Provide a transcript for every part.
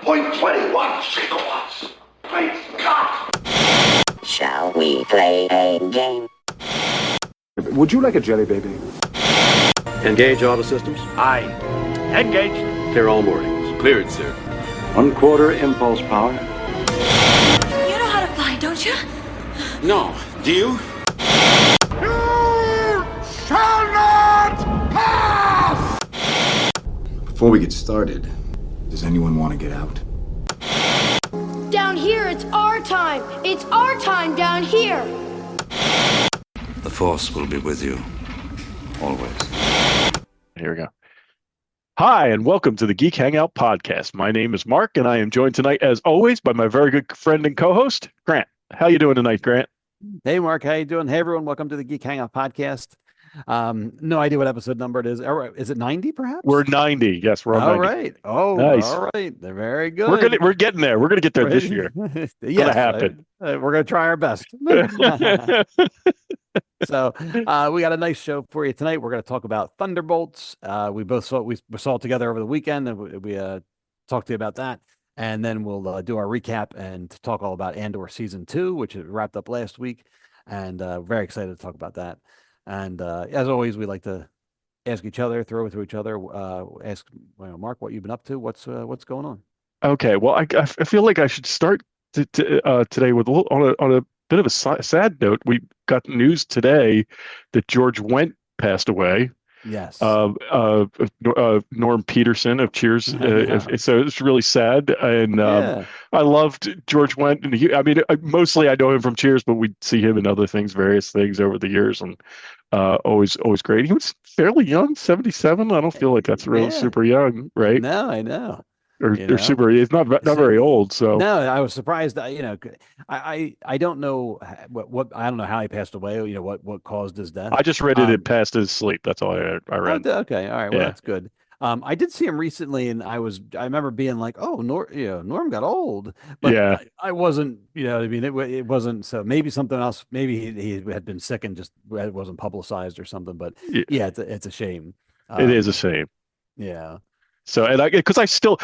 1.21 gigawatts. Great Scott! Shall we play a game? Would you like a jelly baby? Engage auto systems. Aye. Engaged. Clear all moorings. Cleared, sir. 1/4 impulse power. You know how to fly, don't you? No. Do you? Before we get started, does anyone want to get out? Down here, it's our time. It's our time down here. The Force will be with you, always. Here we go. Hi, and welcome to the Geek Hangout Podcast. My name is Mark, and I am joined tonight, as always, by my very good friend and co-host, Grant. How you doing tonight, Grant? Hey, Mark. How you doing? Hey, everyone. Welcome to the Geek Hangout Podcast. No idea what episode number it is. Is it 90, perhaps? We're 90. Yes, we're on 90. All right. Oh, nice. All right. They're very good. We're getting there. We're going to get there this year. Yes, gonna happen. We're going to try our best. So we got a nice show for you tonight. We're going to talk about Thunderbolts. We saw it together over the weekend, and we talked to you about that. And then we'll do our recap and talk all about Andor Season 2, which wrapped up last week. And very excited to talk about that. And as always, we like to ask each other, throw it to each other, ask Mark what you've been up to, what's going on. Okay, well, I feel like I should start today with on a bit of a sad note. We got news today that George Wendt passed away. Yes. Norm Peterson of Cheers. So it's really sad, and I loved George Wendt, and mostly I know him from Cheers, but we see him in other things, various things over the years, and always great. He was fairly young, 77. I don't feel like that's really super young, right? No, I know. Or super. It's not very old. So no, I was surprised. I don't know what I don't know how he passed away. What caused his death. I just read it passed his sleep. That's all I read. Okay, all right. Well, that's good. I did see him recently, and I remember being like, "Oh, Norm got old," but I wasn't. It wasn't. So maybe something else. Maybe he had been sick and just it wasn't publicized or something. But it's a shame. It is a shame. Yeah. So, and because I still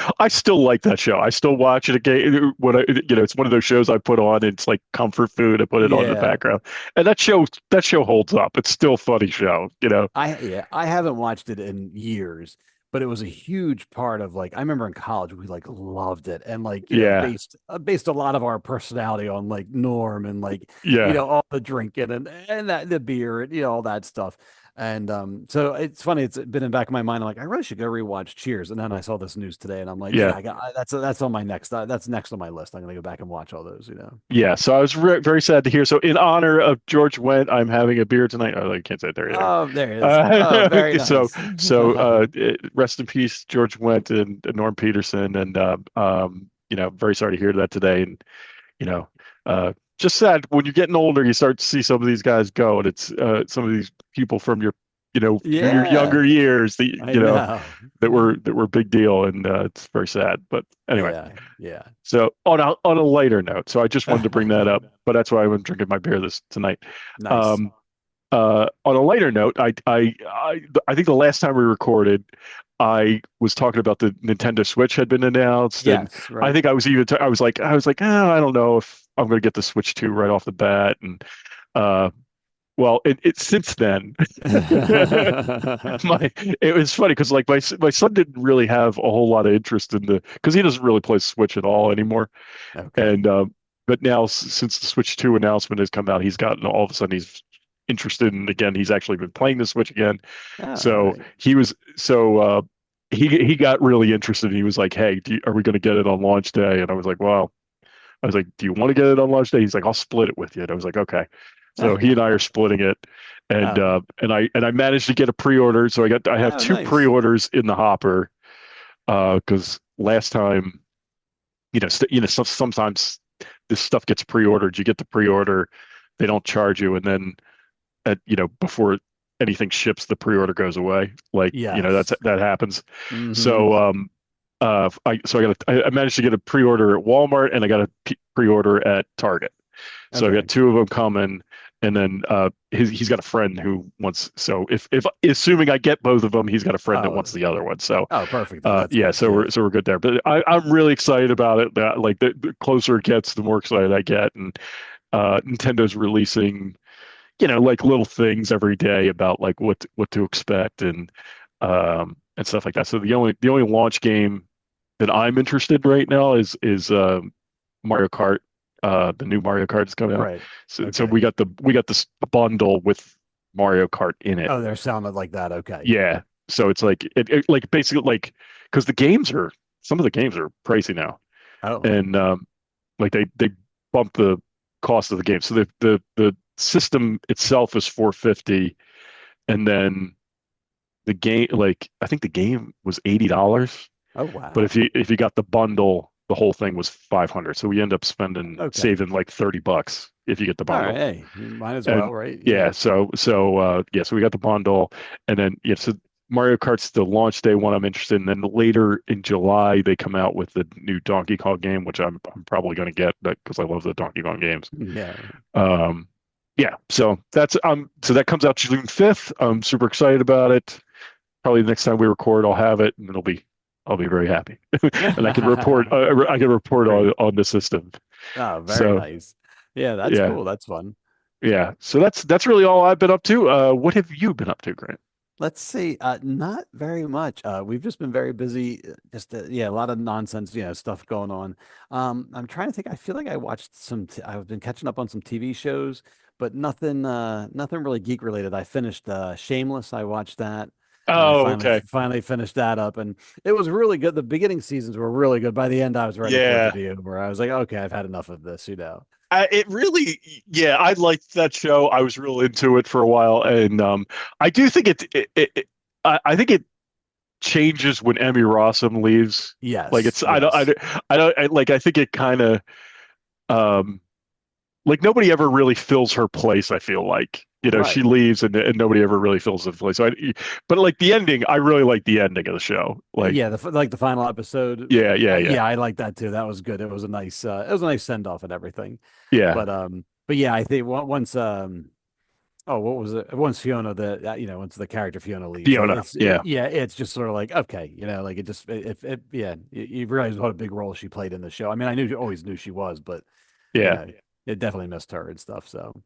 like that show. I still watch it again when it's one of those shows I put on. It's like comfort food. I put it on in the background, and that show holds up. It's still a funny show. I haven't watched it in years, but it was a huge part of I remember in college we loved it, and based a lot of our personality on Norm and all the drinking and that the beer and all that stuff. And so it's funny. It's been in the back of my mind. I'm like, I really should go rewatch Cheers. And then I saw this news today, and I'm like, that's on my next. That's next on my list. I'm gonna go back and watch all those. Yeah. So I was very sad to hear. So in honor of George Wendt, I'm having a beer tonight. Oh, I can't say it there. Oh, there it is. Very nice. So rest in peace, George Wendt and Norm Peterson. And very sorry to hear that today. And just sad when you're getting older, you start to see some of these guys go, and it's some of these people from your your younger years that were big deal, and it's very sad. But anyway, So on a lighter note, so I just wanted to bring that up, but that's why I'm drinking my beer tonight. Nice. On a lighter note, I think the last time we recorded, I was talking about the Nintendo Switch had been announced, and right. I think I was even I was like, I don't know if I'm going to get the Switch 2 right off the bat, and well, it's since then. It was funny because my son didn't really have a whole lot of interest in because he doesn't really play Switch at all anymore, and but now since the Switch 2 announcement has come out, he's gotten all of a sudden he's interested, and again he's actually been playing the Switch again. He got really interested. He was like, hey, are we going to get it on launch day? And I was like, well, do you want to get it on launch day? He's like, I'll split it with you. And I was like, okay. So he and I are splitting it, and I managed to get a pre-order. So I have two pre-orders in the hopper, because last time, sometimes this stuff gets pre-ordered. You get the pre-order, they don't charge you, and then before anything ships, the pre-order goes away. That happens. Mm-hmm. So I managed to get a pre-order at Walmart, and I got a pre-order at Target. So I got two of them coming, and then he's got a friend who wants. So if assuming I get both of them, he's got a friend that wants the other one. So perfect. Yeah, so we're good there. But I'm really excited about it. That like the closer it gets, the more excited I get. And Nintendo's releasing, like little things every day about like what to expect and stuff like that. So the only launch game that I'm interested right now is Mario Kart. The new Mario Kart is coming out. Right. So we got this bundle with Mario Kart in it. Oh, they're sounding like that. Okay. Yeah. So it's like it like basically like because some of the games are pricey now. Oh. And like they bump the cost of the game. So the system itself is $450, and then the game, like I think the game was $80. Oh wow. But if you got the bundle, the whole thing was $500. So we end up saving like $30 if you get the bundle. All right, hey, you might as well, right? Yeah. So we got the bundle, and then so Mario Kart's the launch day one I'm interested in. Then later in July they come out with the new Donkey Kong game, which I'm probably going to get because I love the Donkey Kong games. Yeah. Yeah. So that's so that comes out June 5th. I'm super excited about it. Probably the next time we record, I'll have it, and I'll be very happy, and I can report. On the system. Oh, very nice. Yeah, that's cool. That's fun. Yeah. So that's really all I've been up to. What have you been up to, Grant? Let's see. Not very much. We've just been very busy. Just a lot of nonsense, stuff going on. I'm trying to think. I feel like I watched I've been catching up on some TV shows, but nothing really geek related. I finished Shameless. I watched that. Oh, okay. Finally finished that up, and it was really good. The beginning seasons were really good. By the end, I was ready for it to be over. I was like, okay, I've had enough of this. I liked that show. I was real into it for a while, and I do think I think it changes when Emmy Rossum leaves. Yes, like it's yes. I think it kind of like nobody ever really fills her place. I feel like Right. she leaves and nobody ever really fills the place. So but like the ending, I really like the ending of the show. Like the final episode. Yeah. I like that too. That was good. It was a nice send off and everything. Yeah. But yeah, I think once what was it? Once Fiona once the character Fiona leaves, it's just sort of like okay, like it just you realize what a big role she played in the show. I mean, always knew she was, but it definitely missed her and stuff. So.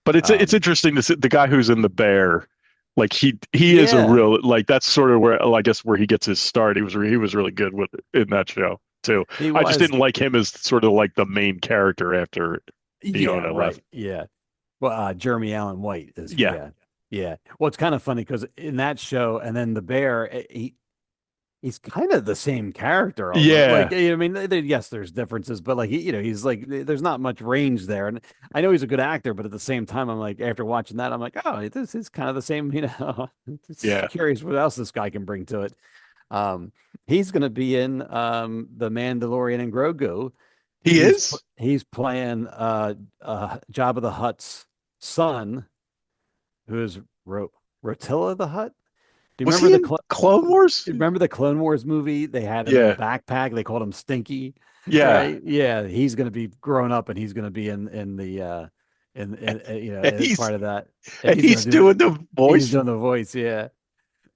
But it's interesting to see the guy who's in the Bear, like he is a real like that's sort of where I guess where he gets his start. He was really good in that show too. I just didn't like him as sort of like the main character after Fiona left. Yeah. Well, Jeremy Allen White is yeah. Well, it's kind of funny because in that show and then the Bear, he's kind of the same character. Although, yeah. I mean, yes, there's differences, but like, he's like, there's not much range there. And I know he's a good actor, but at the same time, I'm like, after watching that, I'm like, oh, this is kind of the same, curious what else this guy can bring to it. He's going to be in The Mandalorian and Grogu. He's playing Jabba the Hutt's son, who is Rotilla the Hutt. Do you remember the Clone Wars? Remember the Clone Wars movie? They had him in a backpack. They called him Stinky. Yeah, right? Yeah. He's going to be grown up, and he's going to be in as part of that. And he's doing the voice. He's doing the voice. Yeah.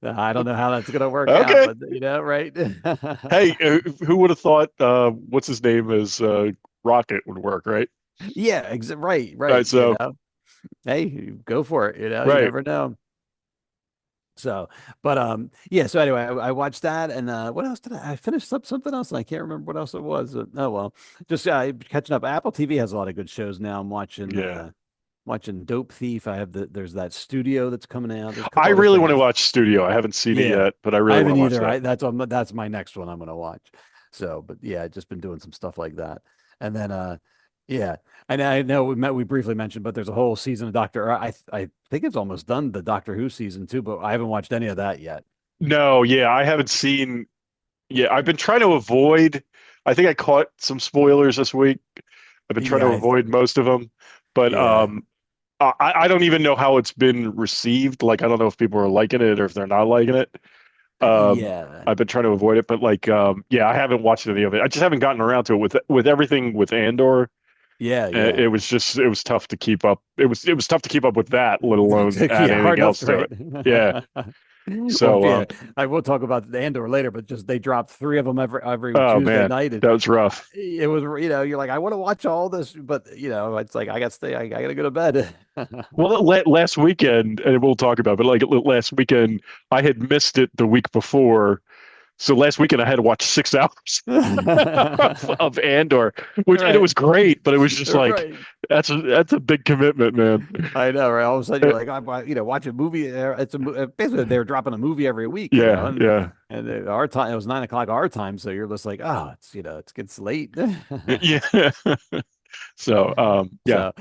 I don't know how that's going to work out, but right? Hey, who would have thought? What's his name is Rocket would work, right? Yeah. Right. So, hey, go for it. You right. never know. So, but so anyway, I watched that, and what else did I finished up something else, and I can't remember what else it was. Oh well, just catching up. Apple TV has a lot of good shows now. I'm watching Dope Thief. There's that Studio that's coming out. I really want to watch Studio. I haven't seen it yet, but I really want to watch that. That's my next one I'm going to watch. So, but yeah, just been doing some stuff like that, and then and I know we briefly mentioned, but there's a whole season of Doctor. I think it's almost done, the Doctor Who season too, but I haven't watched any of that yet. No, I haven't seen. Yeah, I've been trying to avoid. I think I caught some spoilers this week. I've been trying to avoid most of them, but I don't even know how it's been received. Like, I don't know if people are liking it or if they're not liking it. I've been trying to avoid it, but like, I haven't watched any of it. I just haven't gotten around to it with everything with Andor. Yeah, yeah. It was tough to keep up. It was tough to keep up with that, let alone add Yeah, hard anything enough else to to right. it. Yeah. Well, So, yeah, I will talk about the Andor later, but just they dropped three of them every oh Tuesday man, night, and that was rough. it was you're like I want to watch all this, but it's like I got to stay, I got to go to bed. Well, last weekend, and we'll talk about it, but like last weekend, I had missed it the week before. So last weekend I had to watch 6 hours of Andor, which and it Right, was great, but it was just like right. that's a big commitment, man. I know, right? All of a sudden, you're like, watch a movie. Basically they're dropping a movie every week, Yeah, and yeah, our time it was 9 o'clock our time, so you're just like, oh, it's it gets late. yeah. So, yeah. So,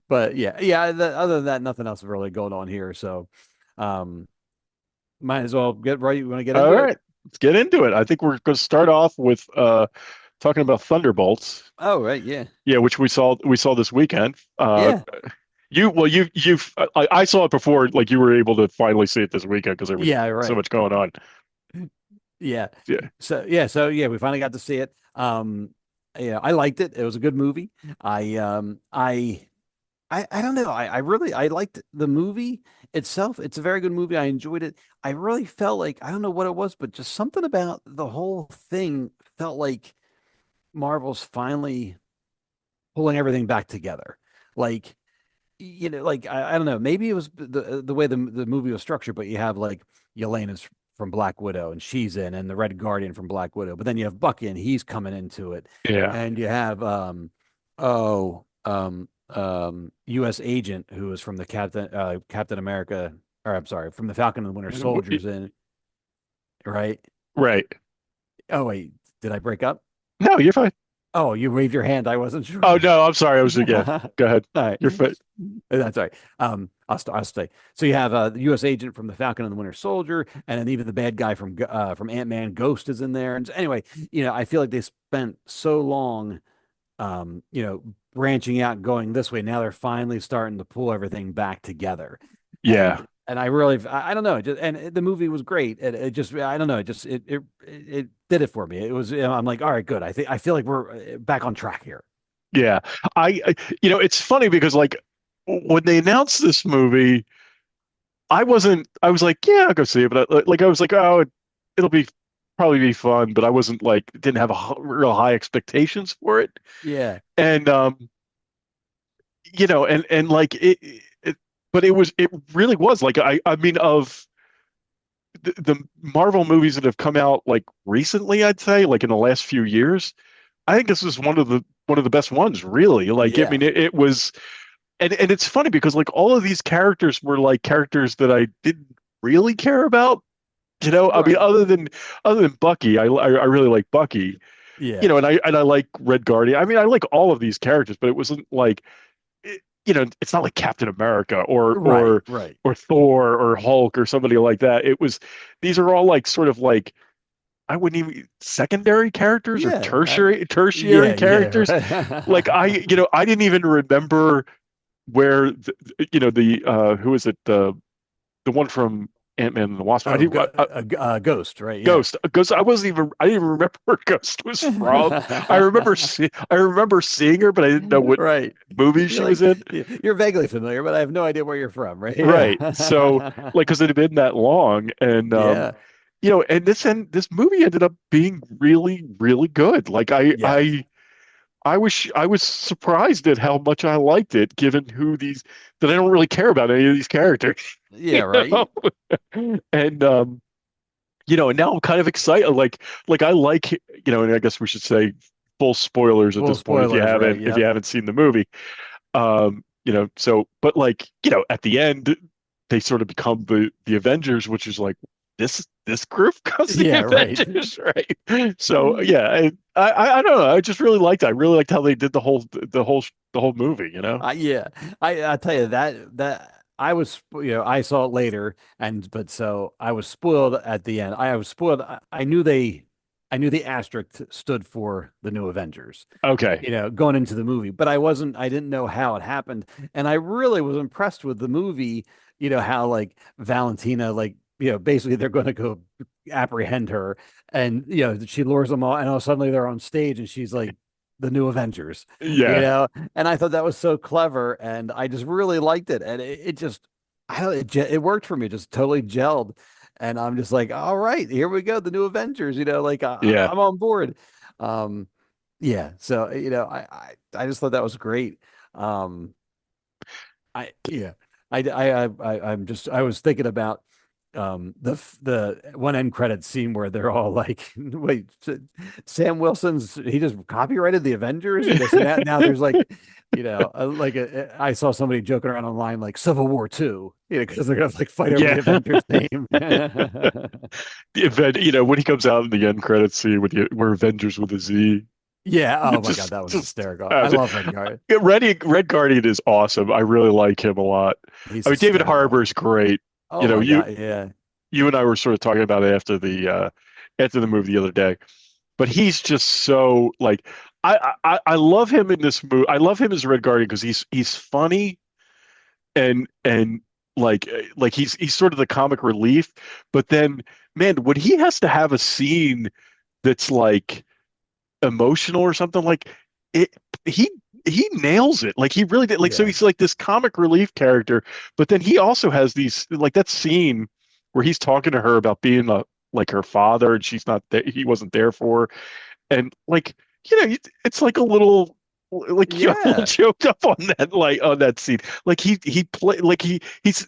but yeah. Other than that, nothing else really going on here. So, um, might as well get right. You want to get All into it? right, let's get into it. I think we're going to start off with talking about Thunderbolts. Oh, right, yeah, Yeah, which we saw this weekend. yeah, I saw it before, like you were able to finally see it this weekend because there was yeah, so right, much going on. yeah. Yeah. So we finally got to see it. Yeah, I liked it. It was a good movie. I don't know. I liked the movie itself. It's a very good movie. I enjoyed it. I really felt like I don't know what it was, but just something about the whole thing felt like Marvel's finally pulling everything back together. Like, like I don't know, maybe it was the way the movie was structured, but you have like Yelena's from Black Widow and she's in, and the Red Guardian from Black Widow, but then you have Bucky and he's coming into it, Yeah. and you have oh U.S. agent who is from the Captain America, or I'm sorry, from the Falcon and the Winter Soldiers in, right? Right. Oh wait, did I break up? No, you're fine. Oh, you waved your hand. I wasn't sure. Oh no, I'm sorry. I was yeah. Go ahead. All right. You're fit. That's all right. I'll stay. So you have the U.S. agent from the Falcon and the Winter Soldier, and then even the bad guy from Ant-Man, Ghost is in there. And so, anyway, I feel like they spent so long, branching out, going this way. Now they're finally starting to pull everything back together. Yeah. And I don't know, and the movie was great. It just, I don't know, it did it for me. It was, I'm like, all right, good. I feel like we're back on track here. Yeah. It's funny because like when they announced this movie, I was like, yeah, I'll go see it. But I was like, oh, it'll probably be fun. But I wasn't like, didn't have real high expectations for it. Yeah. And, and like but it really was like, I mean, of the Marvel movies that have come out like recently, I'd say like in the last few years, I think this is one of the best ones, really. Like, Yeah. I mean, it was, and it's funny because like all of these characters were like characters that I didn't really care about. I mean, Right. other than Bucky, I really like Bucky. Yeah. And I like Red Guardian. I mean, I like all of these characters, but it wasn't like, it's not like Captain America or Right. or Thor or Hulk or somebody like that. These are all like sort of like, I wouldn't even secondary characters or Yeah. tertiary Yeah. characters. Yeah. Like I didn't even remember where who is it, the one from Ant-Man and the Wasp. I didn't, Ghost, right? Yeah. Ghost. I didn't even remember where Ghost was from. I remember seeing her, but I didn't know what Right. movie she was in. You're vaguely familiar, but I have no idea where you're from, right? Right. So like, because it had been that long, and Yeah. and this movie ended up being really, really good. Like Yeah. I was surprised at how much I liked it, given that I don't really care about any of these characters. Yeah, you right. know? And and now I'm kind of excited. Like I like, and I guess we should say full spoilers at Full this point if you spoilers, right, haven't if you yep. haven't seen the movie. So but like, at the end they sort of become the Avengers, which is like this group becomes the Yeah, right. Avengers, right? So yeah, I don't know. I just really liked it. I really liked how they did the whole movie. Yeah, I tell you that I was, I saw it later, but so I was spoiled at the end. I was spoiled. I knew the asterisk stood for the New Avengers, Okay. going into the movie, but I didn't know how it happened, and I really was impressed with the movie. How like Valentina, like, basically they're going to go apprehend her, and she lures them all, and all suddenly they're on stage, and she's like the new Avengers. Yeah. And I thought that was so clever, and I just really liked it, and it just, I don't, it worked for me, just totally gelled, and I'm just like, all right, here we go, the new Avengers, like Yeah. I'm on board. Yeah, so I just thought that was great. I yeah, I was thinking about the one end credit scene where they're all like, wait, Sam Wilson's, he just copyrighted the Avengers, so now there's like, I saw somebody joking around online like Civil War II, because they're gonna like fight over the Avengers name. The event, when he comes out in the end credits scene we're Avengers with a Z. Yeah. Oh my God, that was hysterical. I love Red Guardian. Red Guardian is awesome. I really like him a lot. He's David hysterical. Harbour's great. Oh my God, yeah. You and I were sort of talking about it after the movie the other day, but he's just so like, I love him in this movie. I love him as Red Guardian because he's funny and like he's sort of the comic relief. But then, man, when he has to have a scene that's like emotional or something, like he nails it. Like he really did. Like, so he's like this comic relief character, but then he also has these, like that scene where he's talking to her about being like her father, and she's not there, he wasn't there for her. And like, it's like a little, like, a little choked up on that, like on that scene. Like he play, like he's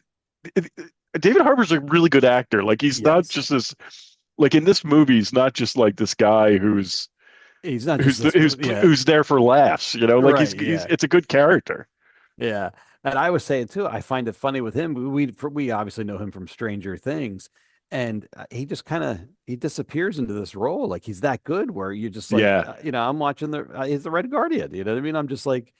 David Harbour's a really good actor. Like he's not just this, like in this movie, he's not just like this guy who's not who's there for laughs, like right, he's it's a good character. Yeah. And I was saying too, I find it funny with him. We obviously know him from Stranger Things, and he just he disappears into this role. Like he's that good where you're just like, I'm watching he's the Red Guardian. You know what I mean? I'm just like,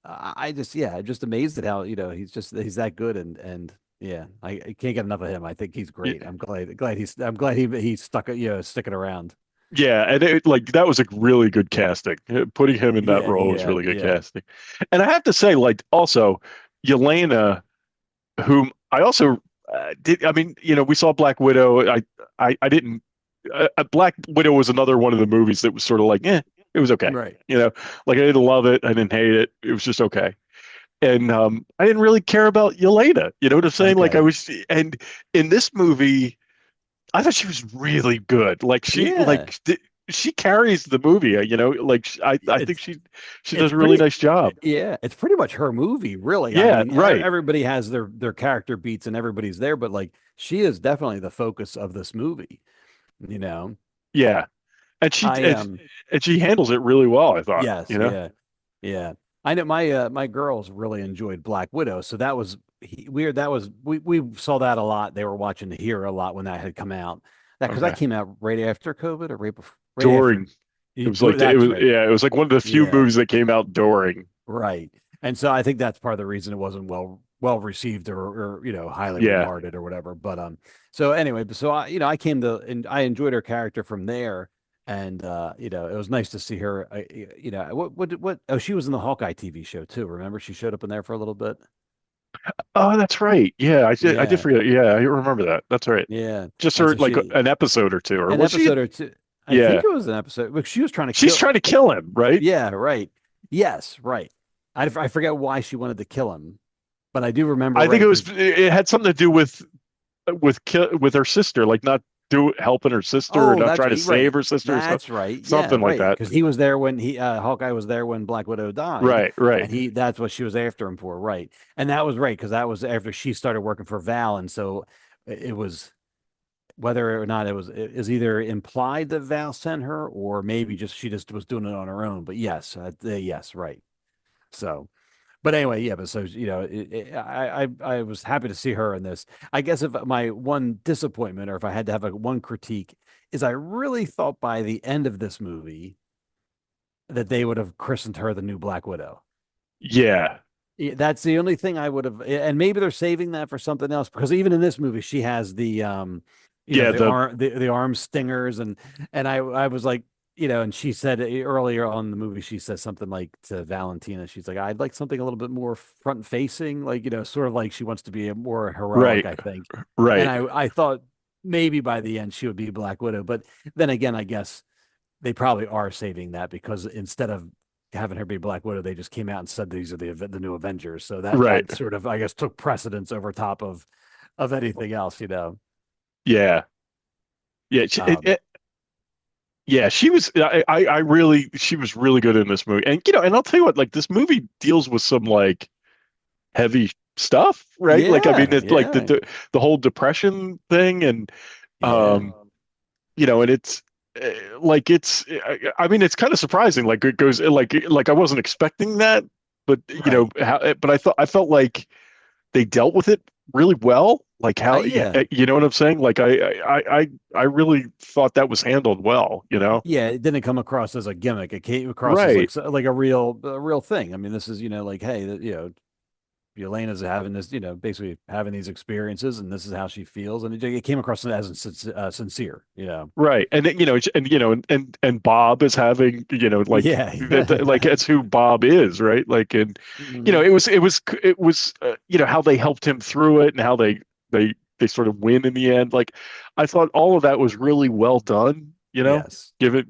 I'm just amazed at how, he's that good. And yeah, I can't get enough of him. I think he's great. Yeah. I'm glad he's stuck, sticking around. Yeah, and that was a really good casting. Putting him in that role was really good casting. And I have to say, like, also Yelena, whom I also did. I mean, we saw Black Widow. I didn't. Black Widow was another one of the movies that was sort of like, it was okay. Right. Like I didn't love it. I didn't hate it. It was just okay. And I didn't really care about Yelena. You know what I'm saying? Okay. Like and in this movie, I thought she was really good. Like she carries the movie. Like I think she does a really nice job. Yeah, it's pretty much her movie, really. Yeah, I mean, right. Everybody has their character beats and everybody's there, but like she is definitely the focus of this movie. Yeah, and she handles it really well, I thought. Yes. Yeah. I know my girls really enjoyed Black Widow, so that was weird. That was we saw that a lot. They were watching The Hero a lot when that had come out. Because that came out right after COVID or right before. During. It was like it was like one of the few movies that came out during. Right, and so I think that's part of the reason it wasn't well received or highly regarded or whatever. But so anyway, so I came to and I enjoyed her character from there. And it was nice to see her. What? Oh, she was in the Hawkeye TV show too. Remember, she showed up in there for a little bit. Oh, that's right. Yeah, I did forget. Yeah, I remember that. That's right. Yeah, just her like an episode or two, or was she? Or two. I think it was an episode. But she was trying to. She's trying to kill him, right? Yeah, right. Yes, right. I forget why she wanted to kill him, but I do remember. I think it had something to do with her sister, like not helping her sister or not trying to save her sister. That's right. Something like that. Because he was there when Hawkeye was there when Black Widow died. Right. And that's what she was after him for. Right. And that was right. Because that was after she started working for Val. And so it was whether or not it was either implied that Val sent her or maybe she just was doing it on her own. But yes, right. So, but anyway, but so, I was happy to see her in this. I guess if my one disappointment, or if I had to have one critique, is I really thought by the end of this movie that they would have christened her the new Black Widow. Yeah. That's the only thing I would have, and maybe they're saving that for something else, because even in this movie, she has the arm stingers, and I was like, and she said earlier on in the movie, she says something like to Valentina, she's like, I'd like something a little bit more front facing, like, sort of like she wants to be a more heroic, I think. Right. And I thought maybe by the end she would be Black Widow, but then again, I guess they probably are saving that because instead of having her be Black Widow, they just came out and said these are the new Avengers. So Right. that sort of, I guess, took precedence over top of anything else, you know. Yeah. Yeah. Um, Yeah, she was. I really, she was really good in this movie, and and I'll tell you what, like this movie deals with some like heavy stuff, right? Like, I mean, yeah, it's like yeah, the whole depression thing, and yeah, and it's like I mean, it's kind of surprising. Like it goes like I wasn't expecting that, but right. but I felt like they dealt with it really well. Like how Yeah, you know what I'm saying? Like I really thought that was handled well. yeah. It didn't come across as a gimmick. It came across as Right. like a real thing. I mean, this is, like, hey, Yelena's having this, basically having these experiences, and this is how she feels, and it came across as sincere, Right. And and Bob is having, like Yeah, like yeah. it's who Bob is, right? Like, and Mhm. it was how they helped him through it and how they sort of win in the end. Like I thought all of that was really well done, Yes. given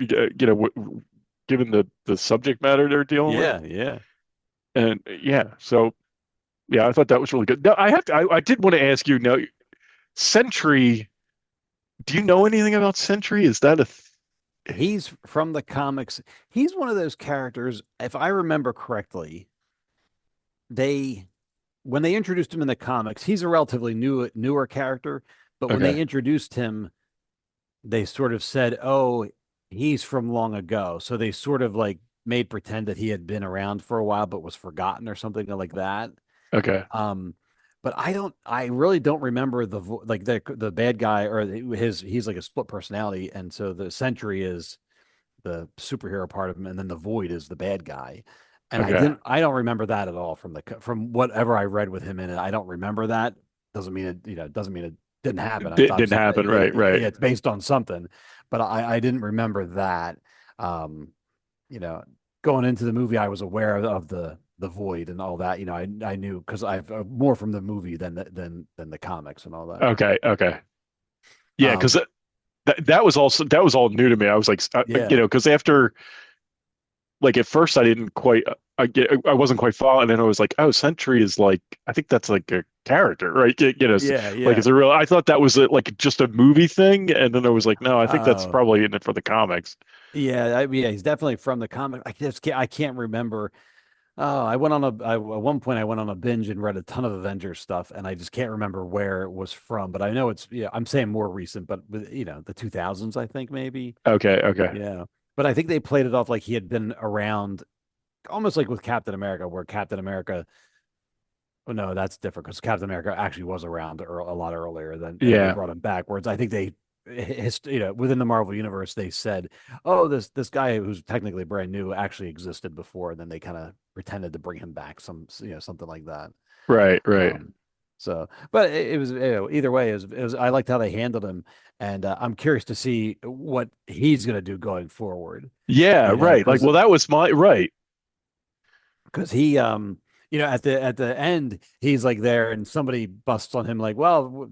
given the subject matter they're dealing with. Yeah, yeah. And yeah, so yeah, I thought that was really good. Now I did want to ask you now, Sentry, do you know anything about Sentry? Is that a He's from the comics. He's one of those characters, if I remember correctly, they when they introduced him in the comics, he's a relatively newer character, but when okay. they introduced him, they sort of said, "Oh, he's from long ago." So they sort of like made pretend that he had been around for a while but was forgotten or something like that. Okay. Um, but I really don't remember like the bad guy or he's like a split personality, and so the Sentry is the superhero part of him, and then the Void is the bad guy. And Okay. I don't remember that at all from whatever I read with him in it. I don't remember that. Doesn't mean it, doesn't mean it didn't happen. It didn't Obviously, happen. Right. Right. yeah, it's based on something, but I didn't remember that. Um, you know, Going into the movie, I was aware of the Void and all that. I knew because I've more from the movie than the comics and all that. Okay. Okay. Yeah, because Um, that was all new to me. I was like, yeah, because after like at first I didn't quite I wasn't quite following, and then I was like, oh, Sentry is like I think that's like a character, right? yeah, Like yeah. it's a real. I thought that was like just a movie thing, and then I was like, no, I think that's Oh, probably in it for the comics. yeah, he's definitely from the comic. I can't remember. Oh, at one point I went on a binge and read a ton of Avengers stuff, and I just can't remember where it was from. But I know it's, yeah, I'm saying more recent, but the 2000s, I think maybe. Okay. Okay. Yeah, but I think they played it off like he had been around, almost like with Captain America, where Captain America. Oh no, that's different because Captain America actually was around a lot earlier than, and then they Yeah. brought him backwards. I think within the Marvel universe, they said, "Oh, this guy who's technically brand new actually existed before," and then they kind of pretended to bring him back, something like that. Right. Right. Um, but it was, either way, I liked how they handled him, and I'm curious to see what he's going to do going forward. Yeah. Right. Like, Because well, that was my right. he at the end he's like there and somebody busts on him like, well,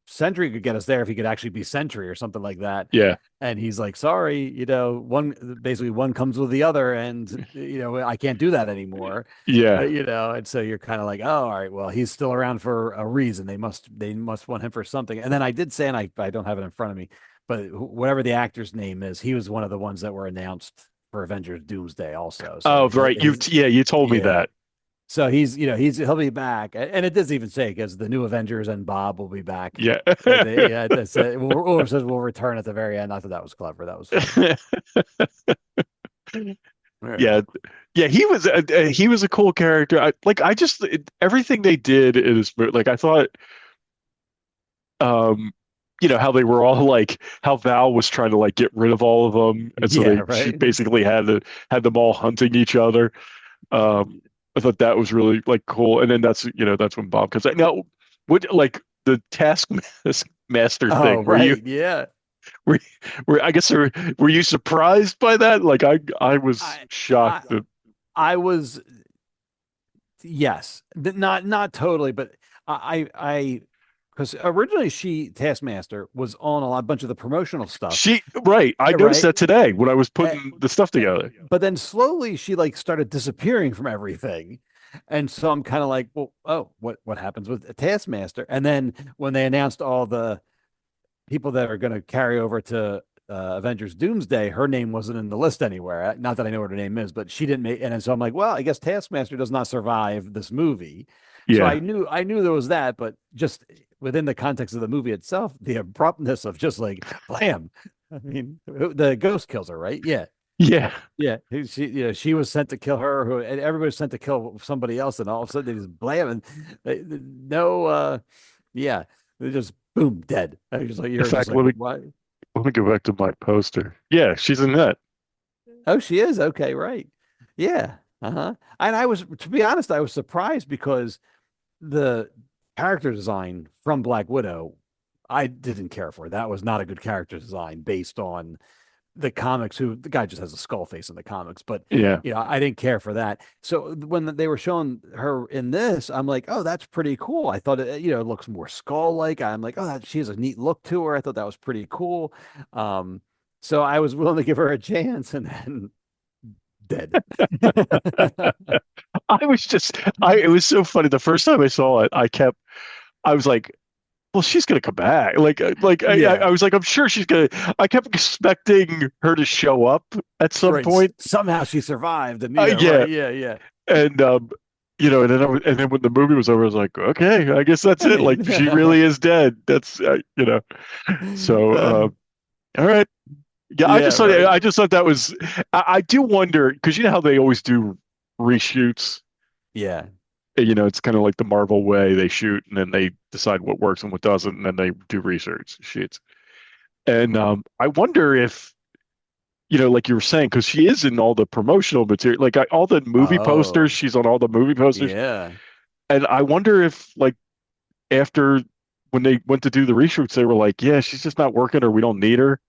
Sentry could get us there if he could actually be Sentry or something like that. Yeah. And he's like, sorry, one comes with the other, and I can't do that anymore. Yeah. And so you're kind of like, oh, all right, well, he's still around for a reason. They must want him for something. And then I did say, and I don't have it in front of me, but whatever the actor's name is, he was one of the ones that were announced for Avengers Doomsday also. So Oh, right. You told me yeah. that. So he'll be back, and it does even say because the new Avengers and Bob will be back. Yeah. Yeah, that's it. Or says we'll return at the very end. I thought that was clever. That was funny. Yeah. Yeah, yeah, he was a cool character. Everything they did in this movie, like I thought, um, how they were all like how Val was trying to like get rid of all of them, and so Yeah, she right. basically had them all hunting each other. I thought that was really like cool, and then that's when Bob comes out. Now, what like the Taskmaster Oh, thing? Were you right. Yeah. were, were I guess were you surprised by that? Like I was I I shocked that. I was, yes, not totally, but I because originally Taskmaster was on a bunch of the promotional stuff. Right. I noticed Right? that today when I was Eh, putting the stuff together. But then slowly she like started disappearing from everything. And so I'm kind of like, well, oh, what happens with Taskmaster? And then when they announced all the people that are going to carry over to Avengers Doomsday, her name wasn't in the list anywhere. Not that I know what her name is, but she didn't make. And so I'm like, well, I guess Taskmaster does not survive this movie. So Yeah. I knew there was that, but just within the context of the movie itself, the abruptness of just like blam. I mean, the ghost kills her, right? Yeah. Yeah. Yeah, she was sent to kill her, and everybody was sent to kill somebody else, and all of a sudden they just blam, and no, yeah, they just boom, dead. I was just like, you're In fact, just like, what? let me go back to my poster. Yeah, she's in that. Oh, she is okay, right? Yeah, uh-huh. And I was, to be honest, I was surprised because the character design from Black Widow, I didn't care for. That was not a good character design based on the comics. Who the guy just has a skull face in the comics, but Yeah. I didn't care for that. So when they were showing her in this, I'm like, oh, that's pretty cool. I thought it looks more skull like. I'm like, oh, she has a neat look to her. I thought that was pretty cool. So I was willing to give her a chance, and then dead. It was so funny. The first time I saw it, I was like, well, she's gonna come back. Yeah. I was like, I'm sure she's gonna. I kept expecting her to show up at some Right. point. Somehow she survived, and Yeah. right, yeah. And and then when the movie was over, I was like, okay, I guess that's it. Like she really is dead. That's So all right. Yeah, Yeah, right. I just thought that was. I do wonder because you know how they always do reshoots. Yeah. It's kind of like the Marvel way. They shoot and then they decide what works and what doesn't, and then they do research sheets. And I wonder if, like you were saying, because she is in all the promotional material, like all the movie posters, Oh, she's on all the movie posters. yeah. And I wonder if, like, after when they went to do the reshoots, they were like, yeah, she's just not working or we don't need her.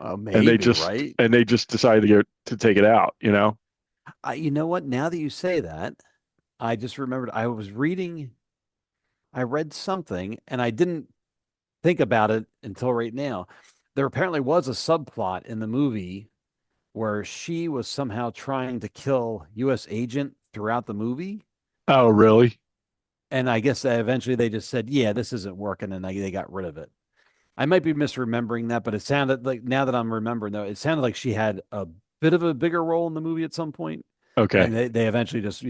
And Maybe, right? they just decided to take it out, You know what? Now that you say that, I just remembered I read something and I didn't think about it until right now. There apparently was a subplot in the movie where she was somehow trying to kill U.S. agent throughout the movie. Oh, really? And I guess eventually they just said, yeah, this isn't working. And they got rid of it. I might be misremembering that, but it sounded like, now that I'm remembering though, it sounded like she had a bit of a bigger role in the movie at some point. Okay. And they eventually just,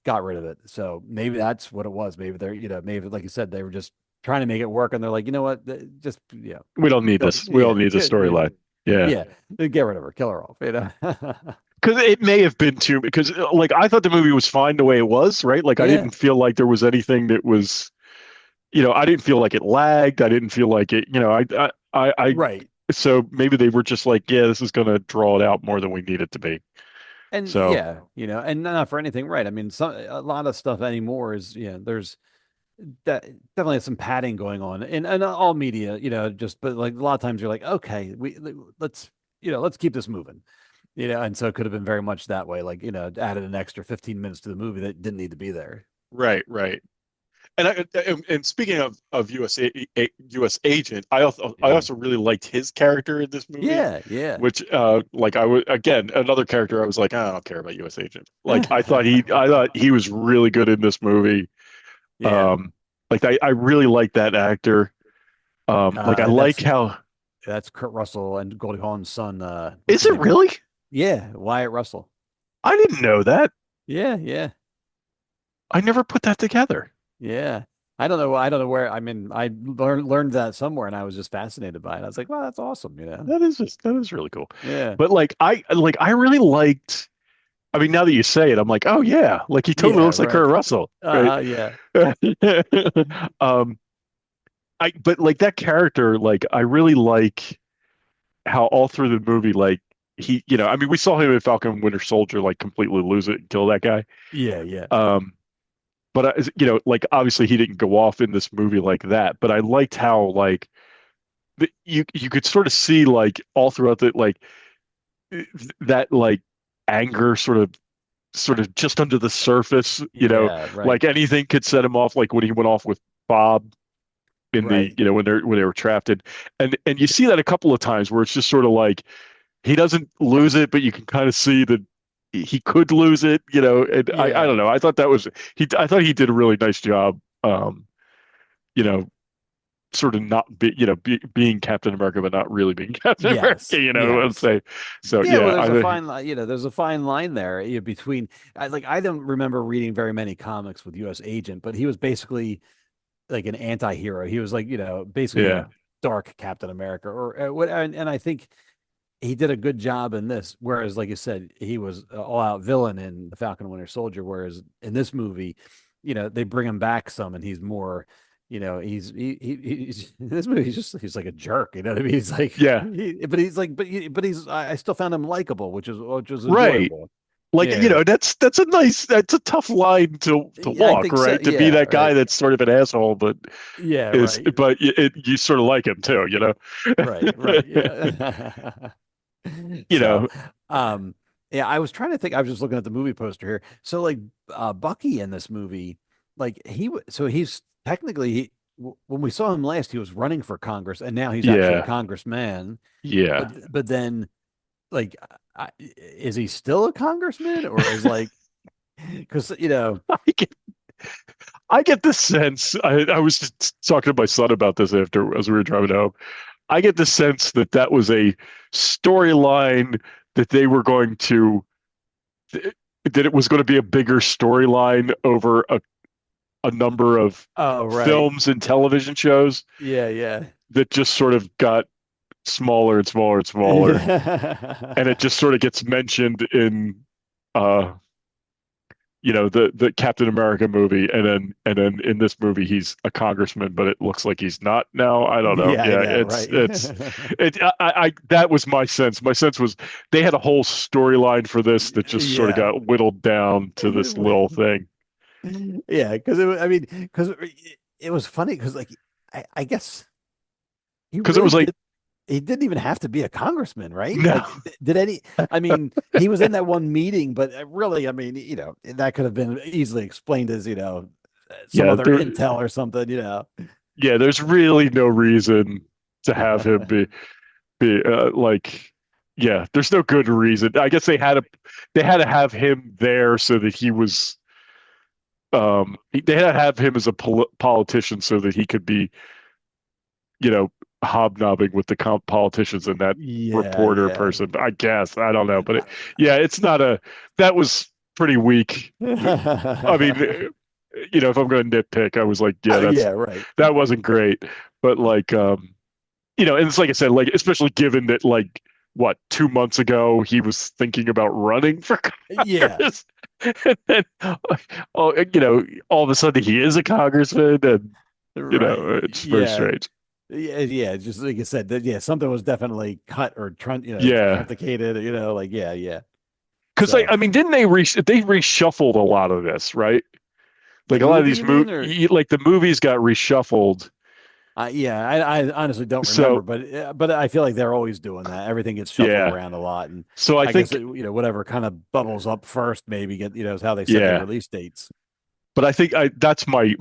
got rid of it. So maybe that's what it was. Maybe they're, maybe like you said, they were just trying to make it work. And they're like, you know what? Just, we don't need this. We don't need this storyline. Yeah. Yeah. Get rid of her, kill her off, Because it may have been too, because like I thought the movie was fine the way it was, right? Like I didn't feel like there was anything that was, I didn't feel like it lagged. I didn't feel like it, I right. So maybe they were just like, yeah, this is going to draw it out more than we need it to be. And so, and not for anything, right? I mean, a lot of stuff anymore is, there's definitely some padding going on in all media, but like a lot of times you're like, okay, let's keep this moving, and so it could have been very much that way, like, added an extra 15 minutes to the movie that didn't need to be there. Right. And speaking of U.S. agent, I also really liked his character in this movie. Yeah. Which like I was, again, another character I was like, I don't care about U.S. agent. Like I thought he was really good in this movie. Yeah. Like I really like that actor. Like I like how that's Kurt Russell and Goldie Hawn's son. Is it really? Yeah, Wyatt Russell. I didn't know that. Yeah. I never put that together. Yeah. I don't know where. I mean, I learned that somewhere, and I was just fascinated by it. I was like, "Well, that's awesome," That is really cool. Yeah. But I really liked. I mean, now that you say it, I'm like, oh yeah, like he totally looks like Kurt Russell. Right? Yeah. But like that character, like I really like how all through the movie, like he, I mean, we saw him in Falcon and Winter Soldier, like completely lose it and kill that guy. Yeah. But like obviously he didn't go off in this movie like that. But I liked how like you could sort of see like all throughout the like that like anger sort of just under the surface, right. like anything could set him off. Like when he went off with Bob, in the when they were trapped in, and you see that a couple of times where it's just sort of like he doesn't lose it, but you can kind of see that he could lose it, and I don't know. I thought I thought he did a really nice job, you know, sort of not being Captain America, but not really being Captain America, let's say. So well, there's a fine line, there's a fine line there between, I don't remember reading very many comics with U.S. Agent, but he was basically like an anti-hero. He was like, basically a dark Captain America or what. And I think he did a good job in this. Whereas, like you said, he was an all-out villain in The Falcon and Winter Soldier. Whereas in this movie, they bring him back some, and he's more, he's in this movie. He's like a jerk. You know what I mean? He's like, but I still found him likable, which is enjoyable. Like, that's a tough line to walk, right? To be that guy that's sort of an asshole, but but you sort of like him too, right. Yeah. I was trying to think. I was just looking at the movie poster here. So like Bucky in this movie, like he's technically when we saw him last, he was running for Congress, and now he's actually a congressman. Yeah, but then like. Is he still a congressman, or is like, because I get the sense. I was just talking to my son about this as we were driving home. I get the sense that was a storyline that they were going to that it was going to be a bigger storyline over a number of films and television shows. Yeah. That just sort of got smaller and smaller and smaller, and it just sort of gets mentioned in the Captain America movie, and then in this movie he's a congressman, but it looks like he's not now. I don't know. That was my sense. My sense was they had a whole storyline for this that just sort of got whittled down to this little thing. Yeah, because it was funny because like I guess because it was like. He didn't even have to be a congressman, right? No. He was in that one meeting, but really, that could have been easily explained as, some other intel or something, Yeah, there's really no reason to have him be there's no good reason. I guess they had to have him there so that he was, they had to have him as a politician so that he could be, hobnobbing with the politicians and that reporter person. I guess I don't know, but it's not that was pretty weak. I mean, if I'm going to nitpick, I was like, that wasn't great. But like, and it's like I said, like especially given that like 2 months ago he was thinking about running for Congress. And then, all of a sudden he is a congressman, and it's very strange. Yeah, just like you said, that something was definitely cut or truncated, Because didn't they reshuffled a lot of this, right? Like a lot of these movies, like the movies got reshuffled. I honestly don't remember, but I feel like they're always doing that. Everything gets shuffled around a lot, and so I think guess whatever kind of bubbles up first, maybe is how they set the release dates. But I think that's my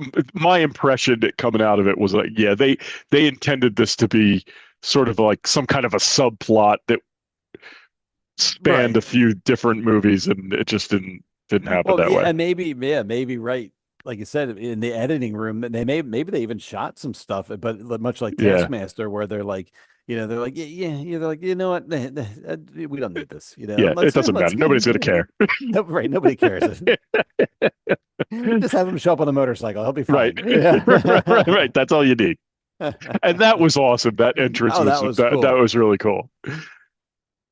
impression coming out of it was like, they intended this to be sort of like some kind of a subplot that spanned a few different movies, and it just didn't happen that way. And maybe right, like you said, in the editing room, maybe they even shot some stuff, but much like Taskmaster, where they're like. They're like, they're like, you know what? We don't need this. It doesn't matter. Nobody's going to care. Right. Nobody cares. Just have him show up on a motorcycle. He'll be fine. Right. Right. That's all you need. And that was awesome. That entrance was cool. That was really cool.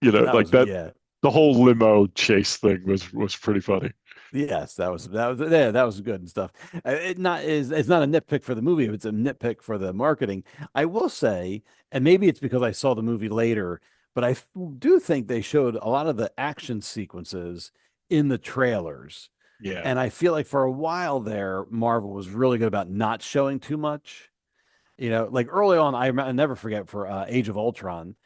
The whole limo chase thing was pretty funny. Yes, that was good and stuff. It's not a nitpick for the movie, it's a nitpick for the marketing. I will say, and maybe it's because I saw the movie later, but I do think they showed a lot of the action sequences in the trailers. Yeah. And I feel like for a while there, Marvel was really good about not showing too much. Like early on, I never forget for Age of Ultron,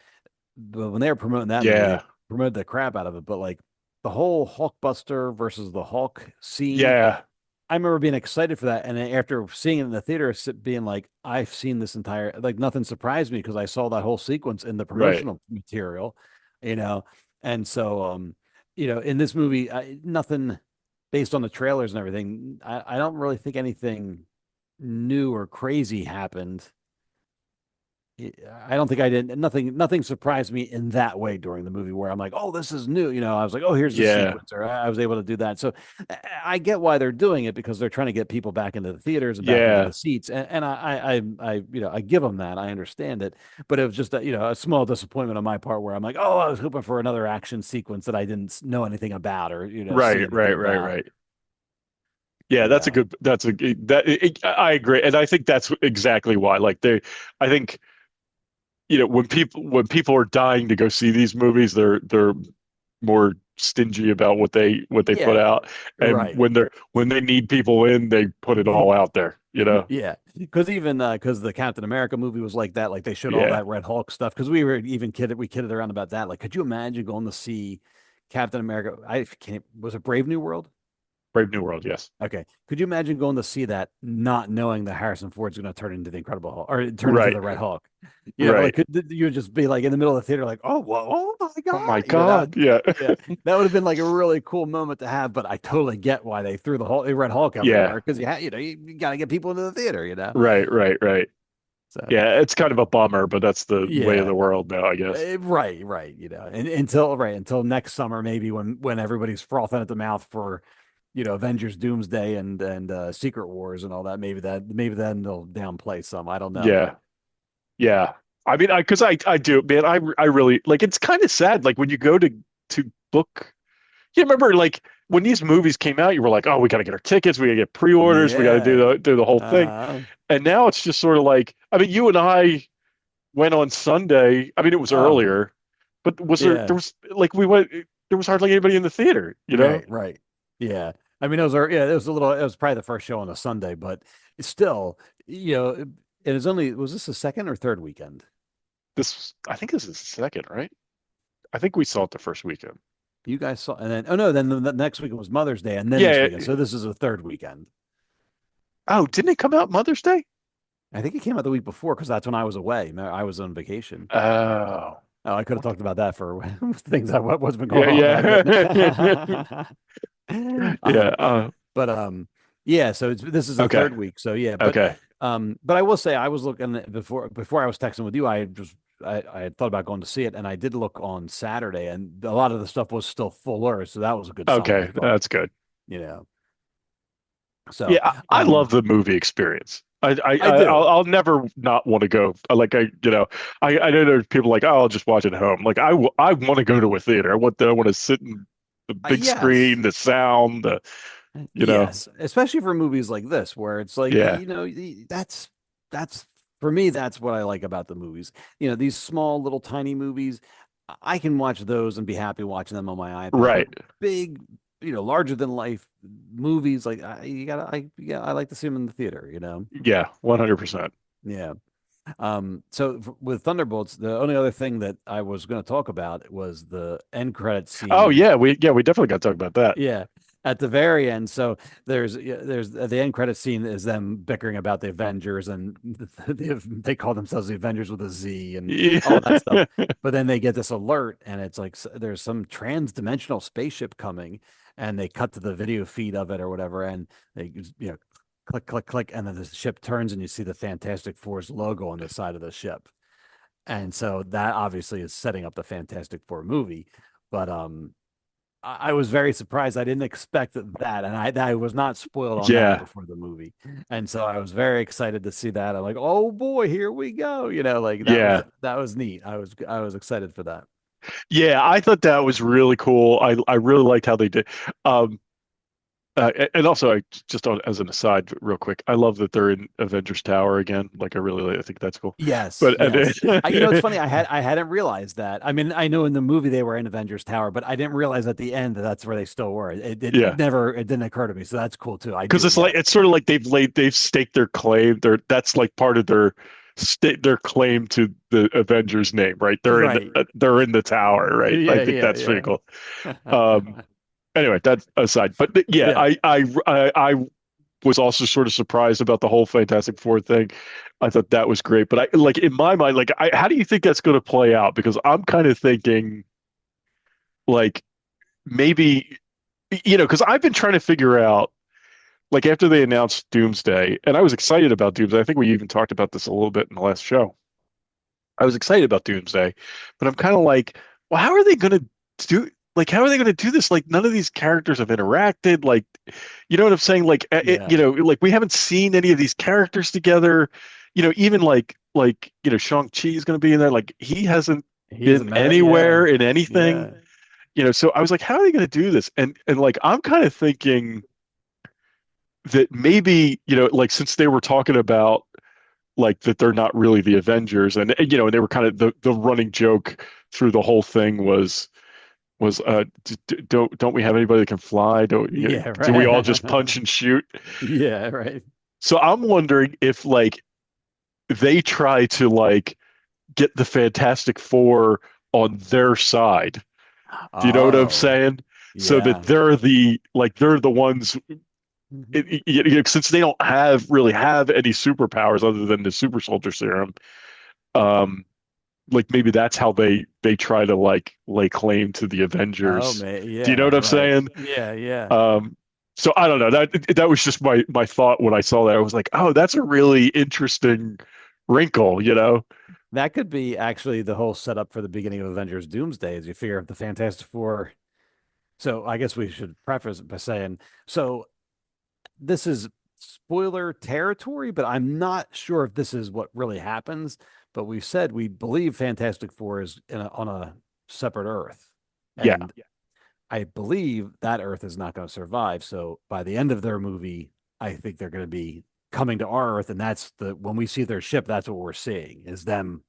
but when they were promoting that movie, promoted the crap out of it. But like the whole Hulkbuster versus the Hulk scene, I remember being excited for that, and then after seeing it in the theater, being like, I've seen this entire, like, nothing surprised me because I saw that whole sequence in the Right. promotional material, and so in this movie, nothing based on the trailers and everything. I don't really think anything new or crazy happened. I don't think I did. Nothing surprised me in that way during the movie where I'm like, oh, this is new. I was like, oh, here's the Yeah. sequence, or I was able to do that. So I get why they're doing it, because they're trying to get people back into the theaters and back into the seats. And I give them that. I understand it, but it was just a small disappointment on my part where I'm like, oh, I was hoping for another action sequence that I didn't know anything about, or see Right. anything about. Yeah, that's I agree. And I think that's exactly why. Like I think, when people are dying to go see these movies, they're more stingy about what they put out. And Right. when they need people in, they put it all out there, Yeah, because even because the Captain America movie was like that. Like, they showed all Yeah. that Red Hulk stuff, because we were even kidded around about that. Like, could you imagine going to see Captain America? Was it Brave New World? Brave New World, yes. Okay. Could you imagine going to see that not knowing that Harrison Ford's going to turn into the Incredible Hulk, or turn into Right. the Red Hulk? Right. Like, you'd just be like in the middle of the theater, like, oh, oh my God. Oh my God. Yeah. That would have been like a really cool moment to have, but I totally get why they threw the Red Hulk everywhere, because you got to get people into the theater, Right. So, Yeah, it's kind of a bummer, but that's the way Yeah. of the world now, I guess. Right. And until next summer, maybe when everybody's frothing at the mouth for Avengers Doomsday and Secret Wars and all that, maybe then they'll downplay some. I don't know. Yeah. I mean, because I do, man. I really like. It's kind of sad. Like, when you go to book, you remember, like, when these movies came out, you were like, oh, we got to get our tickets, we got to get pre-orders, we got to do the whole thing. And now it's just sort of like, I mean, you and I went on Sunday. I mean, it was earlier, but there was like, there was hardly anybody in the theater, Right. Yeah. I mean, it was probably the first show on a Sunday, but still, it was this the second or third weekend? I think this is the second, right? I think we saw it the first weekend. You guys saw, and then the next weekend was Mother's Day, and then Yeah. this weekend. So this is the third weekend. Oh, didn't it come out Mother's Day? I think it came out the week before, because that's when I was away. I was on vacation. Oh, I could have talked about that for things what's been going on. Yeah. Yeah. So this is the third week. So yeah. But, Okay. But I will say, I was looking before I was texting with you. I had thought about going to see it, and I did look on Saturday, and a lot of the stuff was still fuller, so that was a good sign. Okay, that's good. So yeah, I love the movie experience. I'll never not want to go. I know there's people like, oh, I'll just watch it at home. Like, I want to go to a theater. I want to sit in the big screen, the sound, Yes, especially for movies like this, where it's like, that's for me, that's what I like about the movies. These small little tiny movies, I can watch those and be happy watching them on my iPad. Right. Big, larger than life movies, like, I like to see them in the theater. Yeah, 100%. Yeah. So with Thunderbolts, the only other thing that I was going to talk about was the end credit scene. Oh yeah, we definitely got to talk about that. Yeah. At the very end, so there's the end credit scene is them bickering about the Avengers, and they call themselves the Avengers with a Z and all that stuff. But then they get this alert, and it's like there's some trans-dimensional spaceship coming, and they cut to the video feed of it or whatever, and they click, click, click, and then the ship turns, and you see the Fantastic Four's logo on the side of the ship, and so that obviously is setting up the Fantastic Four movie, but I was very surprised. I didn't expect that, and I was not spoiled on that before the movie, and so I was very excited to see that. I'm like, oh boy, here we go! That was neat. I was excited for that. Yeah, I thought that was really cool. I really liked how they did. And also, as an aside, real quick, I love that they're in Avengers Tower again. Like, I think that's cool. Yes, but yes. It's funny. I hadn't realized that. I mean, I know in the movie they were in Avengers Tower, but I didn't realize at the end that's where they still were. It didn't occur to me. So that's cool too. Because it's sort of like they've staked their claim. That's like part of their claim to the Avengers name, right? They're in the tower, right? I think that's pretty cool. Anyway, that's aside. But I was also sort of surprised about the whole Fantastic Four thing. I thought that was great, but I like in my mind, like, how do you think that's going to play out? Because I'm kind of thinking, like, maybe, because I've been trying to figure out, like, after they announced Doomsday, and I was excited about Doomsday. I think we even talked about this a little bit in the last show. I was excited about Doomsday, but I'm kind of like, well, how are they going to do? Like, how are they going to do this? Like, none of these characters have interacted. Like, you know what I'm saying? Like, like we haven't seen any of these characters together. Even like Shang-Chi is going to be in there. Like, he hasn't been anywhere in anything. So I was like, how are they going to do this? And like, I'm kind of thinking that maybe, like, since they were talking about like that they're not really the Avengers, and and they were kind of the running joke through the whole thing was don't we have anybody that can fly? Do we all just punch and shoot? Yeah, right. So I'm wondering if, like, they try to, like, get the Fantastic Four on their side. Do you know what I'm saying? So that they're the ones, since they don't really have any superpowers other than the super soldier serum. Like, maybe that's how they try to, like, lay claim to the Avengers. Oh, man, yeah. Do you know what I'm saying? Yeah. So I don't know. That was just my thought when I saw that. I was like, oh, that's a really interesting wrinkle, That could be actually the whole setup for the beginning of Avengers Doomsday, as you figure out the Fantastic Four. So I guess we should preface it by saying, so this is spoiler territory, but I'm not sure if this is what really happens. But we said we believe Fantastic Four is on a separate Earth. And I believe that Earth is not going to survive. So by the end of their movie, I think they're going to be coming to our Earth. And that's when we see their ship, that's what we're seeing, is them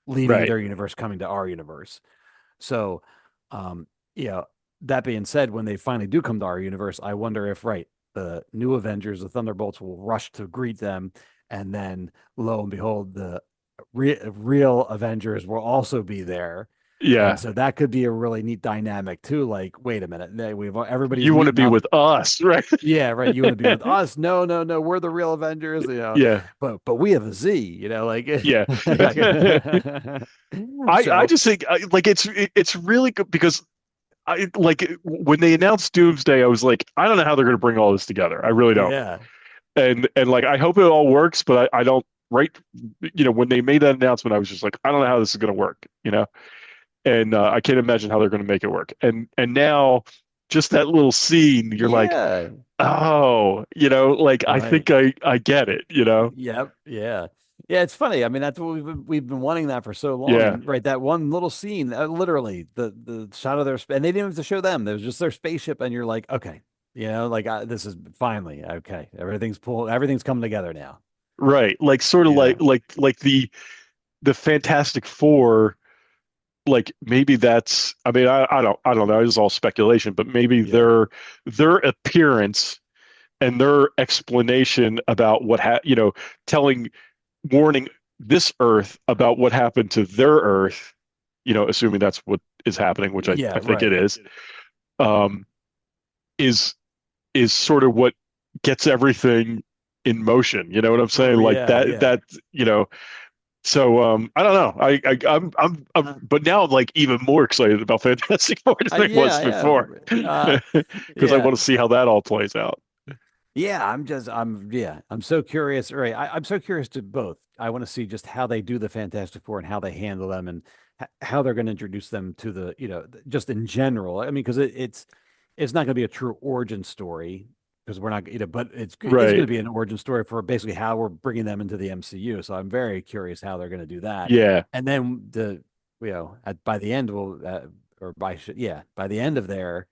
leaving their universe, coming to our universe. So, that being said, when they finally do come to our universe, I wonder if, the new Avengers, the Thunderbolts, will rush to greet them. And then lo and behold, the real Avengers will also be there. Yeah. And so that could be a really neat dynamic too. Like, wait a minute, we've everybody. You want to be with us, right? Yeah, right. You want to be with us? No, we're the real Avengers. Yeah. But we have a Z. Like. Yeah. I just think, like, it's really good because I, like, when they announced Doomsday, I was like, I don't know how they're going to bring all this together. I really don't. Yeah. And like, I hope it all works, but I don't. Right. When they made that announcement, I was just like, I don't know how this is going to work. And I can't imagine how they're going to make it work. And now, just that little scene, you're like, oh, like, I think I get it. Yep. Yeah. Yeah, it's funny. I mean, that's what we've been wanting that for so long. Yeah. Right. That one little scene, literally the shot of their, and they didn't have to show them. There was just their spaceship, and you're like, okay, like, this is finally okay. Everything's coming together now. Right. Like, sort of like the Fantastic Four. Like, maybe that's, I mean, I don't know. It's all speculation, but maybe their appearance and their explanation about warning this Earth about what happened to their Earth, assuming that's what is happening, which I think it is sort of what gets everything in motion. You know what I'm saying? Like, that. So I don't know. I'm but now I'm, like, even more excited about Fantastic Four than I was before, because I want to see how that all plays out. Yeah, I'm so curious. Right, I'm so curious to both. I want to see just how they do the Fantastic Four and how they handle them, and how they're going to introduce them to the, just in general. I mean, because it's not going to be a true origin story, because we're not, but it's going to be an origin story for basically how we're bringing them into the MCU. So I'm very curious how they're going to do that. Yeah. And then by the end, by the end of their,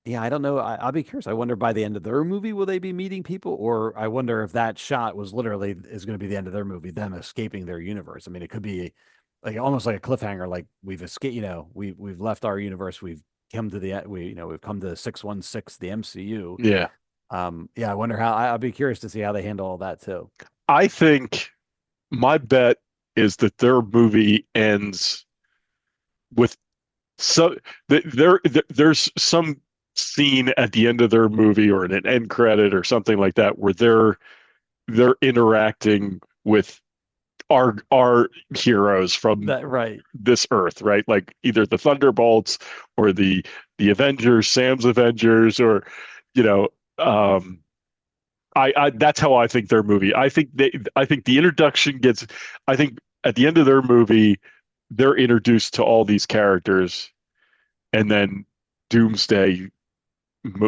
I don't know. I'll be curious. I wonder, by the end of their movie, will they be meeting people? Or I wonder if that shot is going to be the end of their movie, them escaping their universe. I mean, it could be like almost like a cliffhanger, like we've escaped, we've left our universe. We've come to we've come to 616, the MCU. Yeah. I wonder how. I'll be curious to see how they handle all that too. I think my bet is that their movie ends with there's some scene at the end of their movie or in an end credit or something like that where they're interacting with our heroes from That right. this Earth, right? Like either the Thunderbolts or the Avengers, Sam's Avengers, or you know, I that's how I think their movie. I think the introduction gets. I think at the end of their movie, they're introduced to all these characters, and then Doomsday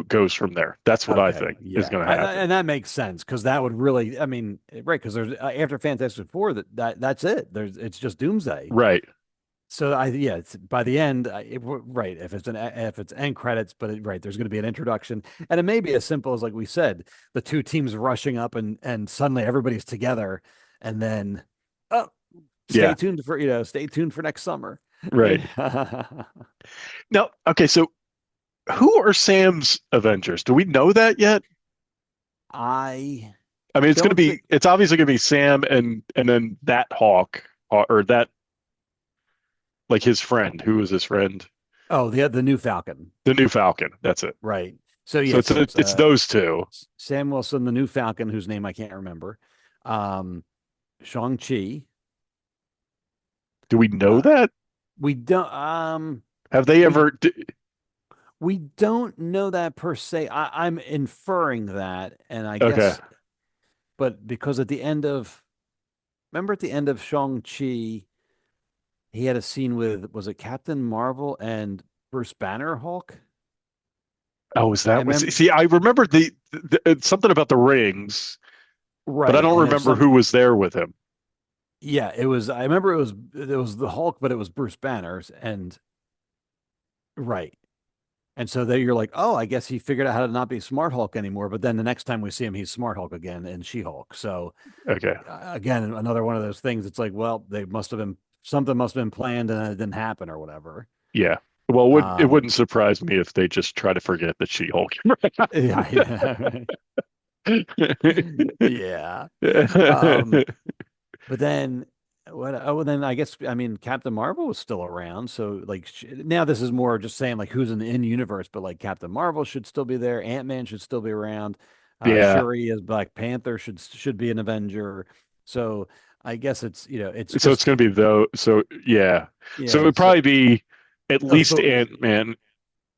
goes from there. That's what I think is going to happen. And that makes sense because that would really, I mean, right? Because there's after Fantastic Four that's it. It's just Doomsday, right? So it's by the end, right? If it's end credits, but right, there's going to be an introduction, and it may be as simple as like we said, the two teams rushing up, and suddenly everybody's together, and then stay tuned for next summer, right? Now, okay, so who are Sam's Avengers? Do we know that yet? I mean, it's obviously going to be Sam and then that Hawk or that. Like his friend. Who was his friend? Oh, the new Falcon. The new Falcon. That's it. Right. So it's those two. Sam Wilson, the new Falcon, whose name I can't remember. Shang-Chi. Do we know that? We don't. Have they ever? We don't know that per se. I'm inferring that, and I guess. But because at the end of Shang-Chi. He had a scene with, was it Captain Marvel and Bruce Banner Hulk? Oh, is that see? I remember the something about the rings, right? But I don't remember who was there with him. Yeah, it was. I remember it was the Hulk, but it was Bruce Banner's, and right. And so there you're like, oh, I guess he figured out how to not be Smart Hulk anymore. But then the next time we see him, he's Smart Hulk again and She-Hulk. So again, another one of those things. It's like, well, something must have been planned and it didn't happen or whatever. Yeah. Well, it wouldn't surprise me if they just try to forget that She-Hulk. Yeah. But then what? Oh, then I guess Captain Marvel was still around. So like now this is more just saying like who's in the universe, but like Captain Marvel should still be there. Ant-Man should still be around. Shuri as Black Panther should be an Avenger. So I guess it's it's so it's going to be though. So yeah. So it would probably be at least Ant-Man.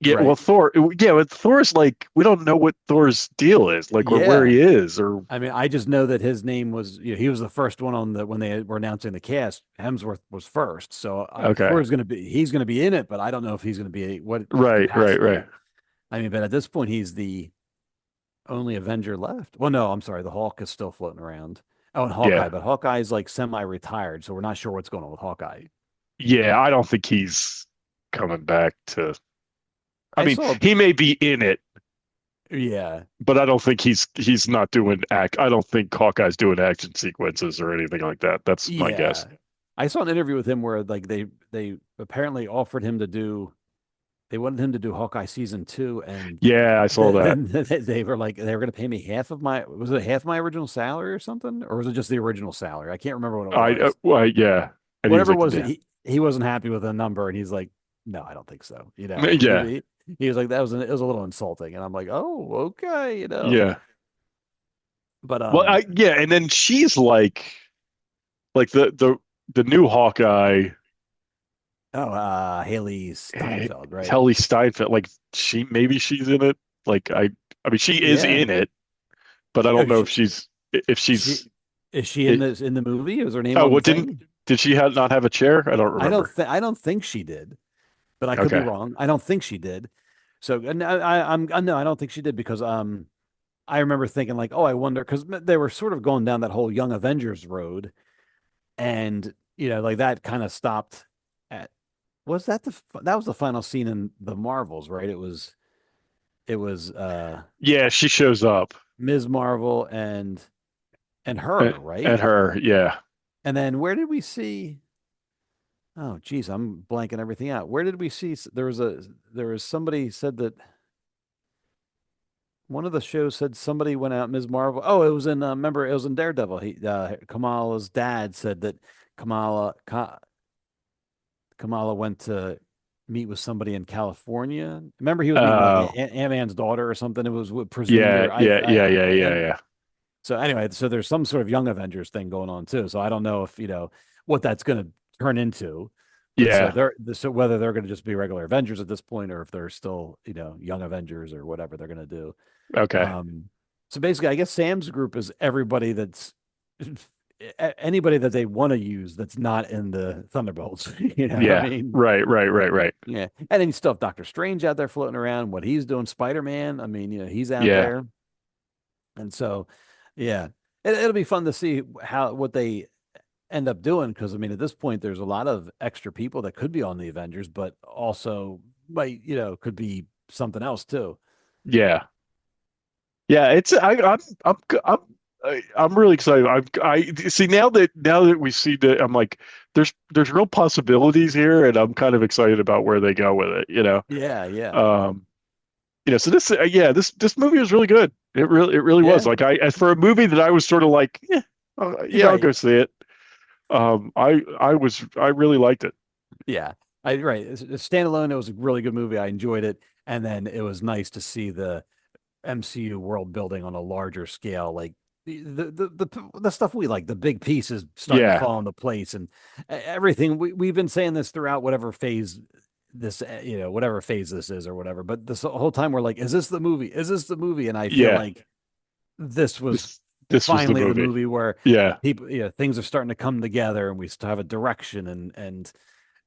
Yeah, right. Well, Thor. Yeah, but Thor's like we don't know what Thor's deal is, like where he is, or I just know that his name was. He was the first one on when they were announcing the cast. Hemsworth was first, so Thor's he's going to be in it, but I don't know if he's going to be what. Right. I mean, but at this point, he's the only Avenger left. Well, no, I'm sorry, the Hulk is still floating around. Oh, and Hawkeye, but Hawkeye is like semi-retired, so we're not sure what's going on with Hawkeye. Yeah, I don't think he's coming back to. I mean, he may be in it. Yeah. But I don't think he's not doing I don't think Hawkeye's doing action sequences or anything like that. That's my guess. I saw an interview with him where like they apparently offered him to do. They wanted him to do Hawkeye season 2, and I saw that. They were like they were going to pay me half of my original salary or something, or was it just the original salary? I can't remember what it was. Yeah. And whatever it was, he wasn't happy with the number, and he's like, "No, I don't think so." Yeah. He was like, it was a little insulting, and I'm like, "Oh, okay," Yeah. But and then she's like the new Hawkeye. Oh, Haley Steinfeld, right? Haley Steinfeld, like she's in it. Like I mean, she is in it, but I don't know if she's is she in the movie? Is her name? Oh, did she not have a chair? I don't remember. I don't think she did, but I could be wrong. I don't think she did. So I don't think she did because I remember thinking like, oh, I wonder because they were sort of going down that whole Young Avengers road, and like that kind of stopped at. Was that that was the final scene in the Marvels, right? It was she shows up. Ms. Marvel and her, right? And her, yeah. And then where did we see? Oh, geez, I'm blanking everything out. Where did we see? There was somebody said that one of the shows said somebody went out. Ms. Marvel. Oh, it was in. Remember, it was in Daredevil. Kamala's dad said that Kamala went to meet with somebody in California. Remember, he was meeting like Ant-Man's daughter or something. It was presumed. Yeah. So anyway, so there's some sort of Young Avengers thing going on too. So I don't know if what that's going to turn into. Yeah. So whether they're going to just be regular Avengers at this point, or if they're still Young Avengers or whatever they're going to do. Okay. So basically, I guess Sam's group is everybody that's anybody that they want to use that's not in the Thunderbolts. Yeah. I mean, right. yeah. And then you still have Doctor Strange out there floating around. What he's doing, Spider-Man. I mean, he's out there. And so, yeah, it'll be fun to see what they end up doing, because I mean, at this point, there's a lot of extra people that could be on the Avengers, but also might could be something else too. Yeah. It's I'm really excited. I see now that we see that, I'm like, there's real possibilities here, and I'm kind of excited about where they go with it. Yeah. So this movie was really good. It really was. Like, as for a movie that I was sort of like, I'll go see it. I really liked it. Yeah. It's standalone. It was a really good movie. I enjoyed it, and then it was nice to see the MCU world building on a larger scale, like the stuff we like, the big pieces starting to fall into place, and everything. We've been saying this throughout whatever phase this is or whatever, but this whole time we're like, is this the movie? Is this the movie? And I feel like this was finally the movie where people, things are starting to come together, and we still have a direction, and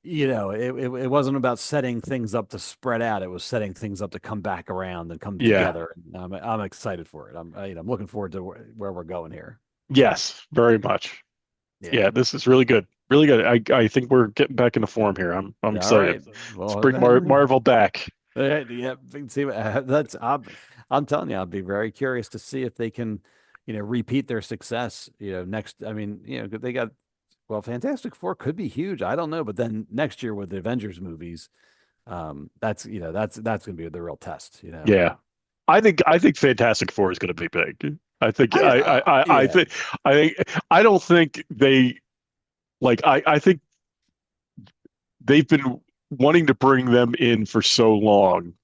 it wasn't about setting things up to spread out. It was setting things up to come back around and come together. And I'm excited for it. I'm looking forward to where we're going here. Yes, very much. Yeah, this is really good. Really good. I think we're getting back into form here. I'm excited. Right. Well, let's bring Marvel back. Yeah, see, I'm telling you, I'll be very curious to see if they can, repeat their success. Next. I mean, they got. Well, Fantastic Four could be huge. I don't know, but then next year with the Avengers movies, that's going to be the real test. Yeah, I think Fantastic Four is going to be big. I don't think they I think they've been wanting to bring them in for so long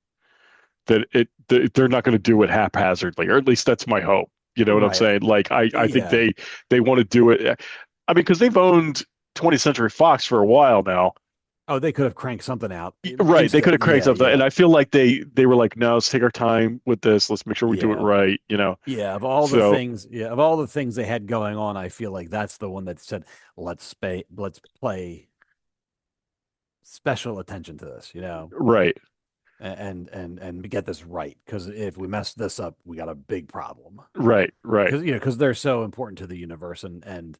that they're not going to do it haphazardly, or at least that's my hope. You know what I'm saying? Like, I think they want to do it. I mean, because they've owned 20th Century Fox for a while now. Oh, they could have cranked something out. Right. They could have cranked something. And I feel like they were like, no, let's take our time with this. Let's make sure we do it right. Yeah. Of all the things they had going on, I feel like that's the one that said, let's play special attention to this, Right. And get this right. Because if we mess this up, we got a big problem. Right. Because they're so important to the universe. And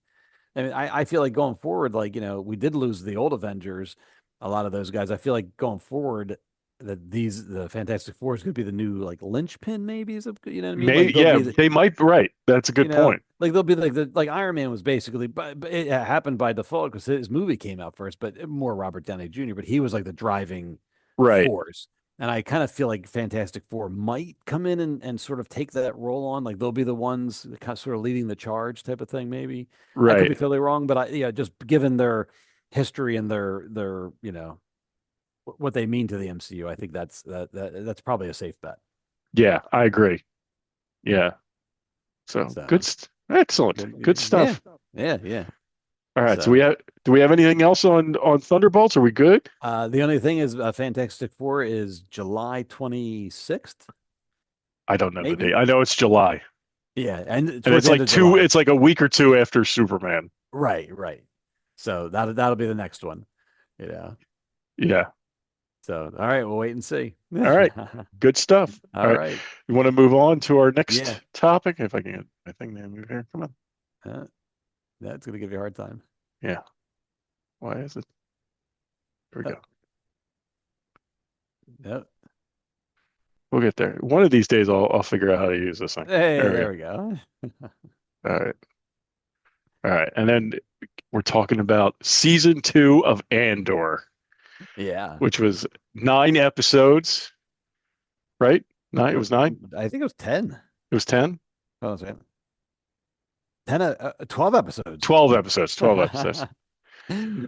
I mean, I feel like going forward, like, we did lose the old Avengers, a lot of those guys. I feel like going forward that the Fantastic Four is going to be the new like linchpin, maybe, is what I mean? Maybe, they might. Right, that's a good point. Like they'll be like Iron Man was basically, but it happened by default because his movie came out first, but more Robert Downey Jr. But he was like the driving force. And I kind of feel like Fantastic Four might come in and sort of take that role on. Like they'll be the ones kind of sort of leading the charge type of thing, maybe. Right. I could be totally wrong, but just given their history and their what they mean to the MCU, I think that's probably a safe bet. Yeah, I agree. Yeah. So good, excellent, good stuff. Yeah. All right. So do we have anything else on Thunderbolts? Are we good? The only thing is Fantastic Four is July 26th. I don't know the date. I know it's July. Yeah, and it's like it's like a week or two after Superman. Right. So that'll be the next one. Yeah. So all right, we'll wait and see. All right. Good stuff. All right. You want to move on to our next topic? If I can get my thing to move here. Come on. That's going to give you a hard time. Yeah. Why is it? Here we go. Yep. We'll get there. One of these days, I'll figure out how to use this thing. Hey, there we go. All right. And then we're talking about season 2 of Andor. Yeah. Which was 9 episodes, right? 9. It was 9. I think it was 10. It was 10. Oh, that's right. 12 episodes. 12 episodes. 12 episodes.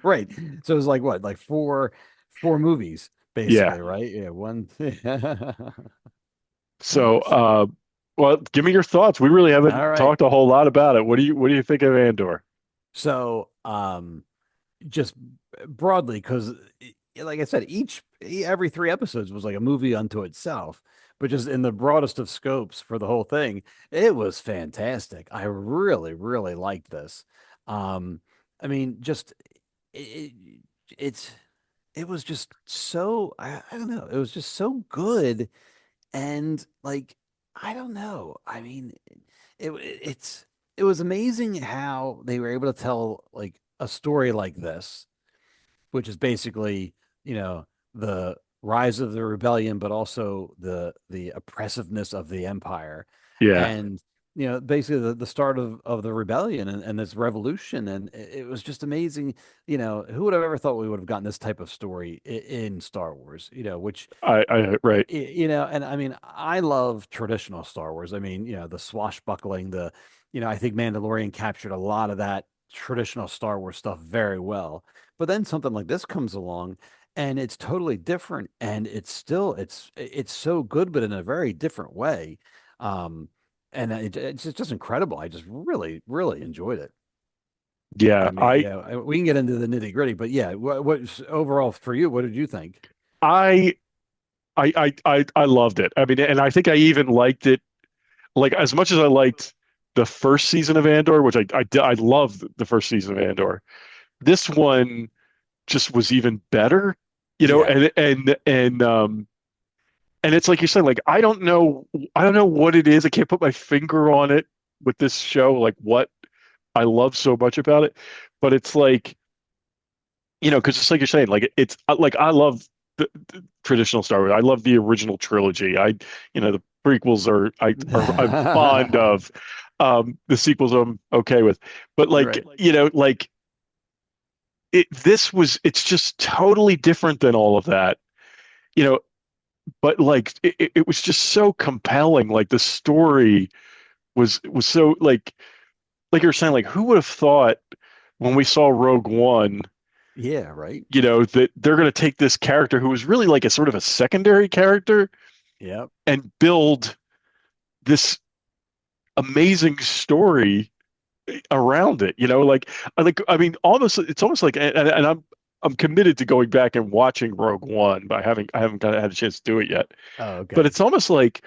Right. So it was like what? Like four movies. Yeah. basically, right? Yeah, one. So, well, give me your thoughts. We really haven't All right. talked a whole lot about it. What do you think of Andor? So, just broadly, because like I said, every 3 episodes was like a movie unto itself, but just in the broadest of scopes for the whole thing, it was fantastic. I really, really liked this. Um, I mean, just it, it's it was just so I don't know, it was just so good. And like, I don't know. I mean, it's it was amazing how they were able to tell like a story like this, which is basically, you know, the rise of the rebellion, but also the oppressiveness of the empire. Yeah. And basically the start of the rebellion and this revolution. And it was just amazing. Who would have ever thought we would have gotten this type of story in Star Wars, which Right. and I mean, I love traditional Star Wars. I mean, the swashbuckling, I think Mandalorian captured a lot of that traditional Star Wars stuff very well. But then something like this comes along and it's totally different and it's so good, but in a very different way. And it's just incredible. I just really, really enjoyed it. Yeah. I mean, we can get into the nitty gritty, but yeah, what overall for you, what did you think? I I loved it. I mean, and I think I even liked it like as much as I liked the first season of Andor, which I loved the first season of Andor. This one just was even better, Yeah. and it's like you said, like I don't know what it is. I can't put my finger on it with this show, like what I love so much about it. But it's like, because it's like you're saying, like it's like I love the traditional Star Wars. I love the original trilogy. The prequels I'm fond of. The sequels I'm okay with, but Right. it's just totally different than all of that, you know. But like it was just so compelling. Like the story was so like you're saying, like who would have thought when we saw Rogue One, Yeah, right. that they're going to take this character who was really like a sort of a secondary character Yep. and build this amazing story around it. I mean, almost it's almost like, and I'm committed to going back and watching Rogue One, but I haven't had a chance to do it yet. Oh, okay. But it's almost like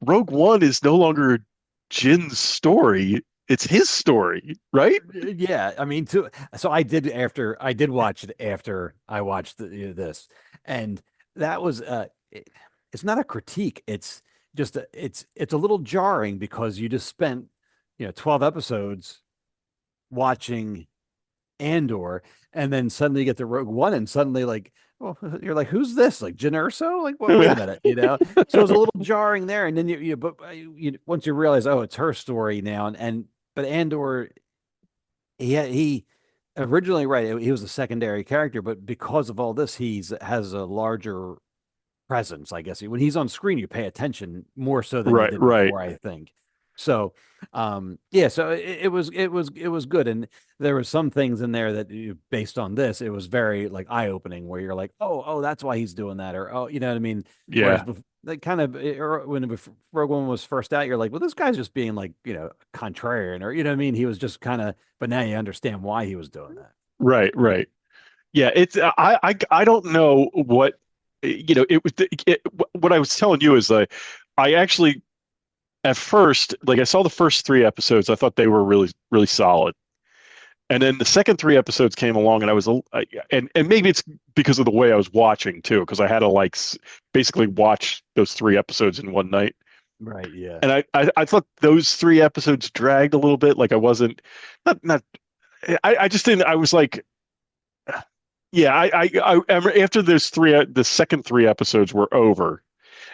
Rogue One is no longer Jin's story; it's his story, right? Yeah, I mean, so I did watch it after I watched this, and that was it's not a critique. It's just it's a little jarring because you just spent 12 episodes watching Andor, and then suddenly you get to Rogue One, and suddenly like, well, you're like, who's this? Like Jyn Erso? Like, well, wait a minute, So it's a little jarring there, and then but once you realize, oh, it's her story now, and but Andor, he originally, right, he was a secondary character, but because of all this, has a larger presence, I guess. When he's on screen, you pay attention more so than you did Right. before, I think. So, yeah, so it was good, and there were some things in there that based on this, it was very like eye opening, where you're like, oh, that's why he's doing that, or you know what I mean? Yeah. Whereas like kind of when Rogue One was first out, you're like, well, this guy's just being like contrarian, or you know what I mean? He was just kind of, but now you understand why he was doing that. Right. Yeah, it's I don't know what it was. What I was telling you is I actually at first, like I saw the first 3 episodes, I thought they were really really solid, and then the second 3 episodes came along, and and maybe it's because of the way I was watching too, because I had to like basically watch those 3 episodes in one night. Right. Yeah. And I thought those 3 episodes dragged a little bit. Like I wasn't not I just didn't. I was like, yeah. After the second 3 episodes were over,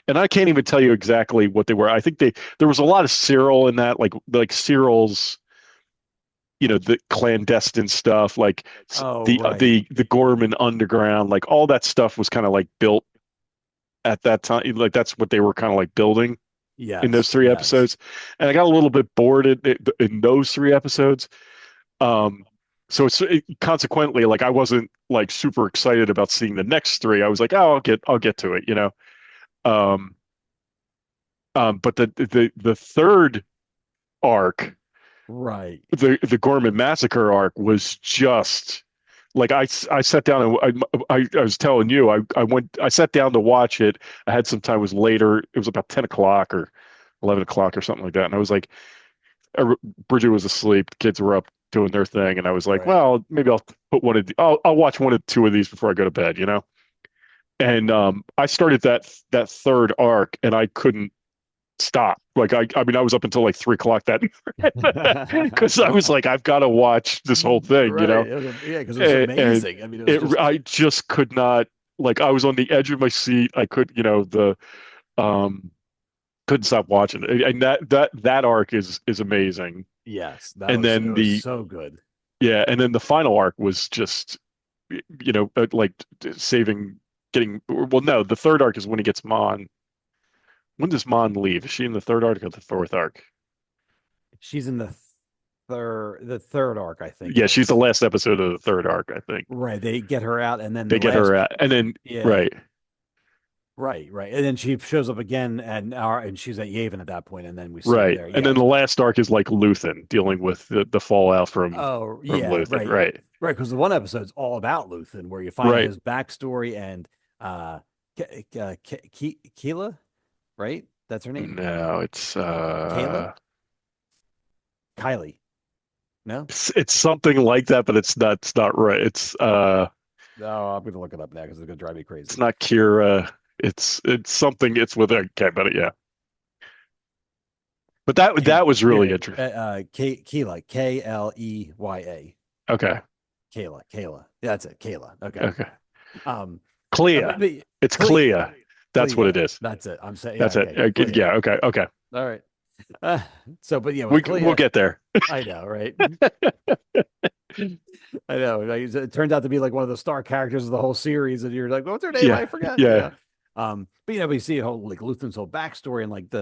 and I can't even tell you exactly what they were. I think there was a lot of Cyril in that, like Cyril's, the clandestine stuff, like Right. the Gorman Underground, like all that stuff was kind of like built at that time. Like that's what they were kind of like building in those 3 episodes, and I got a little bit bored in those 3 episodes. So consequently, like I wasn't like super excited about seeing the next three. I was like, oh, I'll get to it, you know. Um, but the third arc, Right. the Gorman Massacre arc, was just like I sat down and I was telling you I sat down to watch it. I had some time. It was later. It was about 10 o'clock or 11 o'clock or something like that. And I was like, Bridget was asleep. The kids were up doing their thing, and I was like, Right. well, maybe I'll put I'll watch one or two of these before I go to bed, you know. And I started that third arc, and I couldn't stop. Like I mean, I was up until like 3 o'clock that because I was like, I've got to watch this whole thing, you know. Yeah, because it was amazing. I mean, it was I just could not. Like I was on the edge of my seat. I could, you know, couldn't stop watching it. And that arc is amazing. yes, And then it was so good. Yeah, and then the final arc was just, you know, like well, no, the third arc is when he gets Mon. When does Mon leave? Is she in the third arc or the fourth arc? She's in the third arc, I think. Yeah, she's the last episode of the third arc, I think. Right. They get her out, and then They get her out, and then yeah. right. Right, and then she shows up again, and she's at Yavin at that point, and then we see Right, her there. and then the last arc is like Luthen dealing with the fallout from Luthen. Right, because the one episode's all about Luthen, where you find out his backstory and Keela, right? That's her name. No, it's Kayla? Kylie. No, it's something like that, but it's not. It's not right. It's no, I'm gonna look it up now because it's gonna drive me crazy. It's not Kira. It's something. It's with a okay, but yeah. But that was really interesting. Keela, Kleya. Okay. Kayla. Yeah, that's it. Kayla. Okay. Clea. It's Clea. That's what it is. That's it. I'm saying. That's okay. it. Yeah. Okay. Okay. All right. But yeah, we'll get there. I know, right? I know. It turned out to be like one of the star characters of the whole series, and you're like, "What's her name?" Yeah. I forgot. Yeah. But we see a whole like Luthen's whole backstory and like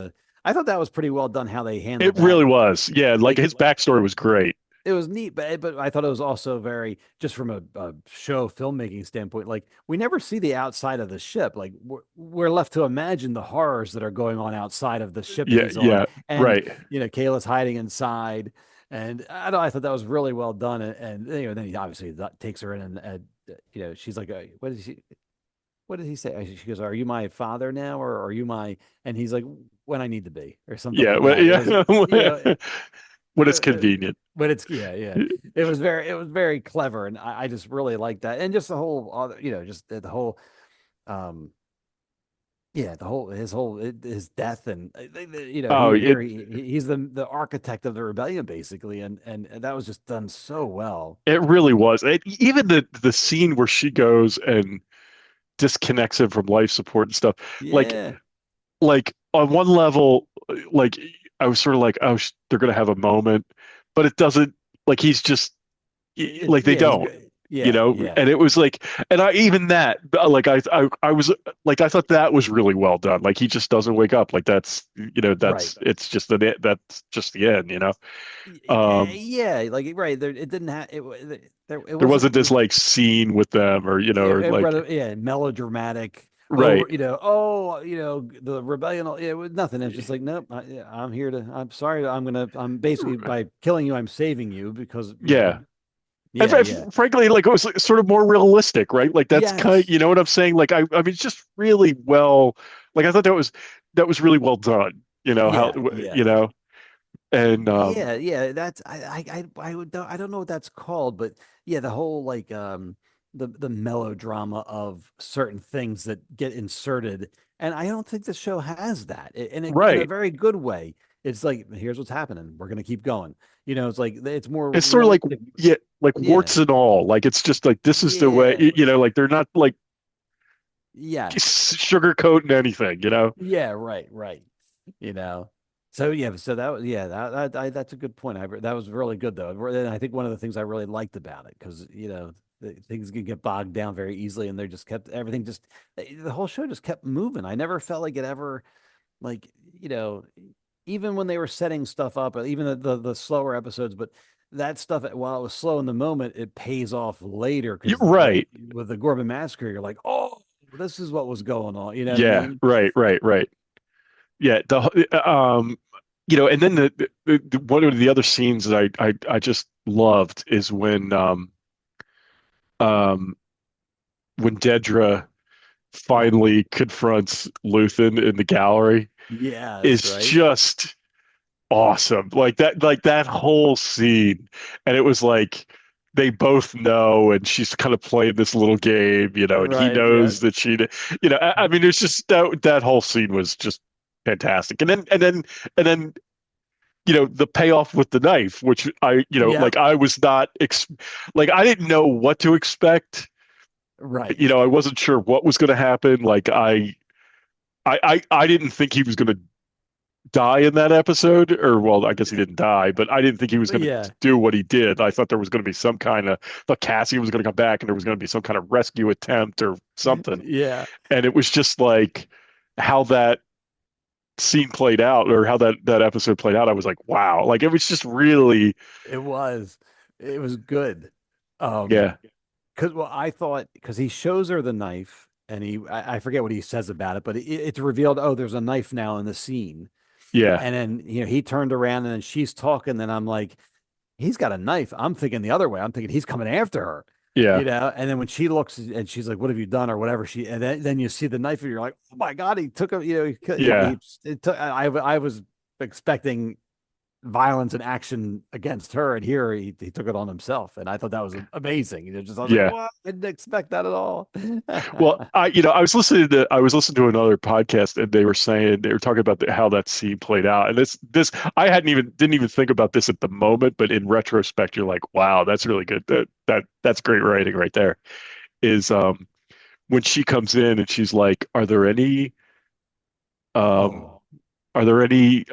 I thought that was pretty well done how they handled it. Really was. Yeah. Like his backstory was great. It was neat, but I thought it was also very, just from a show filmmaking standpoint, like we never see the outside of the ship. Like we're left to imagine the horrors that are going on outside of the ship. Yeah. And, right. You know, Kayla's hiding inside, and I thought that was really well done. And you know, then he obviously takes her in, and you know, she's like, what did he say? She goes, "Are you my father now, or are you my?" And he's like, "When I need to be," or something. Yeah. Like yeah. Was, you know, when it's convenient. But it's it was very clever, and I just really like that, and just the whole you know, just the whole his death, and you know, he's the architect of the rebellion basically, and that was just done so well. It really was. Even the scene where she goes and disconnects him from life support and stuff, like on one level, like I was sort of like, oh, they're gonna have a moment, but it doesn't. Like he's just like they don't, you know. And it was like, and I was like, I thought that was really well done. Like he just doesn't wake up. Like that's it's just that's just the end, you know. Like it didn't have there wasn't this like scene with them or you know or like melodramatic. Right. You know, the rebellion. It was nothing. It's just like, nope. I'm here to. I'm sorry. I'm basically by killing you, I'm saving you because. Frankly, like it was sort of more realistic, right? Like that's kind of, you know what I'm saying? Like I mean, it's just really well. Like I thought that was really well done. You know you know, and That's I don't know what that's called, but the whole like the melodrama of certain things that get inserted, and I don't think the show has that in a very good way. It's like, here's what's happening, we're gonna keep going, you know. It's like it's more, it's sort of like warts and all, like it's just like this is the way, you know, like they're not like sugarcoating anything, you know. Right, you know. So that was that's a good point. That was really good though, and I think one of the things I really liked about it, because you know, things can get bogged down very easily, and the whole show just kept moving. I never felt like it ever, like, you know, even when they were setting stuff up, even the slower episodes, but that stuff, while it was slow in the moment, it pays off later You're because right. with the Gorman massacre, you're like, oh, this is what was going on. You know what I Yeah, mean? right. Yeah, and then one of the other scenes that I just loved is um when Dedra finally confronts Luthen in the gallery Yes, is right. just awesome. Like that whole scene. And it was like they both know, and she's kind of playing this little game, and he Right. Yeah. knows that I mean, there's just that whole scene was just fantastic. And then the payoff with the knife, which Yeah. like I was not like I didn't know what to expect. Right. I wasn't sure what was going to happen. Like I didn't think he was going to die in that episode, or well, I guess he didn't die, but I didn't think he was going to Yeah. do what he did. I thought there was going to be some kind of, thought Cassie was going to come back and there was going to be some kind of rescue attempt or something. Yeah. And it was just like how that scene played out, or how that episode played out. I was like, wow, like it was just really, It was. It was good. yeah, Because I thought because he shows her the knife and I forget what he says about it, but it's revealed, oh, there's a knife now in the scene. yeah, And then, he turned around and then she's talking. Then I'm like, he's got a knife. I'm thinking the other way. I'm thinking he's coming after her, yeah, And then when she looks and she's like, what have you done or whatever, and then you see the knife and you're like, oh my God, he took a, yeah, I was expecting violence and action against her, and here he took it on himself, and I thought that was amazing. I was yeah. like, what? I didn't expect that at all. Well, I was listening to another podcast, and they were talking about how that scene played out. And this I didn't even think about this at the moment, but in retrospect, you're like, wow, that's really good. That's great writing right there. Is when she comes in and she's like, um Oh, are there any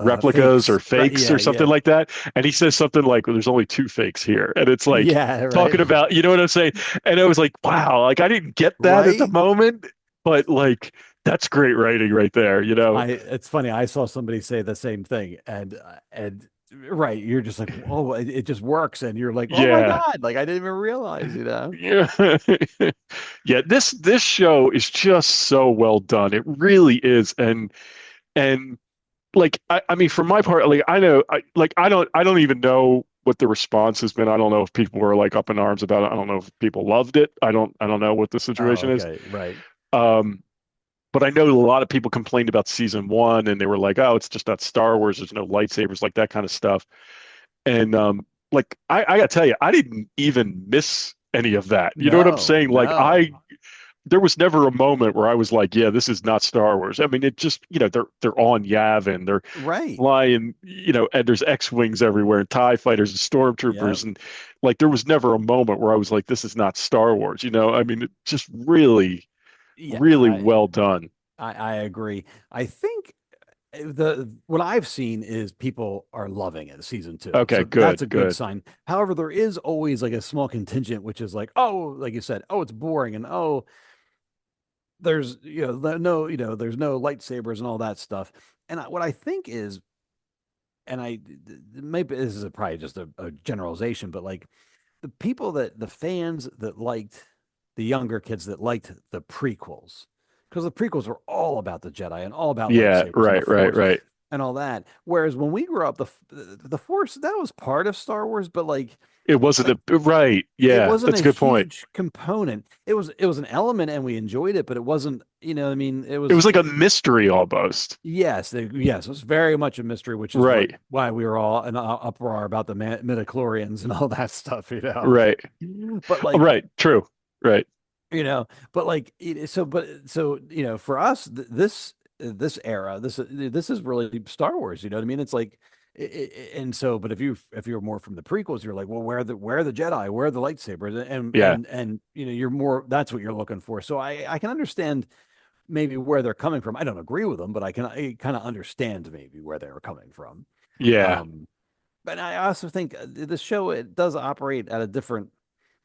replicas or fakes, right? fakes or Yeah, something yeah, like that? And he says something like, well, there's only two fakes here. And it's like yeah, right, talking about, you know what I'm saying? And I was like, wow, like I didn't get that at the right. moment, but like that's great writing right there, It's funny. I saw somebody say the same thing, and right, you're just like, oh, it just works, and you're like, oh my Yeah. God, like I didn't even realize. Yeah. Yeah, this show is just so well done. It really is. And like I mean for my part, like I don't even know what the response has been. I don't know if people were like up in arms about it. I don't know if people loved it. I don't know what the Oh, situation is. okay, right. Um, but I know a lot of people complained about season one, and they were like, "Oh, it's just not Star Wars. There's no lightsabers, like that kind of stuff." And like I gotta tell you, I didn't even miss any of that. You know what I'm No, saying? Like no, there was never a moment where I was like, "Yeah, this is not Star Wars." I mean, it just they're on Yavin, they're right. flying, and there's X-wings everywhere, and TIE fighters and Yeah, stormtroopers, and like there was never a moment where I was like, "This is not Star Wars." I mean, it just really, yeah. really well done. I agree. I think the what I've seen is people are loving it season two, Okay, so that's good, a good good. sign. However, there is always like a small contingent which is like, oh, like you said, oh, it's boring, and oh, there's no there's no lightsabers and all that stuff. And what I think is, and maybe this is probably just a generalization, but like the fans that liked the younger kids that liked the prequels, because the prequels were all about the Jedi and all about Yeah, lightsabers and the right, right, Force right. and all that. Whereas when we grew up, the Force, that was part of Star Wars, but It wasn't like a right. it Yeah, wasn't that's a a good point. huge component. It was an element and we enjoyed it, but it wasn't, what I mean, it It was, was like a mystery almost. yes, it was very much a mystery, which is Right, why we were all in an uproar about the midichlorians and all that stuff. right, But like, right. True. Right. but like, so for us, this era, this is really Star Wars. You know what I mean? It's like, and so, but if you're more from the prequels, you're like, well, where are the Jedi, where are the lightsabers, Yeah. and you're more, that's what you're looking for. So I can understand maybe where they're coming from. I don't agree with them, but I kind of understand maybe where they were coming from. Yeah. Um, but I also think the show, it does operate at a different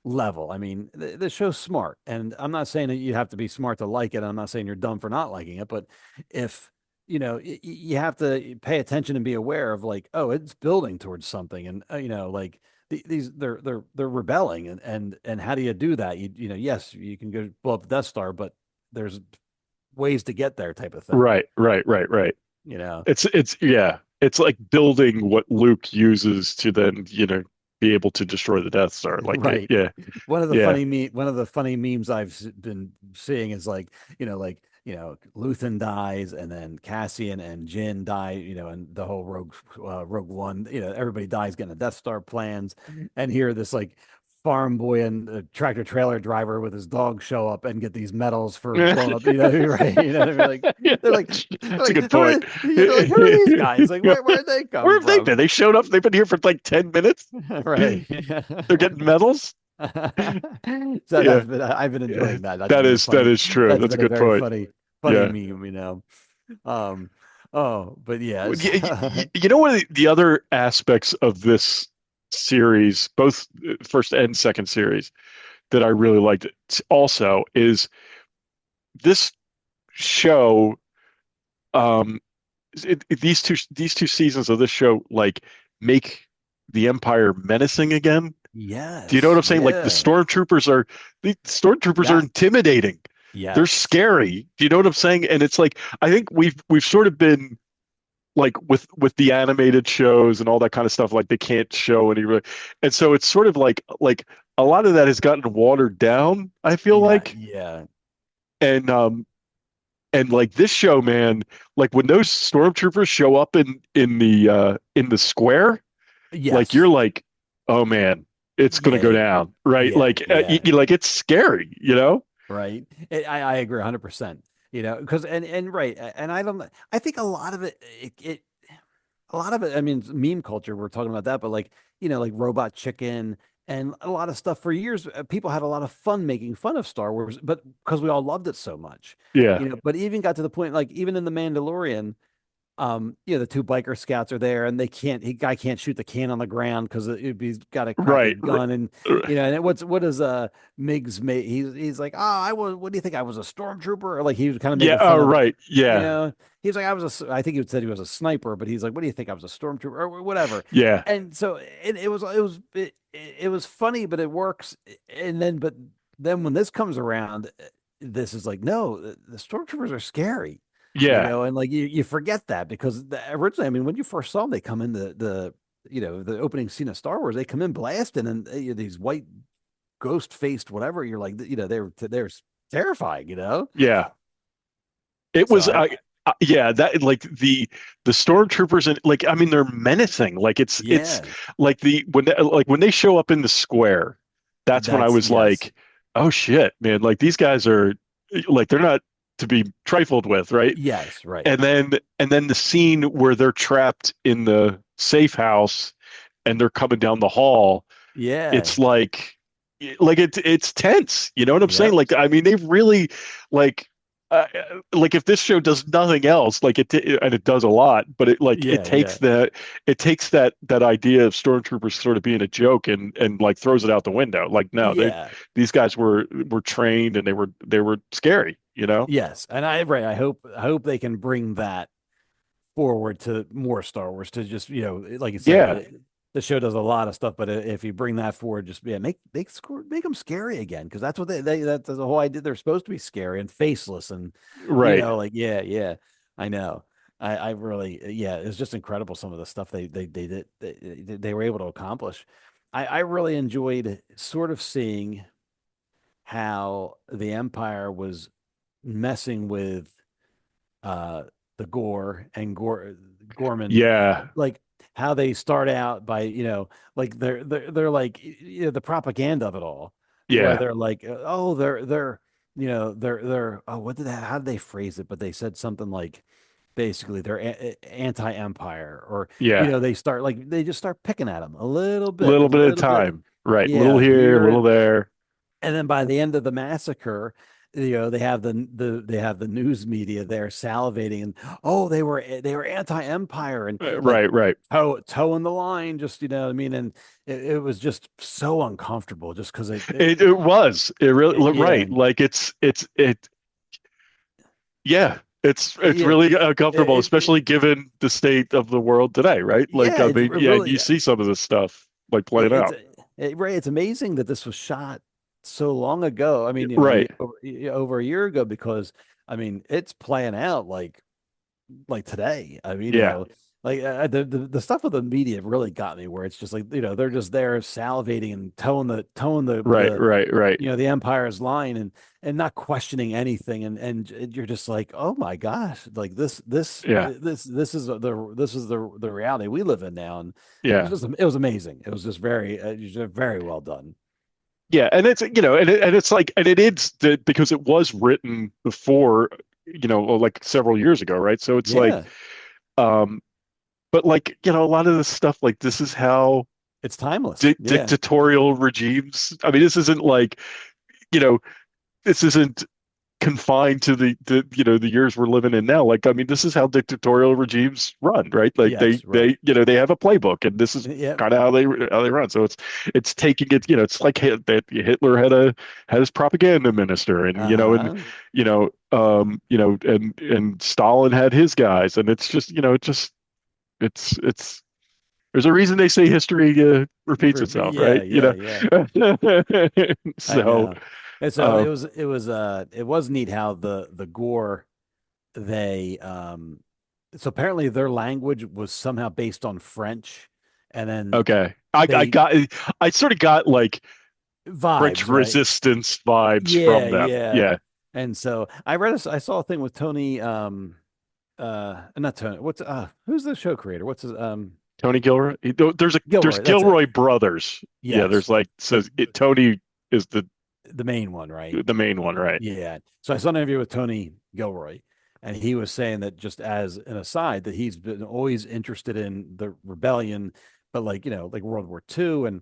level. I mean, the show's smart, and I'm not saying that you have to be smart to like it. I'm not saying you're dumb for not liking it, but if you have to pay attention and be aware of like, oh, it's building towards something, and like these they're rebelling, and how do you do that? Yes, you can go blow up the Death Star, but there's ways to get there, type of thing. Right. It's like building what Luke uses to then, be able to destroy the Death Star. Like, right. Yeah. One of the funny memes I've been seeing is like, Luthen dies, and then Cassian and Jin die, and the whole Rogue One, everybody dies getting the Death Star plans. And here this like farm boy and tractor trailer driver with his dog show up and get these medals for blowing up, right? They're like, that's a good point. Who are these guys? Like, where'd they come Where have they from? been? They showed up. They've been here for like 10 minutes. Right. They're getting medals. So I've been enjoying that. That is true. That's a good point. Funny meme, but yeah. One of the other aspects of this series, both first and second series, that I really liked also is this show. These two seasons of this show like make the Empire menacing again. Yes. Do you know what I'm saying? Like the stormtroopers are intimidating. Yeah. They're scary. Do you know what I'm saying? And it's like, I think we've sort of been like with the animated shows and all that kind of stuff, like they can't show any, and so it's sort of like a lot of that has gotten watered down, I feel like. Yeah. And like this show, man, like when those stormtroopers show up in the square, yes. like you're like, oh man, it's gonna go down, right? Yeah, like like it's scary, Right. I agree 100%. Because right, and I think a lot of it, I mean, meme culture, we're talking about that, but like, like Robot Chicken and a lot of stuff for years, people had a lot of fun making fun of Star Wars, but because we all loved it so much. Yeah. But even got to the point, like even in The Mandalorian, the two biker scouts are there, and guy can't shoot the can on the ground because he's got a crappy gun, and and what does Miggs make? He's like, what do you think, I was a stormtrooper? Or like he was kind of making fun of, right, yeah. He's like, I think he said he was a sniper, but he's like, what do you think, I was a stormtrooper or whatever? Yeah. And so it was funny, but it works. But then when this comes around, this is like, no, the stormtroopers are scary. Yeah. And like you forget that, because originally, I mean, when you first saw them, they come in the opening scene of Star Wars, they come in blasting, and these white ghost faced whatever. You're like, they're terrifying. Yeah. It was. That like the stormtroopers, and like, I mean, they're menacing. Like it's like when they show up in the square, that's when I was like, oh shit, man! Like these guys are like, they're not to be trifled with, right? Yes, right. And then the scene where they're trapped in the safe house and they're coming down the hall. Yeah. It's like it's tense. You know what I'm saying? Like, I mean, they've really like if this show does nothing else, like and it does a lot, but it takes that idea of stormtroopers sort of being a joke and like throws it out the window. Like, no, these guys were trained, and they were scary. Yes, and I hope they can bring that forward to more Star Wars, to just like you said, the show does a lot of stuff, but if you bring that forward, just make them scary again, because that's what that's the whole idea. They're supposed to be scary and faceless, and I know. I really it's just incredible, some of the stuff they did, they were able to accomplish. I really enjoyed sort of seeing how the Empire was messing with the Gorman, like how they start out by like they're like the propaganda of it all, where they're like, they're how did they phrase it, but they said something like, basically they're anti-empire, or they just start picking at them a little bit at a time, right? Little here, little there. And then by the end of the massacre, they have the news media there salivating, and they were anti-empire, and right, towing the line, just what I mean, and it was just so uncomfortable, just because it really right, like it's It's Yeah, really uncomfortable, it especially given the state of the world today, right? Like, yeah, I it's mean, yeah, really you see some of this stuff like it, playing it's out. right. It's amazing that this was shot so long ago. I mean, Right. over a year ago, because I mean, it's playing out like today. I mean, Yeah. like the stuff with the media really got me, where it's just like, they're just there salivating and towing Right. the Right. Right. the Empire's line, and not questioning anything, and you're just like, oh my gosh, like Yeah. this is the reality we live in now. And Yeah. it was amazing. It was just very well done. Yeah. And it's, and it's like, and it is because it was written before, like several years ago, right? So it's like, Yeah, um, but like, a lot of this stuff, like this is how it's timeless. Yeah, dictatorial regimes. I mean, this isn't like, you know, this isn't confined to the years we're living in now. Like, I mean, this is how dictatorial regimes run, right? Like yes, right. they have a playbook, and this is Yeah, kind of how they run. So it's taking it, it's like that Hitler had his propaganda minister, and uh-huh. and Stalin had his guys, and it's just, it's there's a reason they say history repeats itself, Yeah, right? yeah, yeah. I So, know. And so uh, it was neat how the Gore, they so apparently their language was somehow based on French, and then okay, they I sort of got like French vibes, right? resistance vibes Yeah, from them. yeah. Yeah, And so I saw a thing with Tony, not Tony, who's the show creator? What's his Tony Gilroy. There's Gilroy, that's it. Gilroy brothers. Yeah, Yes. there's like, But says it. Tony is the main one, right? the main one, right? Yeah. So I saw an interview with Tony Gilroy, and he was saying that, just as an aside, that he's been always interested in the rebellion, but like, like World War II and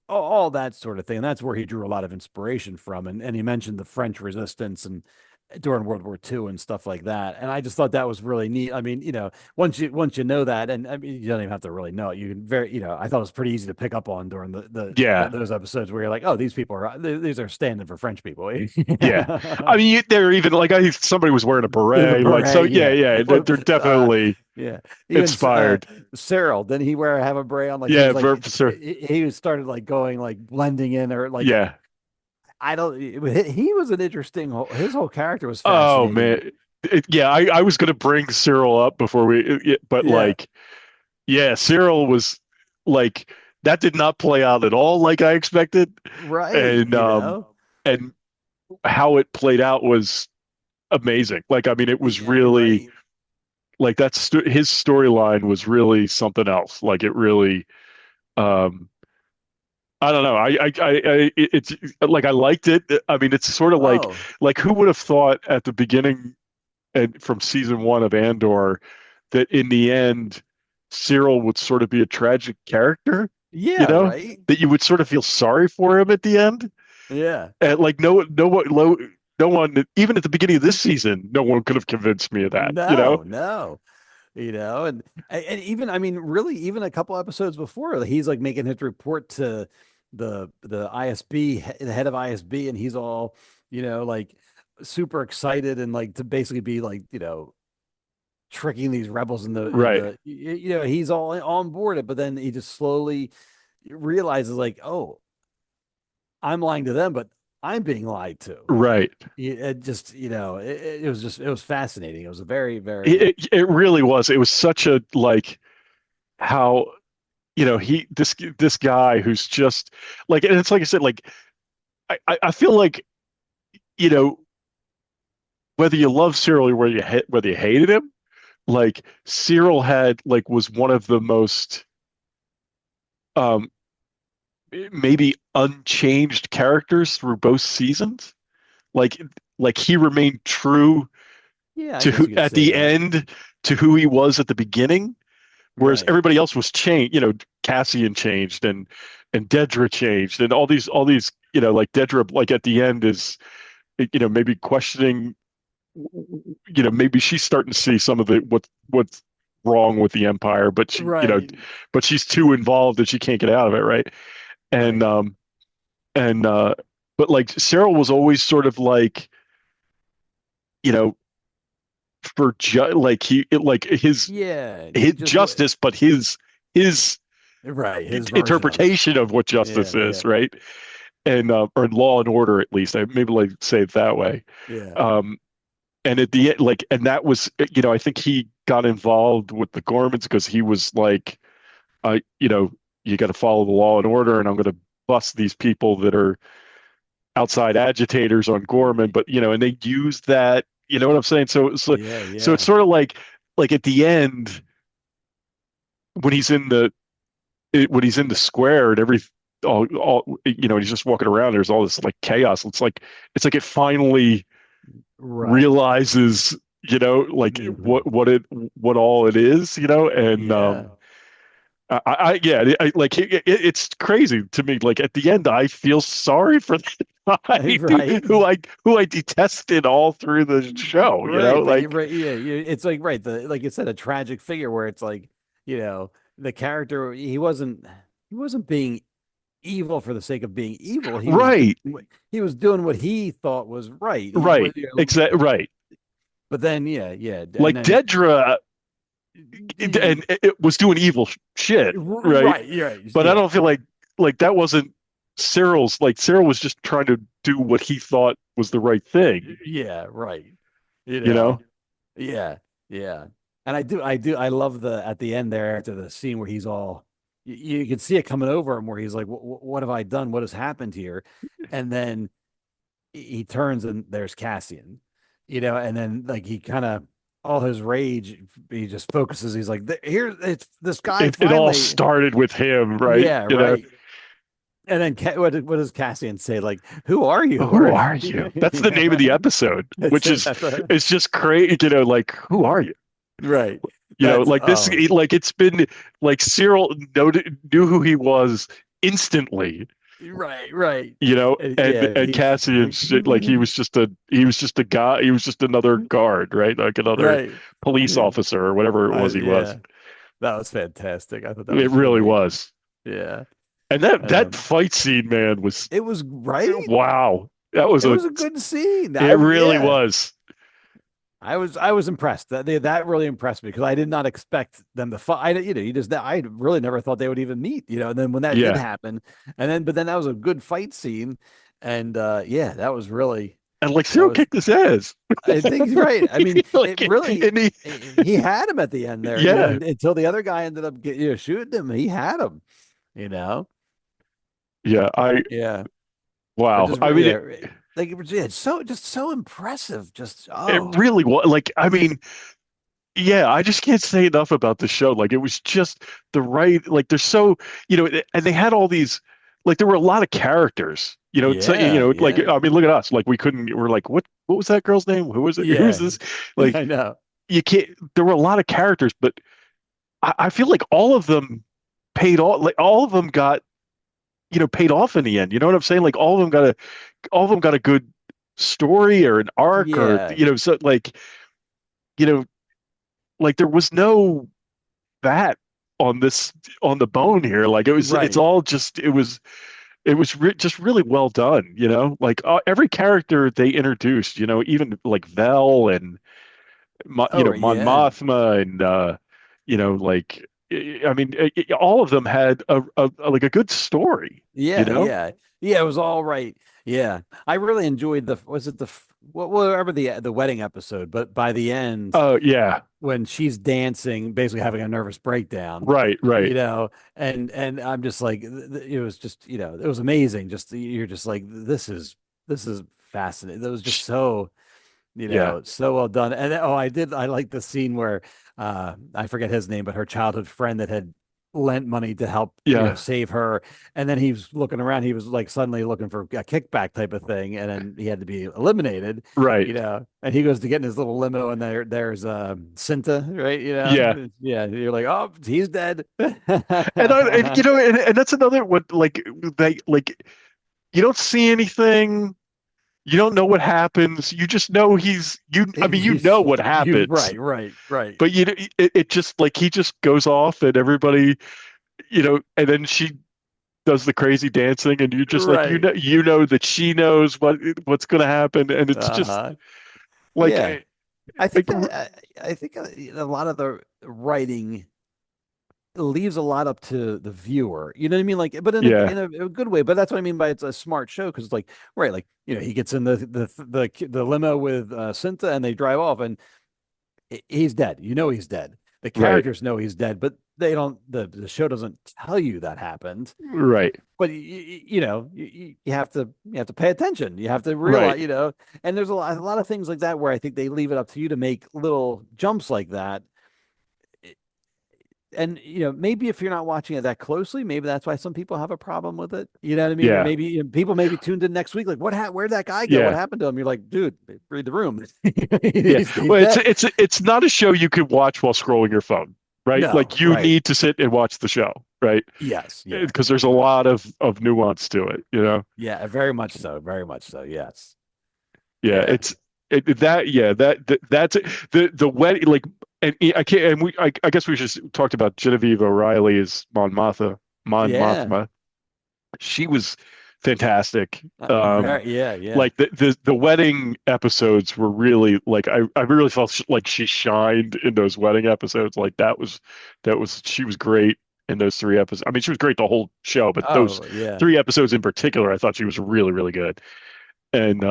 all that sort of thing. And that's where he drew a lot of inspiration from. And he mentioned the French resistance and during World War II and stuff like that. And I just thought that was really neat. I mean, once you know that, and I mean, you don't even have to really know it. You can I thought it was pretty easy to pick up on during Yeah, those episodes where you're like, oh, these people these are standing for French people. yeah. I mean, they're even like, somebody was wearing a The beret, like, so. beret, Yeah, yeah. yeah. Or, They're definitely yeah. Even inspired. Cyril, didn't he have a beret on? Like, Yeah, sir. he started like going, like blending in, or like, Yeah. I don't. He was an interesting. His whole character was Oh fascinating. man. Yeah, I was gonna bring Cyril up before but Yeah. like, yeah, Cyril was like, that did not play out at all like I expected, Right. and how it played out was amazing. Like, I mean, it was Yeah. really Right. like his storyline was really something else. Like, it really, um, I don't know. It's like, I liked it. I mean, it's sort of Oh. like who would have thought at the beginning and from season one of Andor that in the end Cyril would sort of be a tragic character, you Yeah. know, Right. that you would sort of feel sorry for him at the end. Yeah. And like, no one, even at the beginning of this season, no one could have convinced me of that, No. No. And even, I mean, really, even a couple episodes before, he's like making his report to the ISB, the head of ISB, and he's all, like super excited, and like to basically be like, tricking these rebels Right. he's all on board it, but then he just slowly realizes, like, oh, I'm lying to them, but I'm being lied to. Right. It just, it was fascinating. It was a very, very, It really was. It was such a, like, how, this guy who's just like, and it's like I said, like, I feel like, you know, whether you love Cyril or whether you hated him, like, Cyril was one of the most um maybe unchanged characters through both seasons. Like he remained true yeah, I to guess who you could at say the that. end, to who he was at the beginning, whereas Right. everybody else was changed. Cassian changed, and Dedra changed, and all these, like Dedra, like at the end is, maybe questioning, maybe she's starting to see some of what's wrong with the Empire, but Right. but she's too involved that she can't get out of it, right? And Right. and but like Cyril was always sort of like, you know for like his justice, but his right, his interpretation of what justice is, right? And or Law and Order, at least. Maybe like say it that way. Yeah. And at the end, like, and that was, I think he got involved with the Gormans because he was like, you got to follow the law and order, and I'm going to bust these people that are outside agitators on Gorman. But and they used that. You know what I'm saying? So it's like, so it's sort of like at the end when he's in the square and he's just walking around. There's all this like chaos. It's like it finally realizes what all it is, and it's crazy to me. Like at the end, I feel sorry for the guy who I detested all through the show. It's like like you said, a tragic figure where it's like the character he wasn't being evil for the sake of being evil. He was doing what he thought was right. Exactly. Right. But then, like Dedra, and it was doing evil shit, right? But I don't feel like that wasn't Cyril's. Like Cyril was just trying to do what he thought was the right thing. Yeah, right. Yeah. And I love at the end there after the scene where he's all. You can see it coming over him where he's like, what have I done? What has happened here? And then he turns and there's Cassian, and then like he kind of all his rage, he just focuses. He's like, here, it's this guy. It all started with him, right? Yeah, right. And then what does Cassian say? Like, who are you? Who are you? That's the name of the episode, which is it's just crazy. Like, who are you? Right. It's been like Cyril knew who he was instantly. Right. And Cassian, like he was just a guy. He was just another guard, right? Like another police officer or whatever it was. He was. That was fantastic. I thought that it really was. Yeah. And that fight scene, man, it was right. Wow, that was a good scene. It really was. I was impressed. That really impressed me because I did not expect them to fight. I really never thought they would even meet. And then when that did happen, but then that was a good fight scene, and that was really. And like Cyril kicked his ass. I think he's right. I mean, it really. He had him at the end there. Yeah. Until the other guy ended up shooting him, he had him. Yeah. Wow. I mean. It's so impressive. It really was. Like, I mean, I just can't say enough about the show. Like, it was just the right. Like, there's so and they had all these. Like, there were a lot of characters. Like I mean, look at us. Like, we're like, what was that girl's name? Who was it? Yeah. Who is this? Like, I know you can't. There were a lot of characters, but I feel like all of them paid off. Like, all of them got. Paid off in the end. You know what I'm saying? Like all of them got a good story or an arc or so like like there was no fat on the bone here. Like it was it's all just it was just really well done, like every character they introduced, even like Vel and Mon Mothma and like I mean, all of them had a good story. Yeah. It was all right. Yeah, I really enjoyed whatever the wedding episode, but by the end, when she's dancing, basically having a nervous breakdown, right, and I'm just like, it was just it was amazing. Just you're just like, this is fascinating. That was just so. So well done. And I like the scene where I forget his name, but her childhood friend that had lent money to help save her, and then he was looking around, he was like suddenly looking for a kickback type of thing, and then he had to be eliminated, right? And he goes to get in his little limo, and there's Cinta, right? You're like, oh, he's dead. and that's another one. Like you don't see anything. You don't know what happens. You just know what happens. Right. But it just like he just goes off and everybody, and then she does the crazy dancing and you just like, that she knows what's going to happen. And it's just like, I think a lot of the writing leaves a lot up to the viewer. You know what I mean? Like, but in a good way. But that's what I mean by it's a smart show because it's like right, like he gets in the limo with Cinta and they drive off and he's dead. He's dead. The characters know he's dead, but they don't. The show doesn't tell you that happened. Right. But you have to pay attention. You have to realize, and there's a lot of things like that where I think they leave it up to you to make little jumps like that. And maybe if you're not watching it that closely, maybe that's why some people have a problem with it. You know what I mean? Yeah. Or maybe people maybe tuned in next week, like, where'd that guy go? Yeah. What happened to him? You're like, dude, read the room. He's well, it's not a show you could watch while scrolling your phone, right? No, like you need to sit and watch the show, right? Yes, because there's a lot of nuance to it, Yeah, very much so, very much so. Yes. Yeah, that's it. The wedding, like, and I can't, and I guess we just talked about Genevieve O'Reilly as Mon Mothma. She was fantastic. Yeah. Like the wedding episodes were really like I really felt like she shined in those wedding episodes. Like that was she was great in those 3 episodes. I mean, she was great the whole show, but those 3 episodes in particular, I thought she was really, really good. And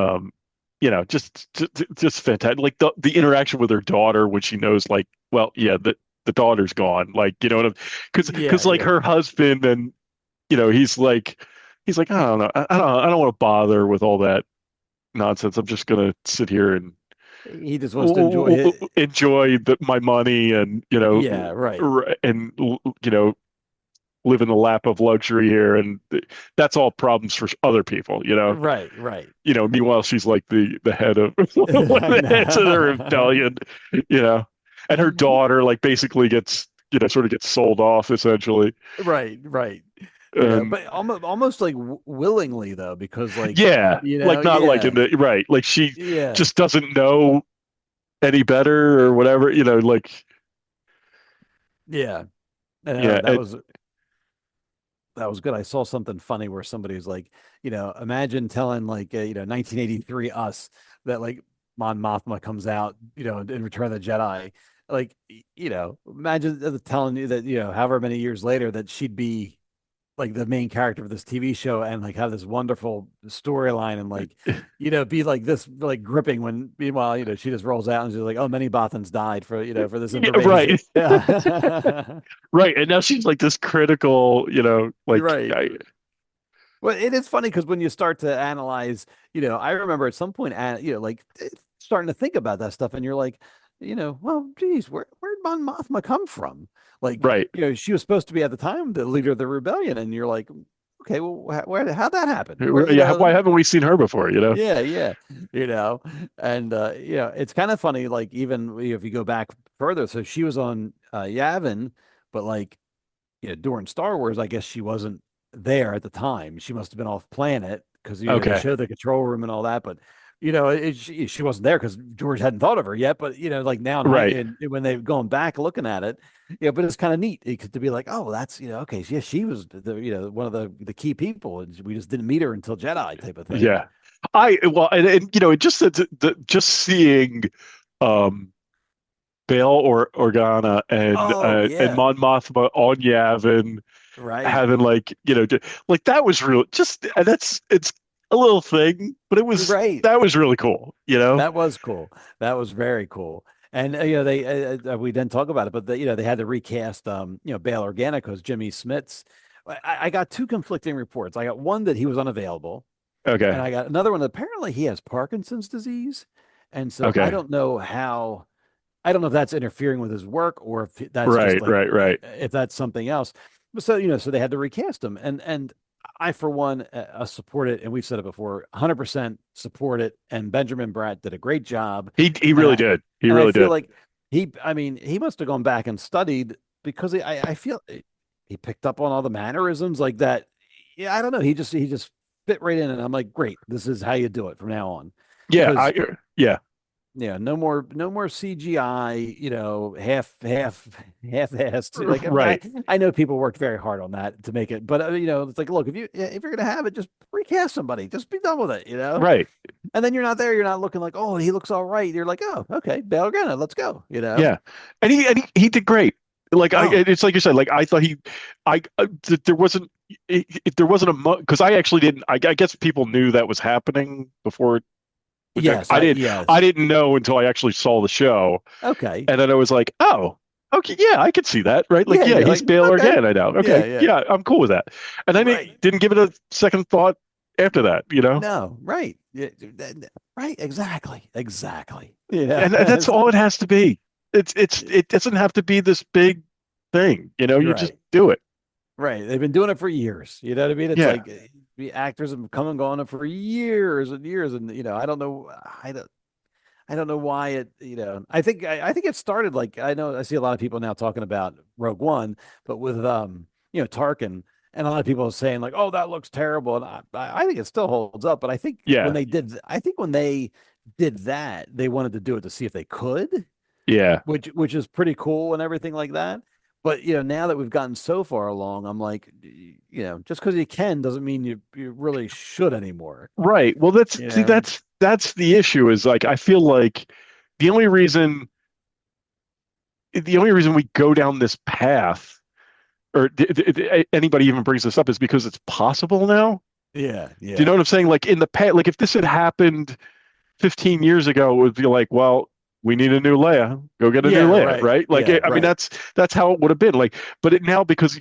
just fantastic. Like the interaction with her daughter when she knows, like, well, yeah, the daughter's gone. Like, because like her husband and he's like I don't know, I don't want to bother with all that nonsense. I'm just gonna sit here and he just wants to enjoy my money and and live in the lap of luxury here, and that's all problems for other people, Right. Meanwhile, she's like the head of the heads of the rebellion, and her daughter like basically gets sort of gets sold off essentially. Right. But almost like willingly though, because like like not like in the right, like she just doesn't know any better or whatever, like that was good. I saw something funny where somebody's like, imagine telling like 1983 us that like Mon Mothma comes out, in Return of the Jedi, like imagine telling you that however many years later that she'd be like the main character of this TV show and like have this wonderful storyline and like be like this like gripping when meanwhile she just rolls out and she's like, oh, many Bothans died for for this information. Right. Right, and now she's like this critical like right. Well, it is funny because when you start to analyze, I remember at some point like starting to think about that stuff and you're like, well, geez, where'd Mon Mothma come from? Like, right. She was supposed to be at the time the leader of the rebellion, and you're like, okay, well, how'd that happen? Why haven't we seen her before? Yeah. And it's kind of funny. Like even if you go back further, so she was on Yavin, but like, during Star Wars, I guess she wasn't there at the time. She must have been off planet because they showed the control room and all that, but. She wasn't there because George hadn't thought of her yet. But like now, right? When they've gone back looking at it, but it's kind of neat to be like, oh, that's okay. Yeah, she was one of the key people, and we just didn't meet her until Jedi type of thing. Yeah, it just seeing, Bail Organa and Mon Mothma on Yavin, right? Having like like that was real. Just it's a little thing, but it was right. That was really cool. That was cool. That was very cool. And they we didn't talk about it, but they had to recast Bail Organa because Jimmy Smits. I got 2 conflicting reports. I got one that he was unavailable. Okay. And I got another one that apparently he has Parkinson's disease, and so I don't know if that's interfering with his work or if that's right. If that's something else. So so they had to recast him, and I, for one, support it, and we've said it before, 100% support it. And Benjamin Bratt did a great job. He really did. He really did. Like he must have gone back and studied because I feel he picked up on all the mannerisms like that. Yeah, I don't know. He just fit right in, and I'm like, great. This is how you do it from now on. Yeah, yeah. no more CGI, half-assed. Like, Right. I know people worked very hard on that to make it, but it's like, look, if you're gonna have it, just recast somebody, just be done with it. Right. And then you're not there, you're not looking like, oh, he looks all right. You're like, oh, okay, Bail Organa, let's go. Yeah. And he did great. Like it's like you said, like I thought there wasn't because I actually didn't. I guess people knew that was happening before. Yes, I didn't. yes. I didn't know until I actually saw the show. Okay. And then I was like, oh, okay, yeah, I could see that, right? Like, yeah, he's like, Bail okay. Organa now. Okay, yeah, I'm cool with that. And then I didn't give it a second thought after that. No, right, right, exactly. Yeah, and that's all it has to be. It doesn't have to be this big thing. You just do it. Right. They've been doing it for years. You know what I mean? It's like the actors have come and gone for years and years, and I don't know. I don't know why it. I think it started like I know I see a lot of people now talking about Rogue One, but with Tarkin, and a lot of people are saying like, oh, that looks terrible, and I think it still holds up. But I think when they did that, they wanted to do it to see if they could. Yeah. Which is pretty cool and everything like that. But now that we've gotten so far along, I'm like, just because you can doesn't mean you really should anymore. Right. Well, that's the issue. Is like I feel like the only reason we go down this path, or anybody even brings this up, is because it's possible now. Yeah. Do you know what I'm saying? Like in the past, like if this had happened 15 years ago, it would be like, well, we need a new Leia. Go get a new Leia, right? Like, I mean, that's how it would have been. Like, but now because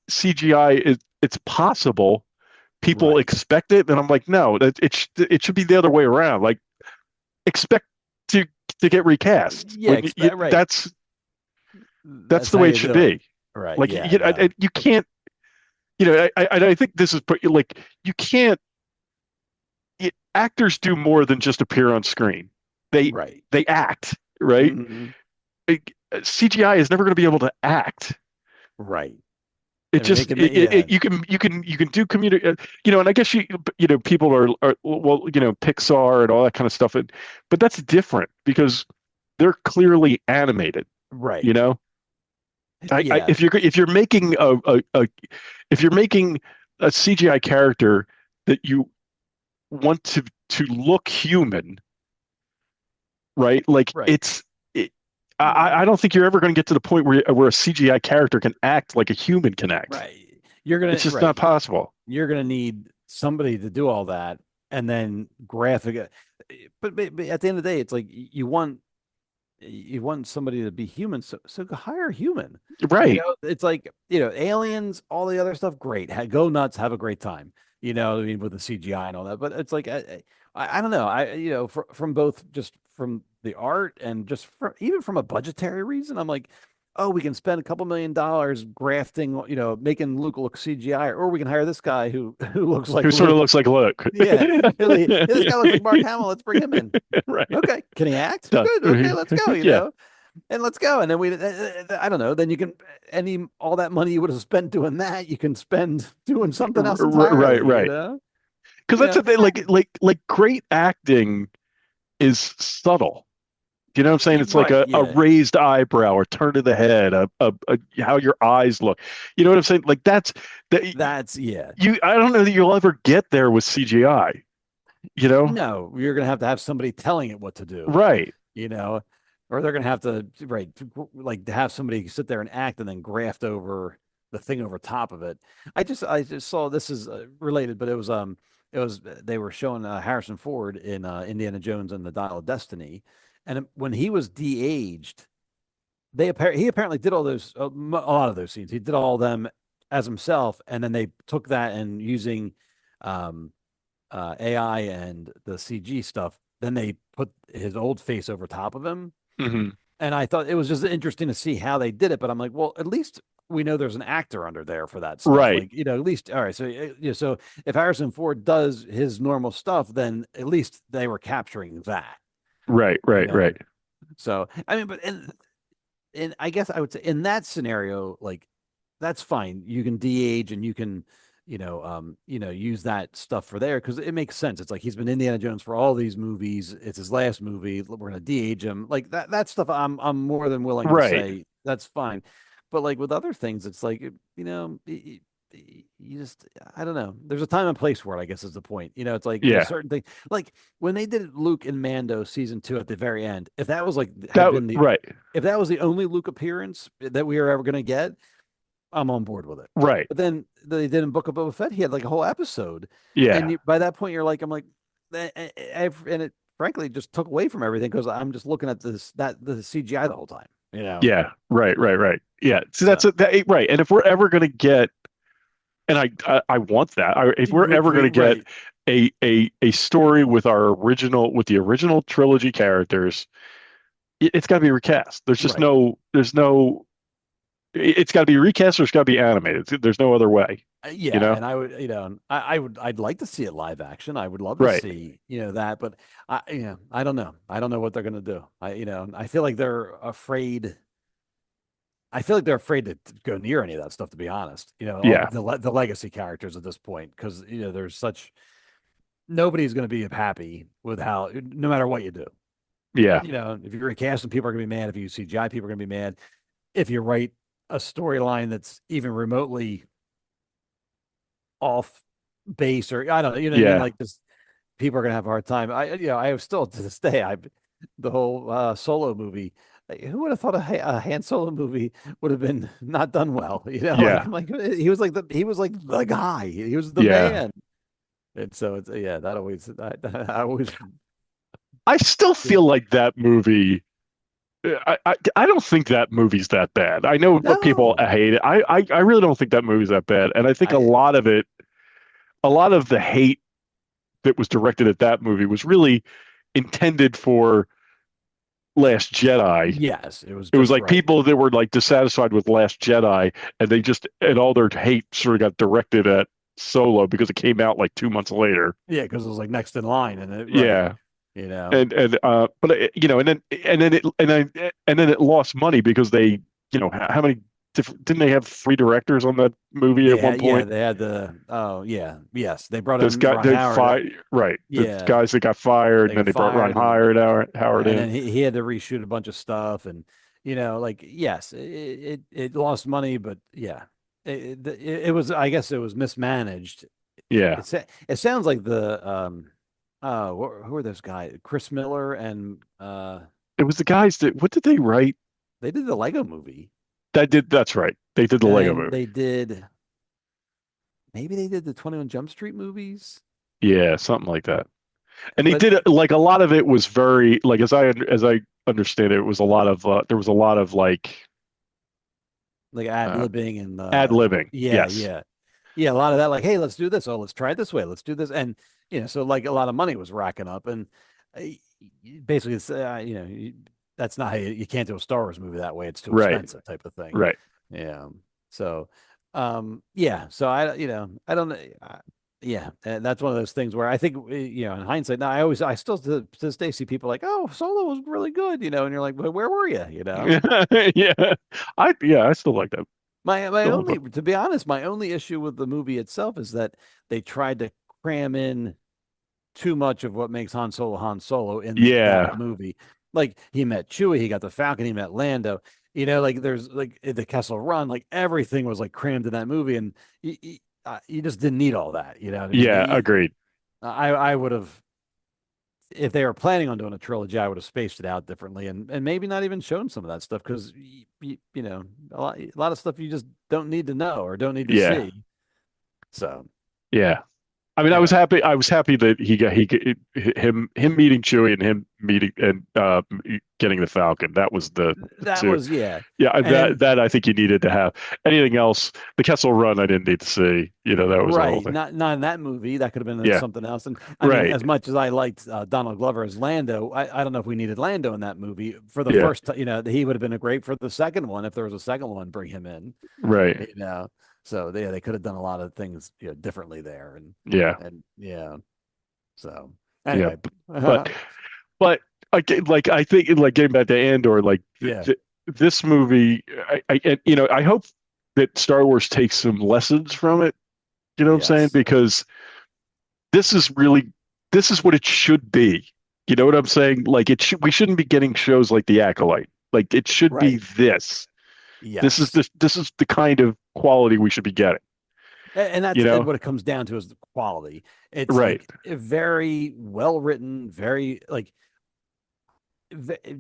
CGI it's possible, people expect it, and I'm like, no, it should be the other way around. Like, expect to get recast. Yeah, that's the way it should be. Right. Like, you can't. I think this is like you can't. Actors do more than just appear on screen. They act, right? Mm-hmm. CGI is never going to be able to act, right? It just you can do community, and I guess people are well, Pixar and all that kind of stuff, but that's different because they're clearly animated, right? If you're making a CGI character that you want to look human. Right, like I don't think you're ever going to get to the point where a CGI character can act like a human can act. Right, it's just not possible. You're gonna need somebody to do all that, and then graphic. But at the end of the day, it's like you want somebody to be human, so hire a human. Right. It's like aliens, all the other stuff. Great, go nuts, have a great time. With the CGI and all that. But it's like I don't know. From both just from the art and just even from a budgetary reason, I'm like, oh, we can spend a couple $1 million grafting, making Luke look CGI, or we can hire this guy who looks like sort of looks like Luke. Yeah, this guy looks like Mark Hamill. Let's bring him in. Right. Okay, can he act? Good. Okay, let's go. And let's go. And then I don't know. Then you can all that money you would have spent doing that, you can spend doing something else entirely. Right. Because that's the thing. Like great acting is subtle. You know what I'm saying? It's like a raised eyebrow or turn of the head, how your eyes look. You know what I'm saying? Like that's yeah. I don't know that you'll ever get there with CGI. No, you're gonna have to have somebody telling it what to do. Right. Or they're gonna have to like to have somebody sit there and act and then graft over the thing over top of it. I just saw, this is related, but it was they were showing Harrison Ford in Indiana Jones and the Dial of Destiny, and when he was de-aged, he apparently did all those a lot of those scenes. He did all of them as himself, and then they took that and using AI and the CG stuff, then they put his old face over top of him. Mm-hmm. And I thought it was just interesting to see how they did it. But I'm like, well, at least we know there's an actor under there for that stuff. Right. Like, at least, all right. So, so if Harrison Ford does his normal stuff, then at least they were capturing that. Right. So, I mean, but I guess I would say in that scenario, like, that's fine. You can de-age and you can, use that stuff for there because it makes sense. It's like he's been Indiana Jones for all these movies. It's his last movie. We're gonna de-age him. Like that stuff. I'm more than willing to say that's fine. But like with other things, it's like you just I don't know. There's a time and place for it, I guess is the point. It's like there's certain thing. Like when they did Luke and Mando season 2 at the very end, if that was like if that was the only Luke appearance that we were ever gonna get, I'm on board with it. Right. But then they did in Book of Boba Fett, he had like a whole episode. Yeah. And by that point, I'm like, and it frankly just took away from everything because I'm just looking at the CGI the whole time. Yeah. Right. Yeah. So that's right. And if we're ever going to get, and I want that. If we're ever going to get a story with the original trilogy characters, it's got to be recast. There's just it's got to be recast or it's got to be animated. There's no other way. And I would, I'd like to see it live action. I would love to see, that, but I don't know. I don't know what they're going to do. I feel like they're afraid. I feel like they're afraid to go near any of that stuff, to be honest. The legacy characters at this point, because there's nobody's going to be happy with how, no matter what you do. Yeah. If you're recasting, people are going to be mad. If you CGI, people are going to be mad. If you write a storyline that's even remotely off base, or I don't know, what I mean? Like this, people are going to have a hard time. I have still to this day, the whole Solo movie. Who would have thought a Han Solo movie would have been not done well? Like he was like the guy. He was the man. And so it's that always I always. I still feel like that movie. I don't think that movie's that bad. I know people hate it. I really don't think that movie's that bad, and I think a lot of the hate that was directed at that movie was really intended for Last Jedi. Yes, it was. It was like people that were like dissatisfied with Last Jedi, and all their hate sort of got directed at Solo because it came out like 2 months later. Yeah, because it was like next in line, and it, and then it lost money because they, how many didn't they have 3 directors on that movie at one point? Yeah, they had they brought those in guys the guys that got fired, and then they brought Ron Howard in. And then he had to reshoot a bunch of stuff, and it lost money, but it was, I guess it was mismanaged. Yeah, it sounds like the who are those guys? Chris Miller and it was the guys that, what did they write? They did the Lego movie. That's right. They did the Lego movie. Maybe they did the 21 Jump Street movies. Yeah, something like that. And they did like a lot of it was very like, as I understand it, it was a lot of there was a lot of like ad-libbing and ad libbing. Yeah, a lot of that. Like, hey, let's do this. Oh, let's try it this way. Let's do this. And so like a lot of money was racking up, and basically, it's that's not how you can't do a Star Wars movie that way. It's too expensive, type of thing. Right. Yeah. So, So I don't know. And that's one of those things where I think in hindsight now I still to this day see people like, oh, Solo was really good, and you're like, well, where were you? I still like that. To be honest, my only issue with the movie itself is that they tried to cram in too much of what makes Han Solo in that movie. Like he met Chewie, he got the Falcon, he met Lando. Like there's like the Kessel Run, like everything was like crammed in that movie, and you just didn't need all that. Agreed. I would have, if they were planning on doing a trilogy, I would have spaced it out differently, and maybe not even shown some of that stuff because a lot of stuff you just don't need to know or don't need to see. So I mean, I was happy that he got him meeting Chewie and him meeting and getting the Falcon. That was that I think you needed to have. Anything else, the Kessel Run, I didn't need to see. That was the whole thing. Not in that movie. That could have been something else. And I mean, as much as I liked Donald Glover as Lando, I don't know if we needed Lando in that movie for the first. He would have been great for the second one if there was a second one. Bring him in, right? So they could have done a lot of things differently there, and So anyway, but I think like getting back to Andor, like this movie, I hope that Star Wars takes some lessons from it, You know what I'm saying? Yes. Because this is what it should be. You know what I'm saying? Like we shouldn't be getting shows like The Acolyte. Like it should be Right. this. Yes. This is the kind of quality we should be getting. And that's You know? what it comes down to is the quality. It's Right. like very well written, very like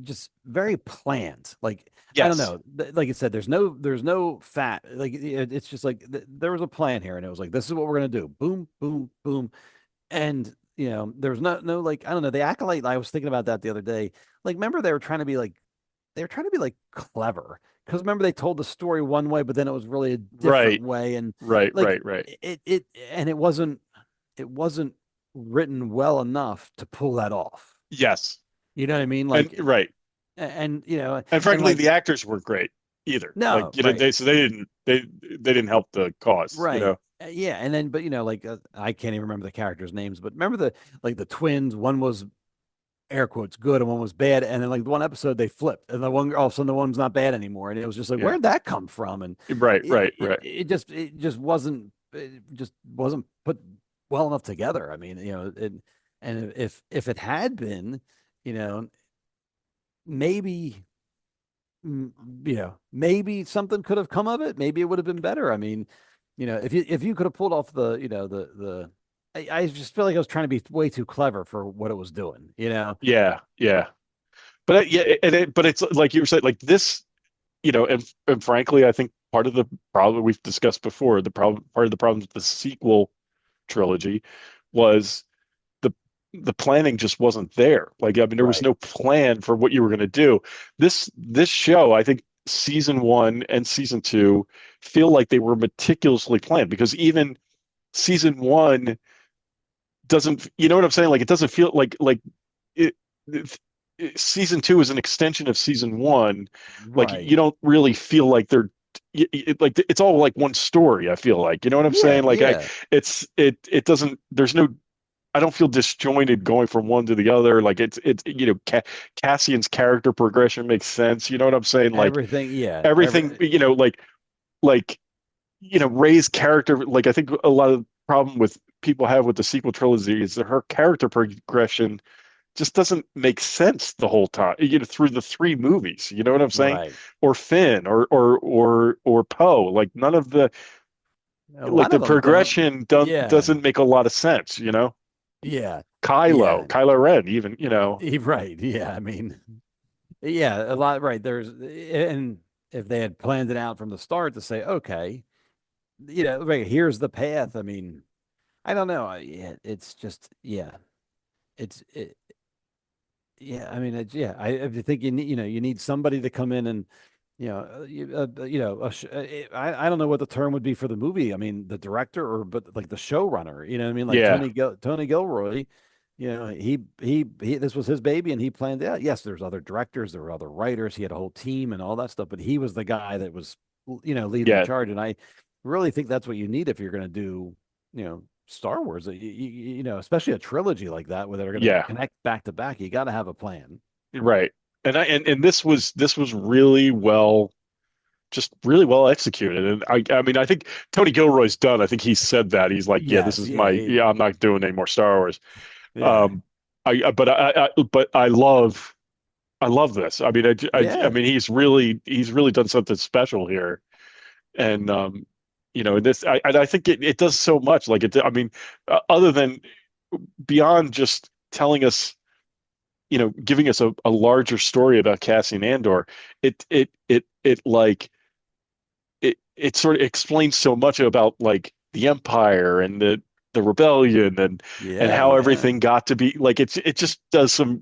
just very planned. Like I don't Yes. know, like I said, there's no fat. Like it's just like there was a plan here, and it was like this is what we're gonna do. Boom, boom, boom, and there was no like I don't know the Acolyte. I was thinking about that the other day. Like remember they were trying to be like clever because remember they told the story one way, but then it was really a different Right. way, and Right. like Right. it wasn't written well enough to pull that off. Yes. You know what I mean? And Like, right. and And and frankly, like the actors weren't great either. no, Like, you know, right, they didn't help the cause, you right, know. yeah, and then but like I can't even remember the characters' names, but remember the twins. One was air quotes good and one was bad, and then like one episode they flipped, and the one all of a sudden the one's not bad anymore, and it was just like Yeah. where'd that come from? And Right, right, right. it just wasn't put well enough together. I mean, and if it had been, you know, maybe maybe something could have come of it. Maybe it would have been better. I mean, if you could have pulled off I just feel like I was trying to be way too clever for what it was doing. Yeah, yeah. But yeah, but it's like you were saying, like this, and frankly, I think part of the problem we've discussed before, part of the problem with the sequel trilogy was the the planning just wasn't there. Like, I mean, there was Right. no plan for what you were going to do. This show, I think season one and season two feel like they were meticulously planned because even season one doesn't, you know what I'm saying? Like, it doesn't feel like it, season two is an extension of season one. Like, Right. you don't really feel like like it's all like one story. I feel like, you know what I'm Yeah. saying? Like, Yeah. it doesn't. There's no. I don't feel disjointed going from one to the other. Like Cassian's character progression makes sense. You know what I'm saying? Like Everything. Yeah. everything. Like Rey's character. Like, I think a lot of the problem with people have with the sequel trilogy is that her character progression just doesn't make sense the whole time, through the three movies. You know what I'm saying? Right. Or Finn or Poe. Like, none of the A like lot the of them don't. progression Yeah. doesn't make a lot of sense. Yeah. Kylo, Yeah. Kylo Ren, even, Right. Yeah. I mean, yeah, a lot. Right. And if they had planned it out from the start to say, okay, right, here's the path. I mean, I don't know. Yeah, it's just, yeah, it's, it, yeah. I mean, I think you need somebody to come in and, I don't know what the term would be for the movie. I mean, the director but like the showrunner, you know what I mean? Like yeah, Tony Gilroy, he this was his baby and he planned it out. Yes, there's other directors, there were other writers, he had a whole team and all that stuff, but he was the guy that was, leading the yeah, charge. And I really think that's what you need if you're going to do, Star Wars, especially a trilogy like that where they're going to yeah, connect back to back. You got to have a plan. right. And this was really well executed. And I mean, I think Tony Gilroy's done. I think he said that. He's like, yeah, this Yes, is yeah, I'm not doing any more Star Wars. yeah, Um, but I love this. I mean, I yeah. mean, he's really done something special here. And this, I think it does so much. Like, I mean, other than beyond just telling us, giving us a larger story about Cassian Andor, like it sort of explains so much about like the Empire and the rebellion and Yeah, how yeah. everything got to be like it just does some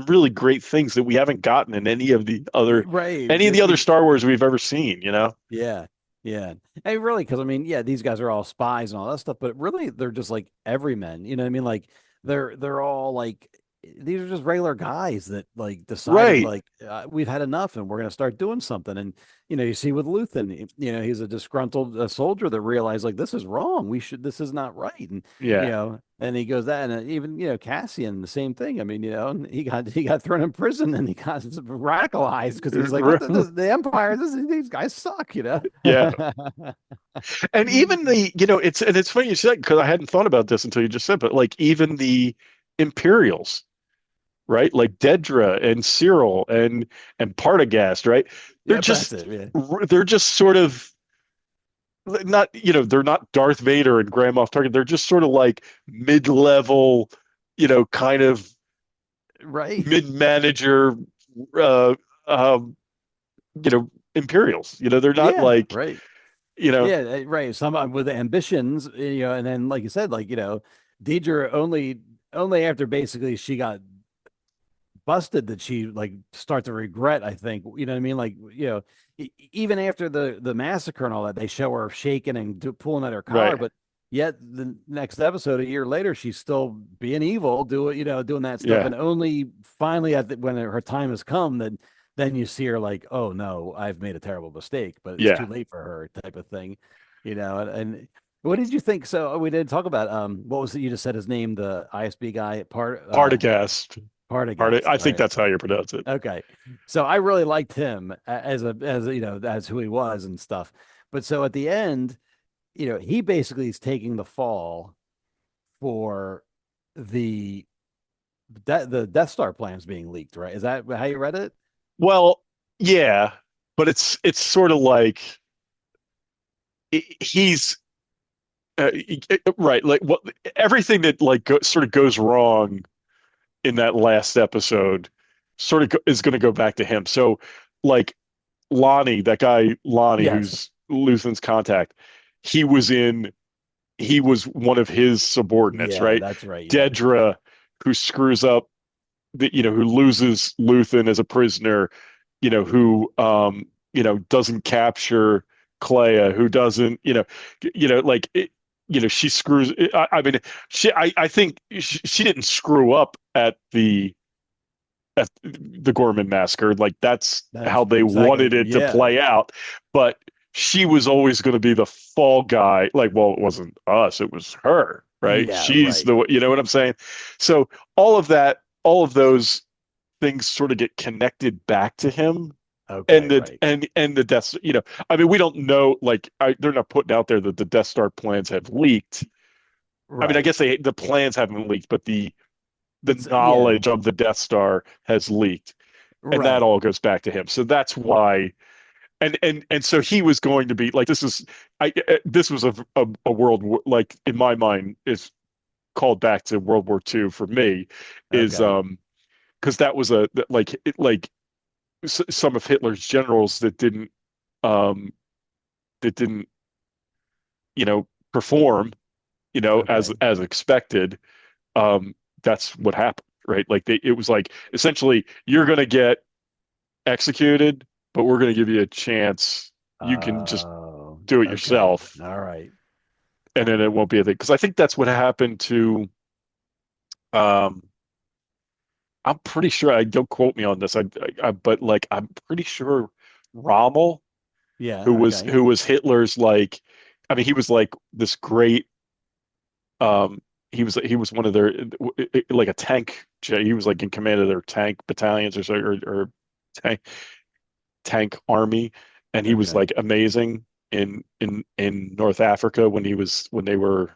really great things that we haven't gotten in Right. any of the other Star Wars we've ever seen, Yeah. Yeah. Hey, really, because I mean, yeah, these guys are all spies and all that stuff, but really they're just like everymen. You know what I mean? Like they're all like these are just regular guys that like decided Right. like we've had enough and we're going to start doing something. And you see with Luthen, he's a disgruntled soldier that realized like this is wrong. This is not right. And Yeah. and he goes that, and even Cassian, the same thing. I mean, and he got thrown in prison and he got radicalized because he's like, what the Empire? These guys suck. Yeah. And even it's funny you said, because I hadn't thought about this until you just said, but like even the Imperials, right? Like Dedra and Cyril and Partagast, right? They're just they're just sort of not, they're not Darth Vader and Grand Moff Tarkin. They're just sort of like mid-level, kind of right mid-manager, uh, Imperials. They're not like, right. Yeah, right. Some with ambitions, and then like you said, like Deidre only after basically she got busted did she like start to regret. I think what I mean. Like even after the massacre and all that, they show her shaking and pulling at her collar, right. but yet the next episode, a year later, she's still being evil, doing that stuff, Yeah. and only finally when her time has come, then you see her like, oh no, I've made a terrible mistake, but it's too late for her, type of thing, and what did you think? So we didn't talk about what was it you just said his name, the ISB guy, Partagast. Partagast. I think that's how you pronounce it. Okay, so I really liked him as as who he was and stuff, but so at the end, he basically is taking the fall for the Death Star plans being leaked, right? Is that how you read it? Well, yeah, but it's sort of like he's right. Like what everything that like sort of goes wrong in that last episode sort of is going to go back to him. So like Lonnie, that guy Lonnie, Yes. who's Luthen's contact, he was one of his subordinates, Yeah, right? that's right. Yeah. Dedra, who screws up, who loses Luthen as a prisoner, who doesn't capture Clea, who doesn't, like she screws. I mean, I think she didn't screw up at the Gorman massacre. Like that's how they exactly, wanted it to play out, but she was always going to be the fall guy. Like, well, it wasn't us, it was her, right? Yeah, She's right. you know what I'm saying? So all of those things sort of get connected back to him. Okay, And the right. and the Death, I mean, we don't know, like they're not putting out there that the Death Star plans have leaked. I mean, I Right. guess the plans haven't leaked, but the Yeah, knowledge of the Death Star has leaked, and that right. all goes back to him. So that's why, and so he was going to be like, this was a world like in my mind is called back to World War II for me, is Okay. because that was some of Hitler's generals um that didn't perform Okay. as expected. That's what happened, right? Like it was like essentially you're going to get executed, but we're going to give you a chance. You can just do it Okay. yourself, All right. and then it won't be a thing. Because I think that's what happened to. Um, I'm pretty sure. I don't quote me on this. But like I'm pretty sure Rommel, Yeah. who Okay. was Hitler's like, I mean, he was like this great. He was one of their like a tank. He was like in command of their tank battalions or tank army, and he was Okay. like amazing in North Africa when they were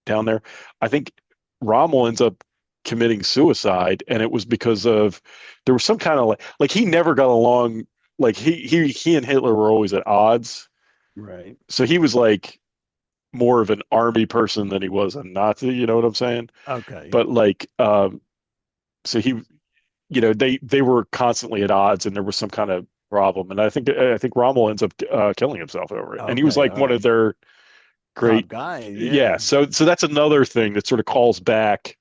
down there. I think Rommel ends up committing suicide, and it was because of there was some kind of like he never got along. Like he and Hitler were always at odds, Right. so he was like more of an army person than he was a Nazi. You know what I'm saying? Okay. But like, so he, they were constantly at odds, and there was some kind of problem. And I think Rommel ends up killing himself over it. And he was Okay. like All one of right. their Top great, guy. yeah. Yeah. So that's another thing that sort of calls back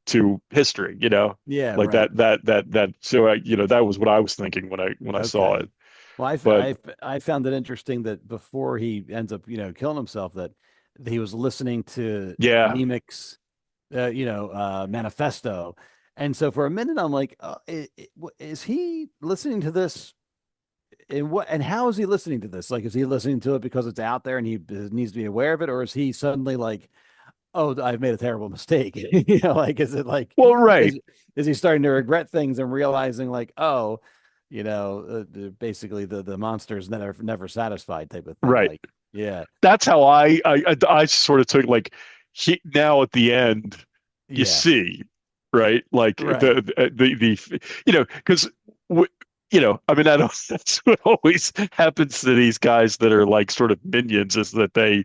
to history. Yeah. Like Right. that. So that was what I was thinking when I saw Okay. it. Well, But I found it interesting that before he ends up, killing himself, that he was listening to yeah, Nemec's, manifesto, And so for a minute, I'm like, is he listening to this? And how is he listening to this? Like, is he listening to it because it's out there and he needs to be aware of it, or is he suddenly like, oh, I've made a terrible mistake? Like, is it like, well, right. Is he starting to regret things and realizing like, oh, basically the monster's never satisfied type of thing. Right. Like, yeah. That's how I sort of took like now at the end, you see, right? Like the because I mean, I don't, that's what always happens to these guys that are like sort of minions, is that they,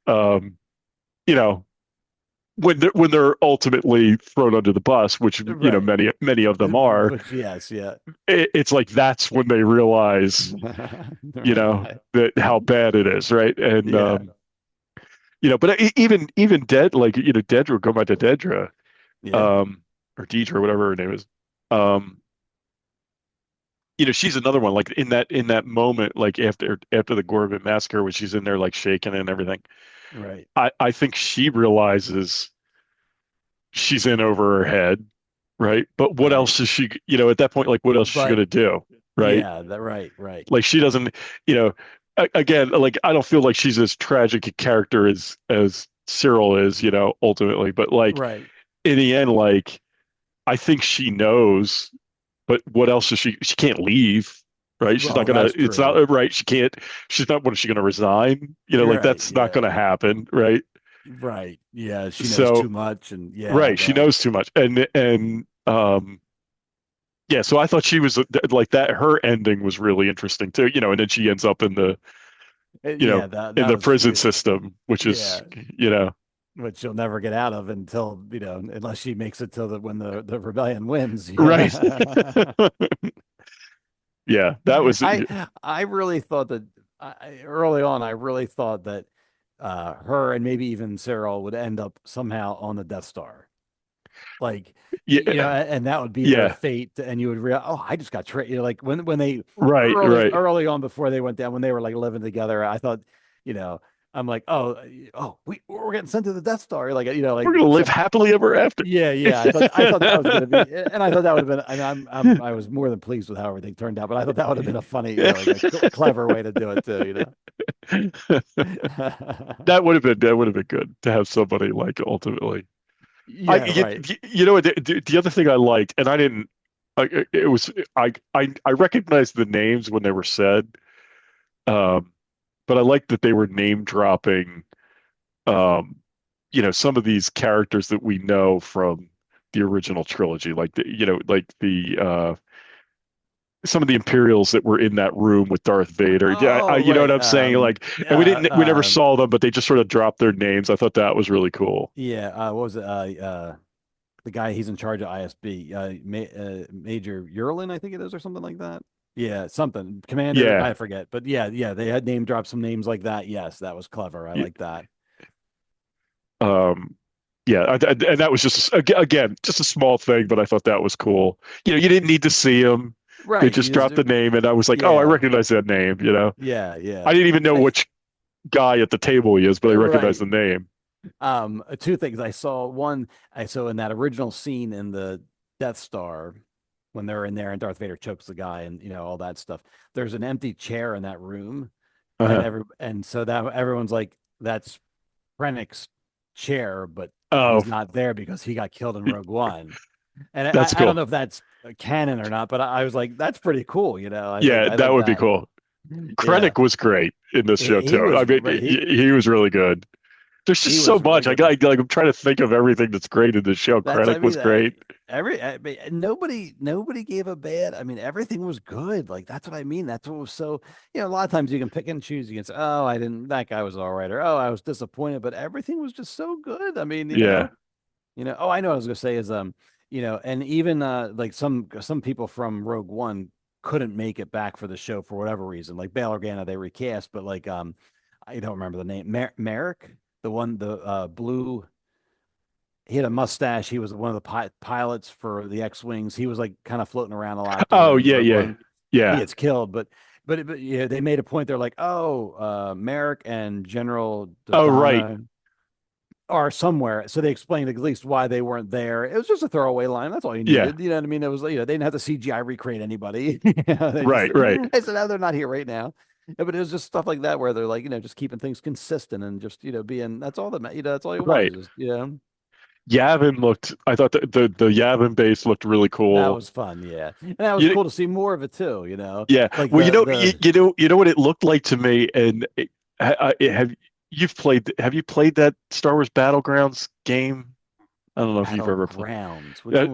you know, when they're ultimately thrown under the bus, which many of them are. Which, yes, yeah. It's like that's when they realize, that how bad it is, right? And but even Dead, like Dedra, go back to Dedra, or Deidre, whatever her name is. She's another one, like in that moment, like after the Gorgon massacre, when she's in there like shaking and everything. Right. I think she realizes she's in over her head, right? But what else is she, at that point, like what else is she gonna do, right? Yeah, right. Like she doesn't, again, like I don't feel like she's as tragic a character as Cyril is, ultimately. But like in the end, like I think she knows, but what else is she? She can't leave. Right, she's not gonna. It's not right. She can't. She's not. What is she gonna resign? Like that's not gonna happen. Right. Right. Yeah. She knows too much, and Right. She knows too much, and yeah. So I thought she was like that. Her ending was really interesting too. And then she ends up in the, in the prison system, which is, which she'll never get out of until unless she makes it till when the rebellion wins. Right. Yeah, that was. I really thought that early on. I really thought that her and maybe even Cyril would end up somehow on the Death Star, like and that would be their fate. And you would realize, oh, I just got tricked. Like when they early on before they went down, when they were like living together, I thought, I'm like, we're getting sent to the Death Star. Like, like we're gonna live happily ever after. Yeah. I thought that was gonna be, and I thought that would have been. And I was more than pleased with how everything turned out. But I thought that would have been a funny, like a clever way to do it too. That would have been good to have somebody like ultimately. Yeah, the other thing I liked, and I didn't. It was I recognized the names when they were said. But I like that they were name dropping, some of these characters that we know from the original trilogy, like some of the Imperials that were in that room with Darth Vader. You know what I'm saying? Like, and we never saw them, but they just sort of dropped their names. I thought that was really cool. Yeah. What was it? The guy, he's in charge of ISB, Major Yurlin, I think it is, or something like that. Yeah, something commander. I forget, but yeah, they had name dropped some names like that. Yes, that was clever. I like that. And that was just again just a small thing, but I thought that was cool. You didn't need to see him. Right. They just dropped the name, and I was like, oh, I recognize that name. Yeah. I didn't even know which guy at the table he is, but I recognize the name. Two things I saw. One, I saw in that original scene in the Death Star, when they're in there and Darth Vader chokes the guy and all that stuff. There's an empty chair in that room, and so that everyone's like, that's Krennic's chair, but he's not there because he got killed in Rogue One. And I don't know if that's canon or not, but I was like, that's pretty cool, that would be cool. Krennic was great in this show too. He was really good. There's just so much. Really I'm trying to think of everything that's great in this show. Krennic was great. Nobody gave a bad. I mean, everything was good. Like that's what I mean. That's what was so. A lot of times you can pick and choose. You can say, "Oh, I didn't. That guy was all right," or "Oh, I was disappointed." But everything was just so good. I mean, Oh, I know what I was gonna say is and even like some people from Rogue One couldn't make it back for the show for whatever reason. Like Bail Organa, they recast, but like I don't remember the name. Merrick. The blue, he had a mustache. He was one of the pilots for the X-Wings. He was like kind of floating around a lot. Oh, yeah. He gets killed, but they made a point. They're like, Merrick and General. Dodonna, are somewhere. So they explained at least why they weren't there. It was just a throwaway line. That's all you Yeah. needed. You know what I mean? It was, they didn't have to CGI recreate anybody. Right. They said, no, they're not here right now. Yeah, but it was just stuff like that where they're like, just keeping things consistent and just, being, that's all that, that's all you want. Right. Just, Yavin looked. I thought the Yavin base looked really cool. That was fun, yeah, and that was cool to see more of it too. Yeah. Like well, you know what it looked like to me, and have you played that Star Wars Battlegrounds game? I don't know if you've ever played.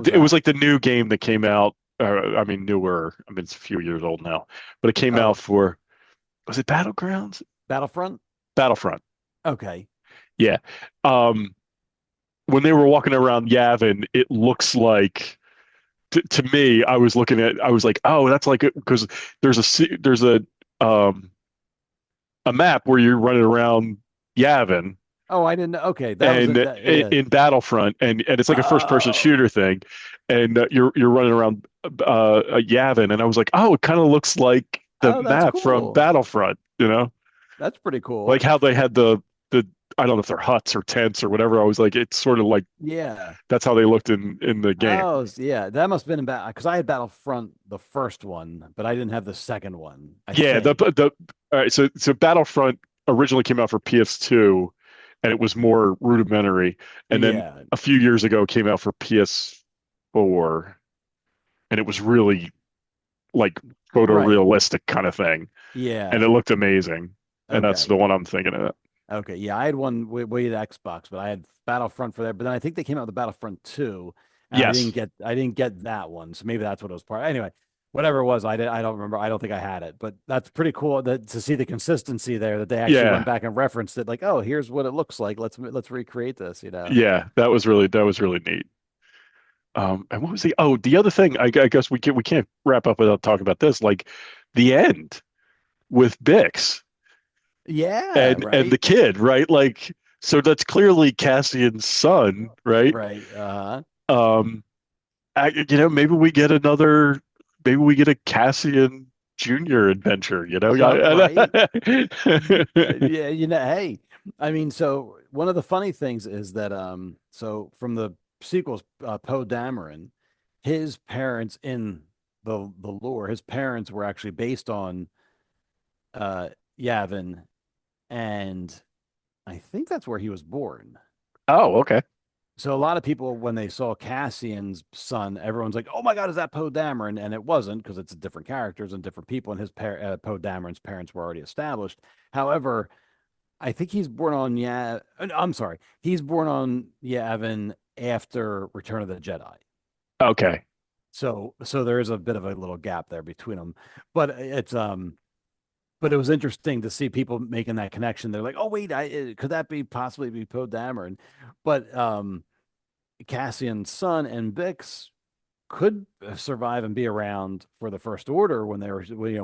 It was like the new game that came out. I mean, newer. I mean, it's a few years old now, but it came out for. Was it Battlegrounds? Battlefront. Okay. Yeah. When they were walking around Yavin, it looks like to me. I was like, oh, that's like it, because there's a map where you're running around Yavin. Oh, I didn't know. Okay, in Battlefront, and it's like a first-person shooter thing, and you're running around Yavin, and I was like, oh, it kind of looks like the map from Battlefront. That's pretty cool. Like how they had the I don't know if they're huts or tents or whatever. I was like, it's sort of like that's how they looked in the game. Oh yeah, that must have been because I had Battlefront the first one, but I didn't have the second one. I think. All right. So Battlefront originally came out for PS2, and it was more rudimentary, and then a few years ago it came out for PS4, and it was really like photorealistic kind of thing. Yeah, and it looked amazing, and that's the one I'm thinking of. Okay, yeah, I had one with Xbox, but I had Battlefront for that. But then I think they came out with Battlefront 2. Yes. I didn't get that one, so maybe that's what it was part. Anyway, whatever it was, I don't remember. I don't think I had it, but that's pretty cool to see the consistency there, that they actually went back and referenced it. Like, oh, here's what it looks like. Let's recreate this. Yeah, that was really neat. And what was the other thing? I guess we can't wrap up without talking about this. Like the end with Bix. Yeah, and the kid, right? Like, so that's clearly Cassian's son, right? Right. Maybe we get a Cassian Jr. adventure. Right? Yeah. Hey, I mean, so one of the funny things is that so from the sequels, Poe Dameron, his parents in the lore, his parents were actually based on Yavin. And I think that's where he was born. Oh, okay. So a lot of people, when they saw Cassian's son, everyone's like, "Oh my God, is that Poe Dameron?" And it wasn't, because it's different characters and different people. And his Poe Dameron's parents were already established. However, I think he's born on he's born on Yavin after Return of the Jedi. Okay. So there is a bit of a little gap there between them, but it's But it was interesting to see people making that connection. They're like, "Oh wait, could that possibly be Poe Dameron?" But Cassian's son and Bix could survive and be around for the First Order when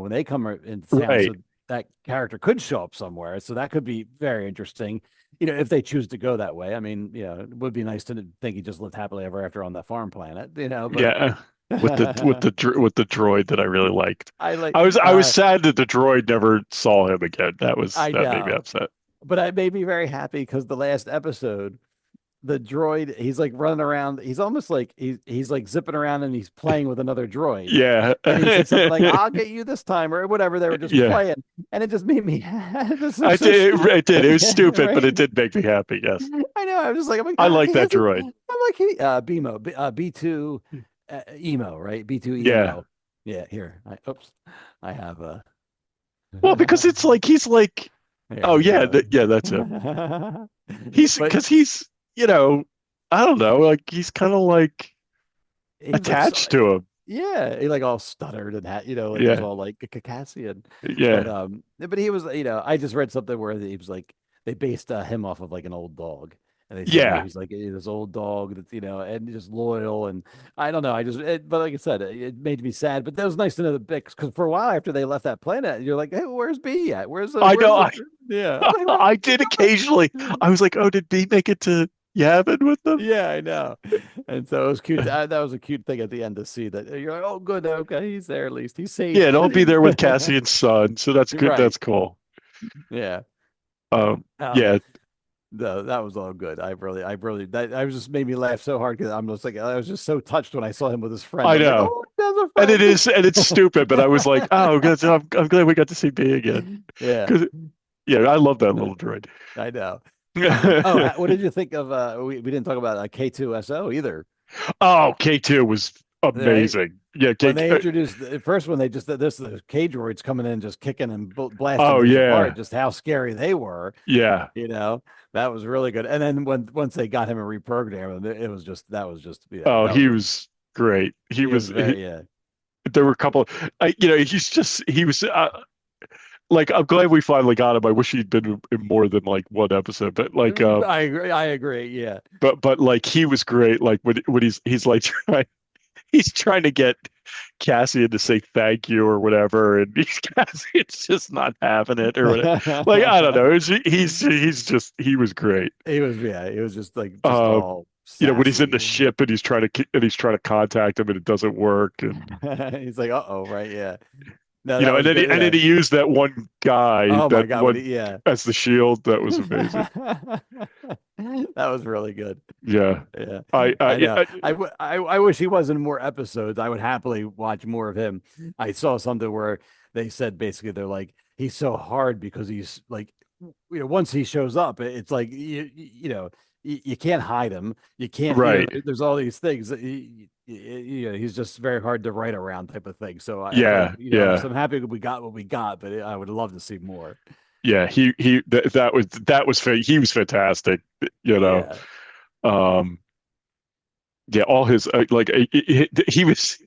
they come in town. Right. So that character could show up somewhere. So that could be very interesting. If they choose to go that way. I mean, it would be nice to think he just lived happily ever after on that farm planet. But, yeah. with the droid that I really liked. I was sad that the droid never saw him again. That made me upset. But I made me very happy because the last episode, the droid, he's like running around. He's almost like he's like zipping around and he's playing with another droid. Yeah. And he said something like, "I'll get you this time," or whatever. They were just playing, and it just made me. It did. It was stupid, right? But it did make me happy. Yes. I know. I was just like, I like that droid. I'm like, BMO, B2. Emo, right? B2 emo. Yeah. Here, I have a. Well, because it's like he's like, that's it. He's because he's I don't know, like he's kind of like attached to him. Yeah, he like all stuttered and he's all like Cassian. Yeah, but he was, I just read something where he was like they based him off of like an old dog. And they said, he's like this old dog that's, and just loyal. And I don't know. But like I said, it made me sad. But that was nice to know the Bix, because for a while after they left that planet, you're like, hey, where's B at? I know. I did occasionally. I was like, oh, did B make it to Yavin with them? Yeah, I know. And so it was cute. That was a cute thing at the end to see that you're like, oh, good. Okay, he's there at least. He's safe. Yeah, and I'll be there with Cassian's son. So that's good. Right. That's cool. Yeah. Yeah. No, that was all good. I was just made me laugh so hard because I'm just like I was just so touched when I saw him with his friend. I I'm like, know. oh, he has a And friend. and it's stupid, but I was like, oh, good. I'm glad we got to see B again. Yeah, Because yeah, I love that little droid. I know. What did you think of? We didn't talk about K2SO either. Oh, K2 was Right? amazing. Yeah, When they introduced first, when they just the K droids coming in, just kicking and blasting oh things yeah, apart, just how scary they were. yeah. That was really good. And then once they got him and reprogrammed him, it was just Oh, that was he was great. He he was was. very yeah. There were a couple. He was. Like I'm glad we finally got him. I wish he'd been in more than like one episode, but like I agree. I agree. Yeah. but like he was great. Like when he's like he's trying to get Cassian to say thank you or whatever, and Cassian's just not having it or whatever. Like I don't know. He was great. He was He was just like just all when he's in the sassy. ship and he's trying to contact him and it doesn't work, and He's like, uh-oh, right? Yeah. No, and then good. and then he used that one guy Oh my that God, one yeah. as the shield. That was amazing. That was really good. Yeah. Yeah. I know. I wish he was in more episodes. I would happily watch more of him. I saw something where they said basically they're like he's so hard because he's like once he shows up, it's like you can't hide him. You can't. Right. There's all these things. He's just very hard to write around type of thing. So yeah. So I'm happy we got what we got, but I would love to see more. Yeah. That was he was fantastic. Yeah. Yeah, all his he was.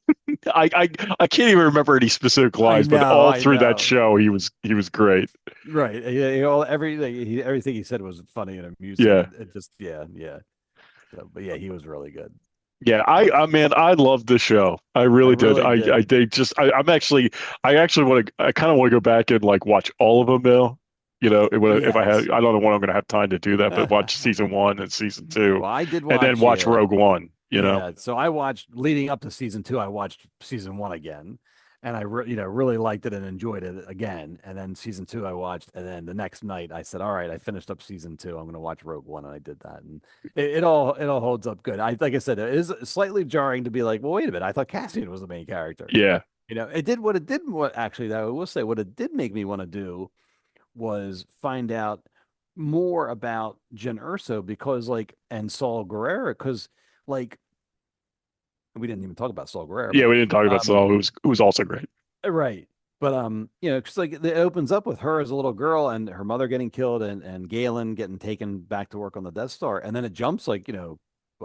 I can't even remember any specific lines, but all through that show, he was great. Right. Yeah. Everything he said was funny and amusing. Yeah. It just yeah. So, but yeah, he was really good. Yeah, I love the show. I really did. I'm actually I kind of want to go back and like watch all of them now. If I had, I don't know when I'm going to have time to do that, but watch season 1 and season 2, Well, I did watch, and then watch Rogue One. Yeah, so I watched leading up to season 2. I watched season 1 again, and I really liked it and enjoyed it again. And then season 2 I watched, and then the next night I said, "All right, I finished up season 2. I'm going to watch Rogue One," and I did that, and it all holds up good. Like I said, it is slightly jarring to be like, "Well, wait a minute, I thought Cassian was the main character." Yeah, it did what it did. What actually, though, I will say, what it did make me want to do was find out more about Jen Erso and Saul Guerrero because like we didn't even talk about Saul Guerrero. Yeah, we didn't talk about Saul, who was also great. Right. But because like it opens up with her as a little girl and her mother getting killed and Galen getting taken back to work on the Death Star, and then it jumps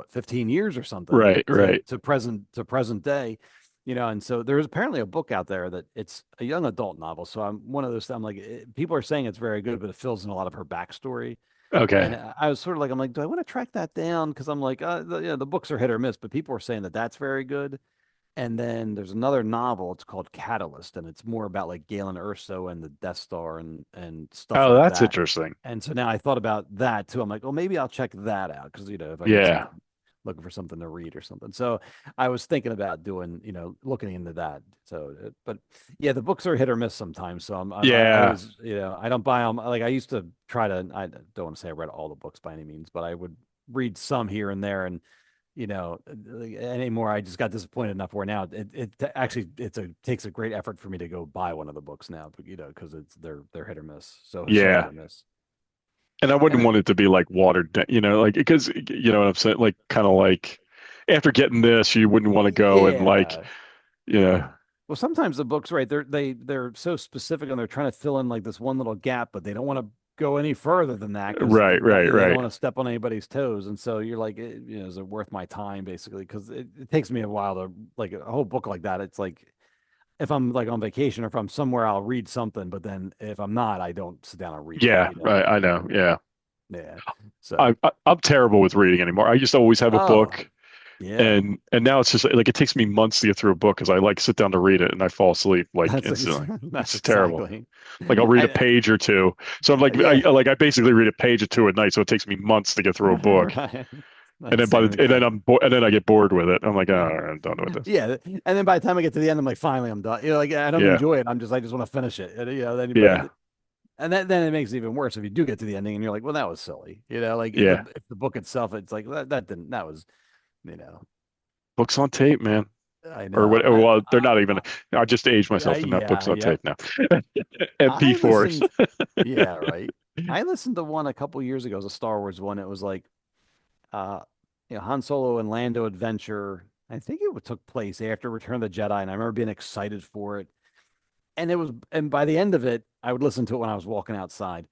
15 years or something. Right. To present day. And so there's apparently a book out there that it's a young adult novel. So I'm one of those. I'm like, people are saying it's very good, but it fills in a lot of her backstory. Okay. And I was sort of like, I'm like, do I want to track that down? Because I'm like, the books are hit or miss, but people are saying that that's very good. And then there's another novel. It's called Catalyst, and it's more about like Galen Erso and the Death Star and stuff. Oh, like that's that. interesting. And so now I thought about that too. I'm like, well, maybe I'll check that out because if I yeah. looking for something to read or something. So I was thinking about doing, looking into that. So, but yeah, the books are hit or miss sometimes. So I don't buy them. Like I used to try to, I don't want to say I read all the books by any means, but I would read some here and there. And, anymore, I just got disappointed enough where now it actually, takes a great effort for me to go buy one of the books now, because they're hit or miss. So yeah. Hit or miss. And I wouldn't want it to be like watered down, because what I'm saying, like kind of like after getting this, you wouldn't want to go and like, Well, sometimes the books, right? They're so specific and they're trying to fill in like this one little gap, but they don't want to go any further than that. Right. They don't want to step on anybody's toes, and so you're like, is it worth my time, basically? Because it takes me a while to like a whole book like that. It's like if I'm like on vacation or if I'm somewhere, I'll read something, but then if I'm not, I don't sit down and read. Yeah, right. I know. Yeah. Yeah. So I'm terrible with reading anymore. I used to always have a book. Yeah. And now it's just like it takes me months to get through a book because I like sit down to read it and I fall asleep like instantly. It's terrible. Like I'll read a page or two. So I'm like, I basically read a page or two a night. So it takes me months to get through a book. Right. And then I get bored with it. I'm like, oh, I'm done with this. Yeah, and then by the time I get to the end, I'm like, finally, I'm done. I don't enjoy it. I just want to finish it. And then it makes it even worse if you do get to the ending and you're like, well, that was silly. Like Yeah. if the book itself, it's like that was, you know, Books on tape, man. I Or know. what? Well, they're not even. I just aged myself to not books Yeah, on yep. tape now. I MP4s. listened, yeah, right. I listened to one a couple years ago. It was a Star Wars one. It was like, uh, Han Solo and Lando adventure. I think it took place after Return of the Jedi, and I remember being excited for it. And by the end of it, I would listen to it when I was walking outside.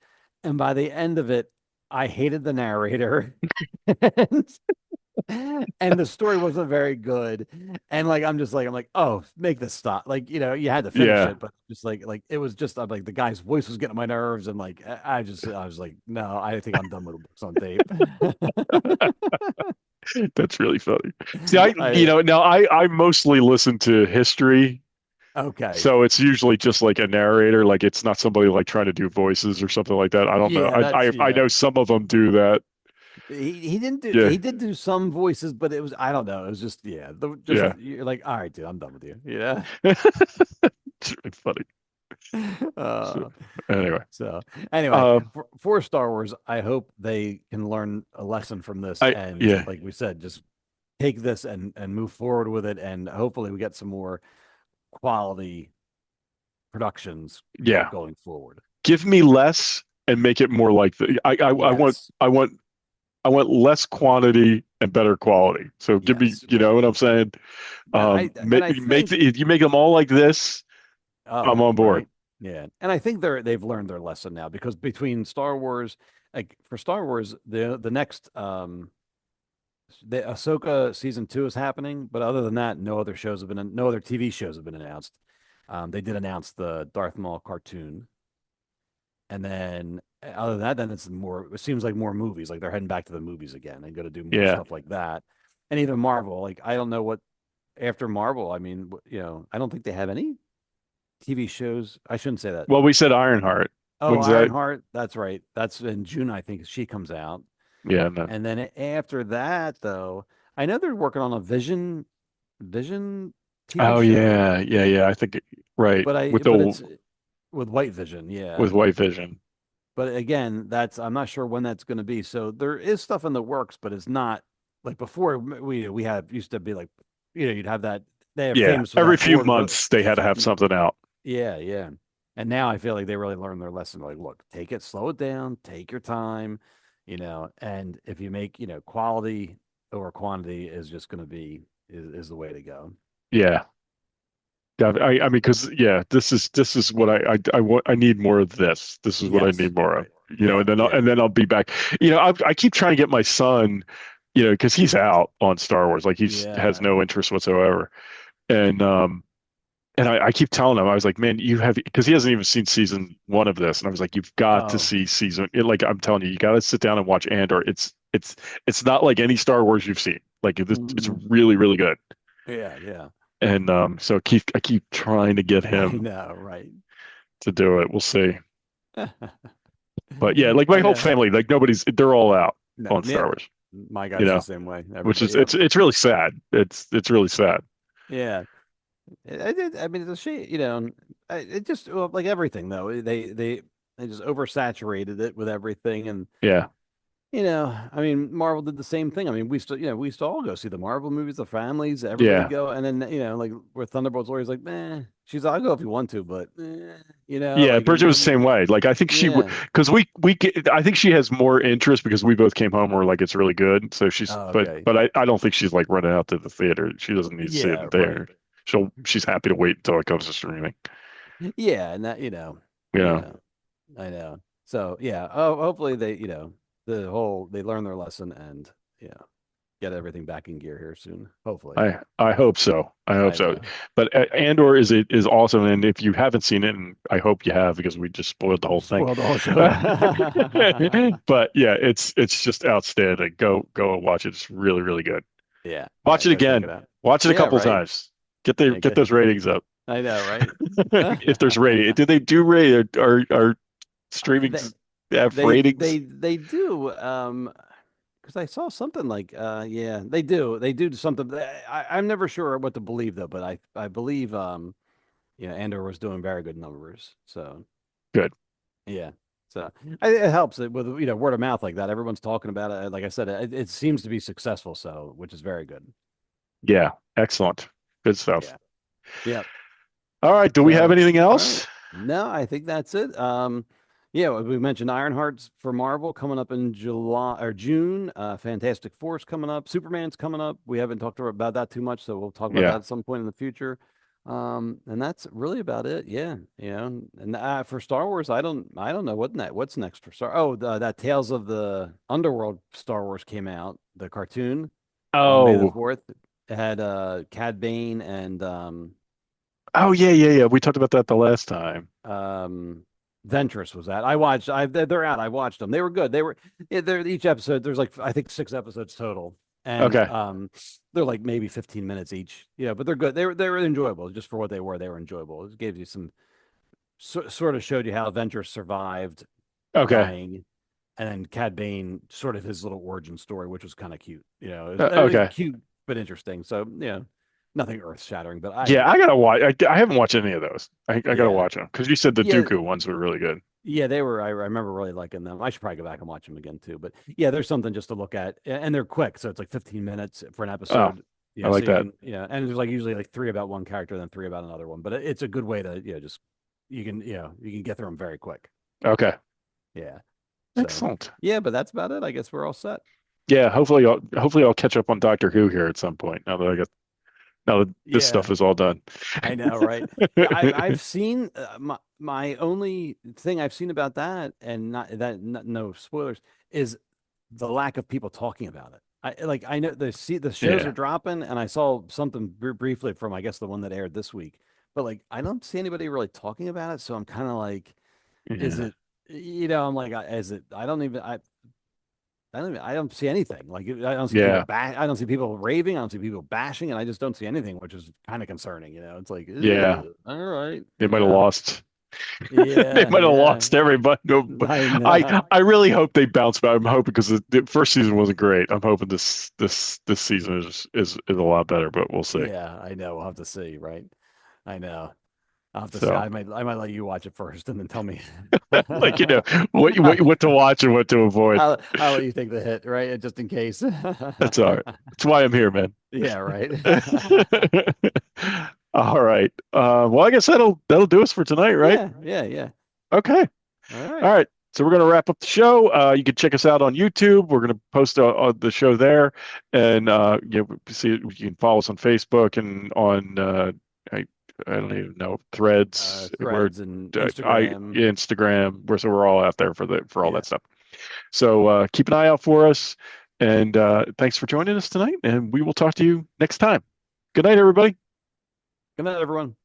And by the end of it, I hated the narrator. And the story wasn't very good. And like I'm like, oh, make this stop. Like, you had to finish Yeah. it, but just like it was just I'm like the guy's voice was getting on my nerves, and like I was like, no, I think I'm done with books on tape. That's really funny. See, I, now I mostly listen to history. okay. So it's usually just like a narrator, like it's not somebody like trying to do voices or something like that. I don't know. Yeah, I know some of them do that. He didn't do Yeah. he did do some voices, but it was I don't know. It was just Yeah. you're like, all right, dude, I'm done with you. Yeah. It's really funny. Uh, Anyway, so anyway, um, for Star Wars, I hope they can learn a lesson from this, and yeah, like we said, just take this and move forward with it, and hopefully we get some more quality productions yeah. going forward. Give me less and make it more like Yes. I want less quantity and better quality. So give me, Yes, you know right. what I'm saying? And I think You make them all like this, I'm on board. right. Yeah. And I think they've learned their lesson now, because between Star Wars, like for Star Wars, the next the Ahsoka season 2 is happening, but other than that, no other TV shows have been announced. They did announce the Darth Maul cartoon. And then other than that, then it seems like more movies. Like they're heading back to the movies again and going to do more Yeah. stuff like that. And even Marvel, like I don't know what after Marvel, I mean, I don't think they have any TV shows. I shouldn't say that. Well, we said Ironheart. Oh, When's that? Ironheart. That's right. That's in June, I think she comes out. Yeah, no. And then after that, though, I know they're working on a Vision TV Oh show, yeah. I think right but it's with White Vision, yeah. with White Vision. But again, I'm not sure when that's going to be. So there is stuff in the works, but it's not like before. We used to be like, you'd have that. They have Yeah, famous for every that few board, months they had to have something out. yeah. And now I feel like they really learned their lesson. Like, look, take it, slow it down, take your time, and if you make, quality over quantity is just going to be is the way to go. Yeah. Yeah, I mean, because this is what I want. I need more of this. This is what I Yes, need more of. right. Yeah, And then I'll be back. I keep trying to get my son, because he's out on Star Wars. Like has no interest whatsoever. And I keep telling him, I was like, man, because he hasn't even seen season 1 of this, and I was like, you've got to see like I'm telling you got to sit down and watch Andor. It's not like any Star Wars you've seen. Like it's really really good. Yeah. And so I keep trying to get I him know, right. to do it. We'll see. But yeah, like my whole family, like they're all out on Star Wars. My guy's the same way. Which is it's really sad. It's really sad. Yeah. I mean, it's a shame, it just like everything though. They just oversaturated it with everything, and Yeah. I mean, Marvel did the same thing. I mean, we used to all go see the Marvel movies, the families, everybody go, and then like with Thunderbolts, Lori's like, man, I'll go if you want to, but Yeah, like, Bridget was the same way. Like I think she would, because I think she has more interest because we both came home and we're like it's really good. So she's okay. but I don't think she's like running out to the theater. She doesn't need to see it there. Right. She's happy to wait until it comes to streaming. Yeah, and that I know. So yeah, hopefully they they learn their lesson and get everything back in gear here soon. Hopefully. I hope so. I hope so. But Andor is awesome, and if you haven't seen it, and I hope you have because we just spoiled the whole thing. Spoiled the whole show. But yeah, it's just outstanding. Go and watch it. It's really really good. Yeah. Watch it again. Watch it a couple times. Get those ratings up. I know, right? If there's rating, do they do rating? Are streaming have ratings? They do. Because I saw something like, they do something. I'm never sure what to believe though, but I believe, Andor was doing very good numbers. So good. Yeah. So it helps with word of mouth like that. Everyone's talking about it. Like I said, it seems to be successful. So, which is very good. Yeah, excellent, good stuff. Yeah. Yeah. All right. Do we have anything else? Right. No, I think that's it. Yeah, we mentioned Ironheart's for Marvel coming up in July or June. Fantastic Four's coming up. Superman's coming up. We haven't talked about that too much, so we'll talk about that at some point in the future. And that's really about it. Yeah, and for Star Wars, I don't know what's next for Star. Oh, that Tales of the Underworld Star Wars came out, the cartoon. On May the 4th. It had Cad Bane and oh yeah. We talked about that the last time. Ventress was that. They're out. I watched them. They were good. They're each episode. There's like I think 6 episodes total. And they're like maybe 15 minutes each. Yeah, but they're good. They were enjoyable just for what they were. They were enjoyable. It gave you some sort of showed you how Ventress survived dying, and then Cad Bane sort of his little origin story, which was kind of cute. It was cute but interesting. So nothing earth shattering. But I gotta watch. I haven't watched any of those. I gotta watch them because you said the Dooku ones were really good. Yeah, they were. I remember really liking them. I should probably go back and watch them again too. But yeah, there's something just to look at, and they're quick, so it's like 15 minutes for an episode. I like that. And there's like usually like 3 about one character, then 3 about another one. But it's a good way to just you can get through them very quick. Okay. Yeah. Excellent. Yeah, but that's about it. I guess we're all set. Yeah. Hopefully I'll catch up on Doctor Who here at some point. Now that this stuff is all done. I know, right? I've seen my only thing I've seen about that, and no spoilers, is the lack of people talking about it. I know the shows are dropping, and I saw something briefly from I guess the one that aired this week, but like I don't see anybody really talking about it. So I'm kind of like, is it? I'm like, is it? I don't see anything. Like I don't see people I don't see people raving. I don't see people bashing, and I just don't see anything, which is kind of concerning. It's like, all right. They might have lost. Yeah, they might have lost everybody. No, but I really hope they bounce back. I'm hoping because the first season wasn't great. I'm hoping this season is a lot better, but we'll see. Yeah, I know. We'll have to see, right? I know. I'll have to say I might let you watch it first and then tell me like what to watch and what to avoid. I'll let you take the hit, right? Just in case. That's all right. That's why I'm here, man. Yeah, right. All right. Well, I guess that'll do us for tonight, right? Yeah. Okay. All right. So we're going to wrap up the show. You can check us out on YouTube. We're going to post the show there, and you can follow us on Facebook and on I don't even know, Threads and Instagram. Instagram. We're all out there for all that stuff. So keep an eye out for us, and thanks for joining us tonight. And we will talk to you next time. Good night, everybody. Good night, everyone.